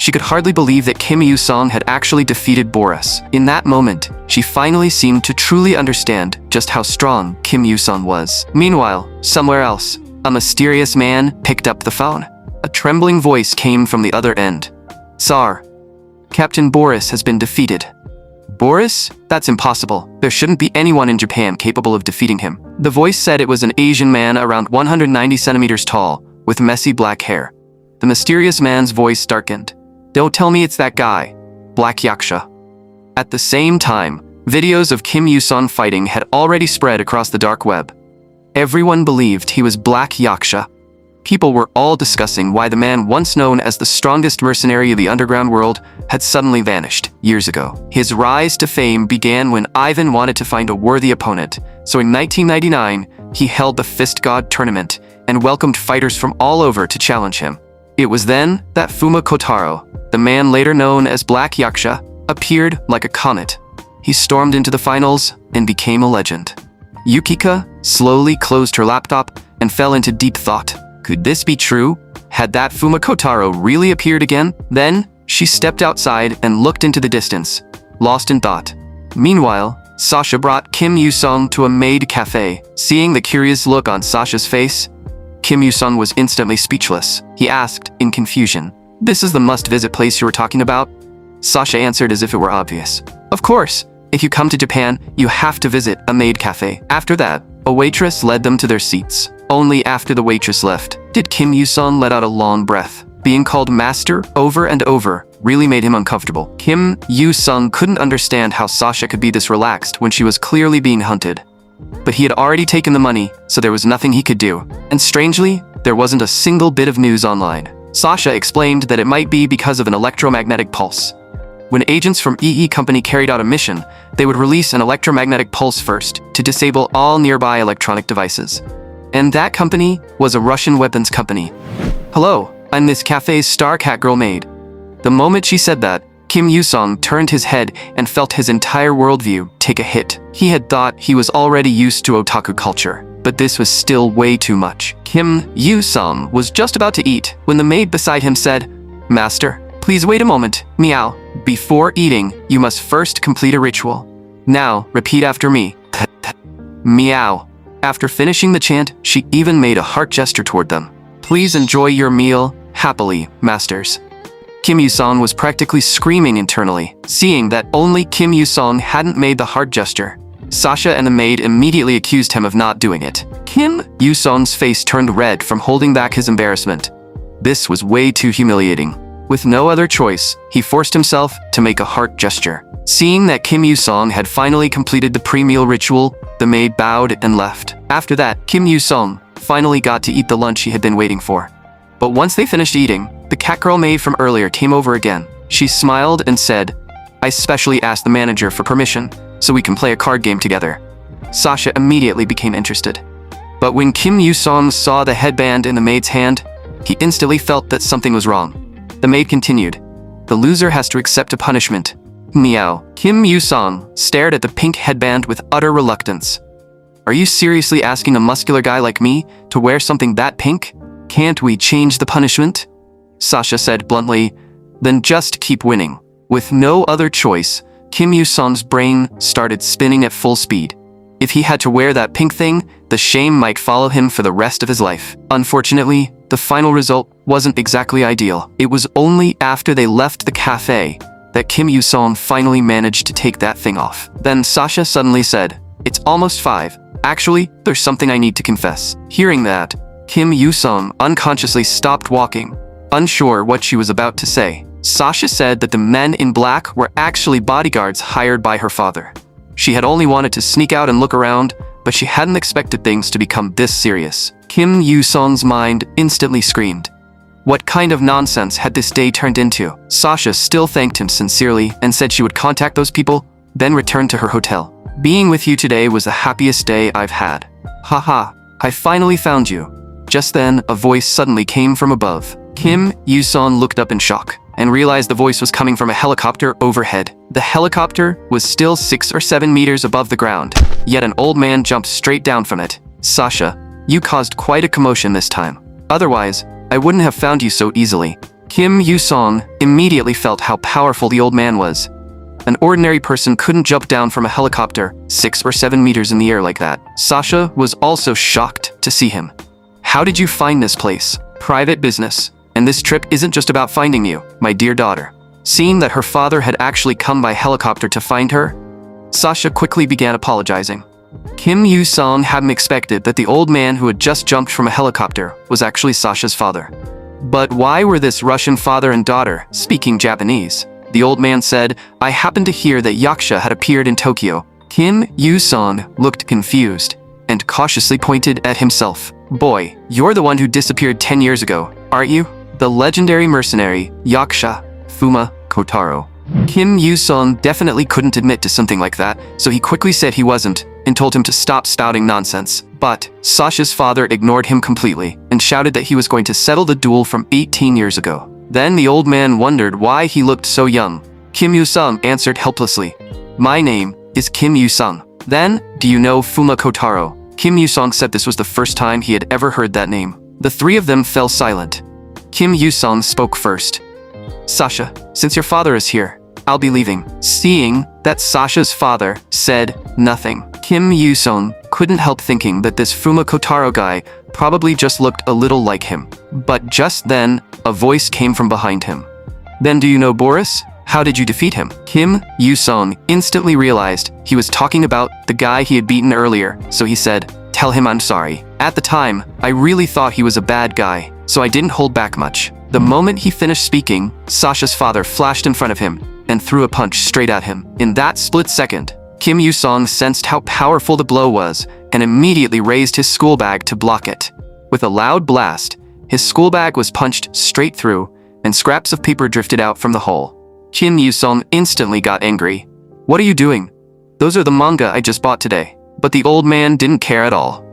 She could hardly believe that Kim Yu-sung had actually defeated Boris. In that moment, she finally seemed to truly understand just how strong Kim Yu-sung was. Meanwhile, somewhere else, a mysterious man picked up the phone. A trembling voice came from the other end. "Tsar, Captain Boris has been defeated." "Boris? That's impossible. There shouldn't be anyone in Japan capable of defeating him." The voice said it was an Asian man around 190 centimeters tall, with messy black hair. The mysterious man's voice darkened. "Don't tell me it's that guy, Black Yaksha." At the same time, videos of Kim Yu-sung fighting had already spread across the dark web. Everyone believed he was Black Yaksha. People were all discussing why the man once known as the strongest mercenary of the underground world had suddenly vanished years ago. His rise to fame began when Ivan wanted to find a worthy opponent, so in 1999, he held the Fist God tournament and welcomed fighters from all over to challenge him. It was then that Fuma Kotaro, the man later known as Black Yaksha, appeared like a comet. He stormed into the finals and became a legend. Yukika slowly closed her laptop and fell into deep thought. Could this be true? Had that Fuma Kotaro really appeared again? Then, she stepped outside and looked into the distance, lost in thought. Meanwhile, Sasha brought Kim Yu-sung to a maid cafe. Seeing the curious look on Sasha's face, Kim Yu-sung was instantly speechless. He asked, in confusion, "This is the must-visit place you were talking about?" Sasha answered as if it were obvious. "Of course. If you come to Japan, you have to visit a maid cafe." After that, a waitress led them to their seats. Only after the waitress left did Kim Yu-sung let out a long breath. Being called master over and over really made him uncomfortable. Kim Yu-sung couldn't understand how Sasha could be this relaxed when she was clearly being hunted. But he had already taken the money, so there was nothing he could do. And strangely, there wasn't a single bit of news online. Sasha explained that it might be because of an electromagnetic pulse. When agents from EE Company carried out a mission, they would release an electromagnetic pulse first to disable all nearby electronic devices. And that company was a Russian weapons company. "Hello, I'm this cafe's star catgirl maid." The moment she said that, Kim Yu-sung turned his head and felt his entire worldview take a hit. He had thought he was already used to otaku culture, but this was still way too much. Kim Yu-sung was just about to eat when the maid beside him said, "Master, please wait a moment, meow. Before eating, you must first complete a ritual. Now, repeat after me. Meow." After finishing the chant, she even made a heart gesture toward them. "Please enjoy your meal, happily, masters." Kim Yu-sung was practically screaming internally, seeing that only Kim Yu-sung hadn't made the heart gesture. Sasha and the maid immediately accused him of not doing it. Kim Yu-sung's face turned red from holding back his embarrassment. This was way too humiliating. With no other choice, he forced himself to make a heart gesture. Seeing that Kim Yu-sung had finally completed the pre-meal ritual, the maid bowed and left. After that, Kim Yu-sung finally got to eat the lunch he had been waiting for. But once they finished eating, the catgirl maid from earlier came over again. She smiled and said, "I specially asked the manager for permission, so we can play a card game together." Sasha immediately became interested. But when Kim Yu-sung saw the headband in the maid's hand, he instantly felt that something was wrong. The maid continued, "The loser has to accept a punishment." Meow. Kim Yu-sung stared at the pink headband with utter reluctance. "Are you seriously asking a muscular guy like me to wear something that pink? Can't we change the punishment?" Sasha said bluntly, "Then just keep winning." With no other choice, Kim Yu-sung's brain started spinning at full speed. If he had to wear that pink thing, the shame might follow him for the rest of his life. Unfortunately, the final result wasn't exactly ideal. It was only after they left the cafe that Kim Yu-sung finally managed to take that thing off. Then Sasha suddenly said, "It's almost 5. Actually, there's something I need to confess." Hearing that, Kim Yu-sung unconsciously stopped walking, unsure what she was about to say. Sasha said that the men in black were actually bodyguards hired by her father. She had only wanted to sneak out and look around, but she hadn't expected things to become this serious. Kim Yu-sung's mind instantly screamed. What kind of nonsense had this day turned into? Sasha still thanked him sincerely and said she would contact those people, then return to her hotel. "Being with you today was the happiest day I've had. Haha, I finally found you." Just then, a voice suddenly came from above. Kim Yu-sung looked up in shock and realized the voice was coming from a helicopter overhead. The helicopter was still 6 or 7 meters above the ground, yet an old man jumped straight down from it. "Sasha, you caused quite a commotion this time. Otherwise, I wouldn't have found you so easily." Kim Yu-sung immediately felt how powerful the old man was. An ordinary person couldn't jump down from a helicopter 6 or 7 meters in the air like that. Sasha was also shocked to see him. "How did you find this place?" "Private business. And this trip isn't just about finding you, my dear daughter." Seeing that her father had actually come by helicopter to find her, Sasha quickly began apologizing. Kim Yu-sung hadn't expected that the old man who had just jumped from a helicopter was actually Sasha's father. But why were this Russian father and daughter speaking Japanese? The old man said, "I happened to hear that Yaksha had appeared in Tokyo." Kim Yu-sung looked confused and cautiously pointed at himself. Boy, you're the one who disappeared 10 years ago, aren't you? The legendary mercenary, Yakusha Fuma Kotaro. Kim Yu-sung definitely couldn't admit to something like that, so he quickly said he wasn't and told him to stop spouting nonsense. But Sasha's father ignored him completely and shouted that he was going to settle the duel from 18 years ago. Then the old man wondered why he looked so young. Kim Yu-sung answered helplessly, "My name is Kim Yu-sung." Then, "Do you know Fuma Kotaro?" Kim Yu-sung said this was the first time he had ever heard that name. The three of them fell silent. Kim Yu-sung spoke first. "Sasha, since your father is here, I'll be leaving." Seeing that Sasha's father said nothing, Kim Yu-sung couldn't help thinking that this Fuma Kotaro guy probably just looked a little like him. But just then, a voice came from behind him. "Then do you know Boris? How did you defeat him?" Kim Yu-sung instantly realized he was talking about the guy he had beaten earlier, so he said, "Tell him I'm sorry. At the time, I really thought he was a bad guy, so I didn't hold back much." The moment he finished speaking, Sasha's father flashed in front of him and threw a punch straight at him. In that split second, Kim Yu-sung sensed how powerful the blow was and immediately raised his school bag to block it. With a loud blast, his school bag was punched straight through and scraps of paper drifted out from the hole. Kim Yu-sung instantly got angry. "What are you doing? Those are the manga I just bought today." But the old man didn't care at all.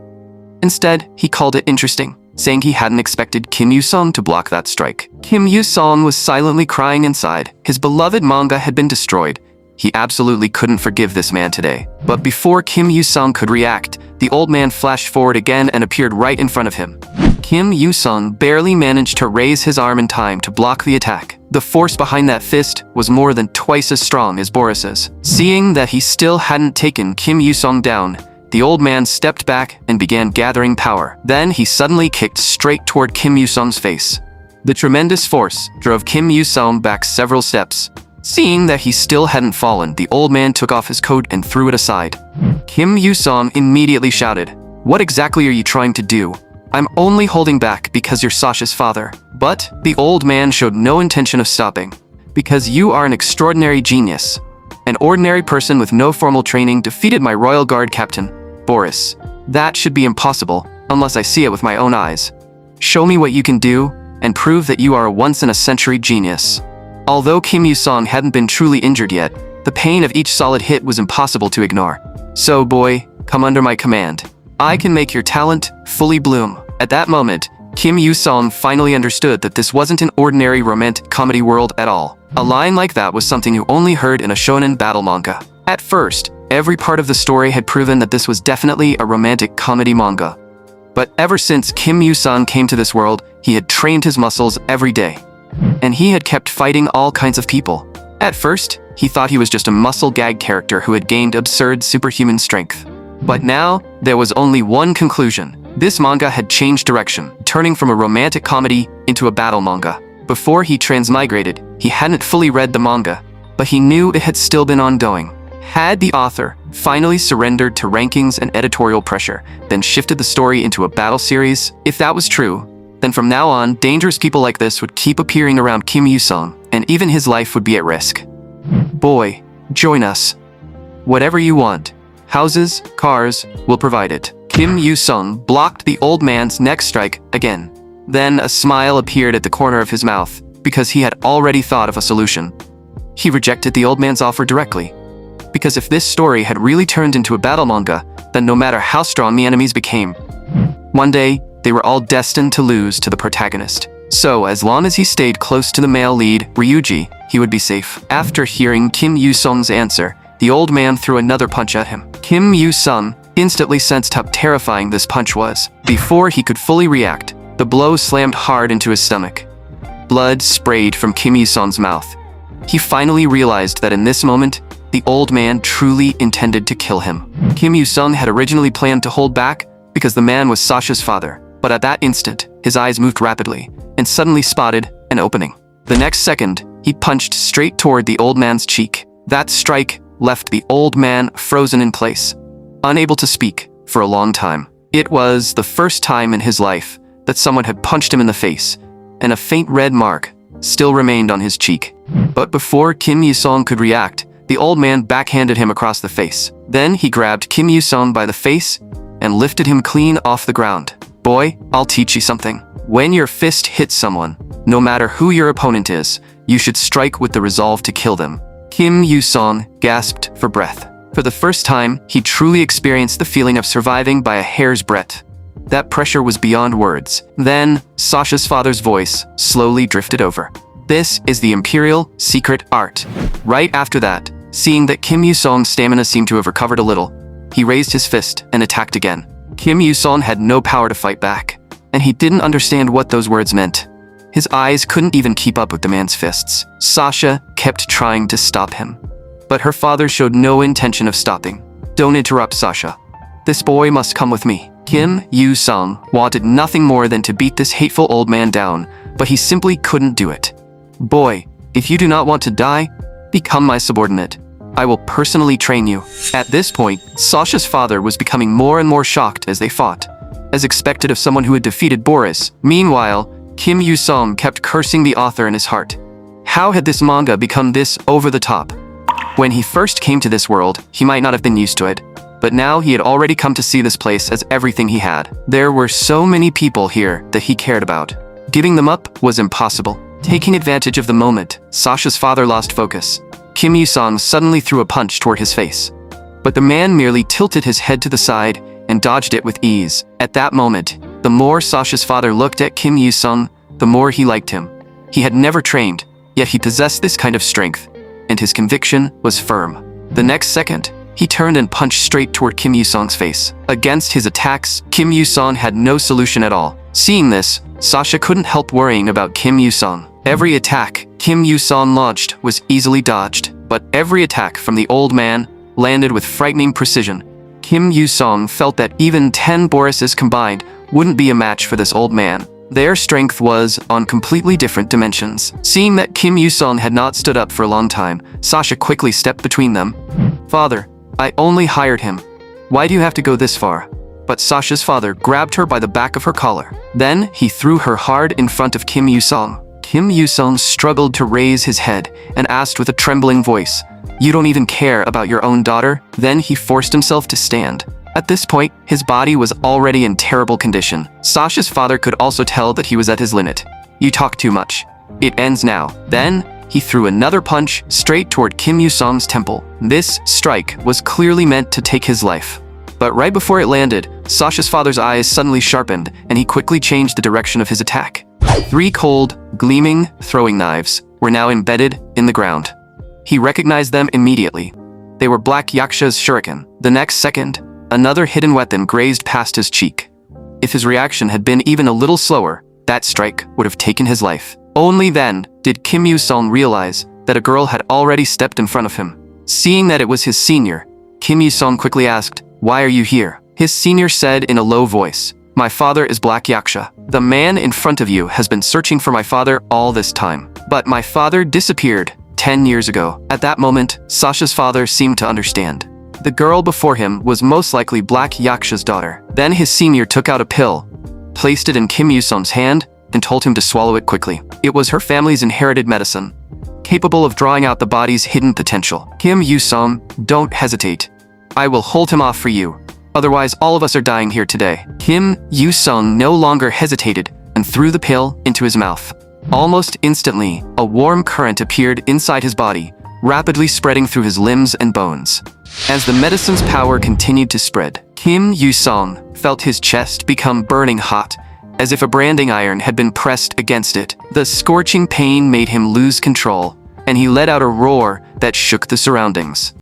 Instead, he called it interesting, saying he hadn't expected Kim Yu-sung to block that strike. Kim Yu-sung was silently crying inside. His beloved manga had been destroyed. He absolutely couldn't forgive this man today. But before Kim Yu-sung could react, the old man flashed forward again and appeared right in front of him. Kim Yu-sung barely managed to raise his arm in time to block the attack. The force behind that fist was more than twice as strong as Boris's. Seeing that he still hadn't taken Kim Yu-sung down, the old man stepped back and began gathering power. Then he suddenly kicked straight toward Kim Yu-sung's face. The tremendous force drove Kim Yu-sung back several steps. Seeing that he still hadn't fallen, the old man took off his coat and threw it aside. Kim Yu-sung immediately shouted, "What exactly are you trying to do? I'm only holding back because you're Sasha's father." But the old man showed no intention of stopping. "Because you are an extraordinary genius. An ordinary person with no formal training defeated my royal guard captain, Boris. That should be impossible unless I see it with my own eyes. Show me what you can do and prove that you are a once-in-a-century genius." Although Kim Yu-sung hadn't been truly injured yet, the pain of each solid hit was impossible to ignore. "So boy, come under my command. I can make your talent fully bloom." At that moment, Kim Yu-sung finally understood that this wasn't an ordinary romantic comedy world at all. A line like that was something you only heard in a shonen battle manga. At first, every part of the story had proven that this was definitely a romantic comedy manga. But ever since Kim Yu-sung came to this world, he had trained his muscles every day. And he had kept fighting all kinds of people. At first, he thought he was just a muscle gag character who had gained absurd superhuman strength. But now, there was only one conclusion. This manga had changed direction, turning from a romantic comedy into a battle manga. Before he transmigrated, he hadn't fully read the manga, but he knew it had still been ongoing. Had the author finally surrendered to rankings and editorial pressure, then shifted the story into a battle series? If that was true, then from now on, dangerous people like this would keep appearing around Kim Yu-sung, and even his life would be at risk. "Boy, join us. Whatever you want. Houses, cars, we'll provide it." Kim Yu-sung blocked the old man's next strike again. Then a smile appeared at the corner of his mouth, because he had already thought of a solution. He rejected the old man's offer directly. Because if this story had really turned into a battle manga, then no matter how strong the enemies became, one day, they were all destined to lose to the protagonist. So, as long as he stayed close to the male lead, Ryuji, he would be safe. After hearing Kim Yu-sung's answer, the old man threw another punch at him. Kim Yu-sung instantly sensed how terrifying this punch was. Before he could fully react, the blow slammed hard into his stomach. Blood sprayed from Kim Yu-sung's mouth. He finally realized that in this moment, the old man truly intended to kill him. Kim Yu-sung had originally planned to hold back because the man was Sasha's father. But at that instant, his eyes moved rapidly and suddenly spotted an opening. The next second, he punched straight toward the old man's cheek. That strike left the old man frozen in place, unable to speak for a long time. It was the first time in his life that someone had punched him in the face, and a faint red mark still remained on his cheek. But before Kim Yu-sung could react, the old man backhanded him across the face. Then he grabbed Kim Yu-sung by the face and lifted him clean off the ground. Boy, I'll teach you something. When your fist hits someone, no matter who your opponent is, you should strike with the resolve to kill them. Kim Yu-song gasped for breath. For the first time, he truly experienced the feeling of surviving by a hair's breadth. That pressure was beyond words. Then, Sasha's father's voice slowly drifted over. This is the Imperial Secret Art. Right after that, seeing that Kim Yu-song's stamina seemed to have recovered a little, he raised his fist and attacked again. Kim Yu-song had no power to fight back, and he didn't understand what those words meant. His eyes couldn't even keep up with the man's fists. Sasha kept trying to stop him, but her father showed no intention of stopping. Don't interrupt, Sasha. This boy must come with me. Kim Yu-song wanted nothing more than to beat this hateful old man down, but he simply couldn't do it. Boy, if you do not want to die, become my subordinate. I will personally train you. At this point, Sasha's father was becoming more and more shocked as they fought, as expected of someone who had defeated Boris. Meanwhile, Kim Yu-song kept cursing the author in his heart. How had this manga become this over the top? When he first came to this world, he might not have been used to it, but now he had already come to see this place as everything he had. There were so many people here that he cared about. Giving them up was impossible. Taking advantage of the moment, Sasha's father lost focus. Kim Yu-song suddenly threw a punch toward his face, but the man merely tilted his head to the side and dodged it with ease. At that moment, the more Sasha's father looked at Kim Yu-song, the more he liked him. He had never trained, yet he possessed this kind of strength, and his conviction was firm. The next second, he turned and punched straight toward Kim Yu-song's face. Against his attacks, Kim Yu-song had no solution at all. Seeing this, Sasha couldn't help worrying about Kim Yu-song. Every attack Kim Yu-song launched was easily dodged, but every attack from the old man landed with frightening precision. Kim Yu-song felt that even 10 Borises combined wouldn't be a match for this old man. Their strength was on completely different dimensions. Seeing that Kim Yu-song had not stood up for a long time, Sasha quickly stepped between them. Father, I only hired him. Why do you have to go this far? But Sasha's father grabbed her by the back of her collar. Then he threw her hard in front of Kim Yu-song. Kim Yu-song struggled to raise his head and asked with a trembling voice, "You don't even care about your own daughter?" Then he forced himself to stand. At this point, his body was already in terrible condition. Sasha's father could also tell that he was at his limit. "You talk too much. It ends now." Then, he threw another punch straight toward Kim Yu-song's temple. This strike was clearly meant to take his life. But right before it landed, Sasha's father's eyes suddenly sharpened, and he quickly changed the direction of his attack. 3 cold, gleaming throwing knives were now embedded in the ground. He recognized them immediately. They were Black Yaksha's shuriken. The next second, another hidden weapon grazed past his cheek. If his reaction had been even a little slower, that strike would have taken his life. Only then did Kim Yu-song realize that a girl had already stepped in front of him. Seeing that it was his senior, Kim Yu-song quickly asked, "Why are you here?" His senior said in a low voice, "My father is Black Yaksha. The man in front of you has been searching for my father all this time. But my father disappeared 10 years ago." At that moment, Sasha's father seemed to understand. The girl before him was most likely Black Yaksha's daughter. Then his senior took out a pill, placed it in Kim Yu-song's hand, and told him to swallow it quickly. It was her family's inherited medicine, capable of drawing out the body's hidden potential. "Kim Yu-song, don't hesitate. I will hold him off for you. Otherwise, all of us are dying here today." Kim Yu-song no longer hesitated and threw the pill into his mouth. Almost instantly, a warm current appeared inside his body, rapidly spreading through his limbs and bones. As the medicine's power continued to spread, Kim Yu-song felt his chest become burning hot, as if a branding iron had been pressed against it. The scorching pain made him lose control, and he let out a roar that shook the surroundings.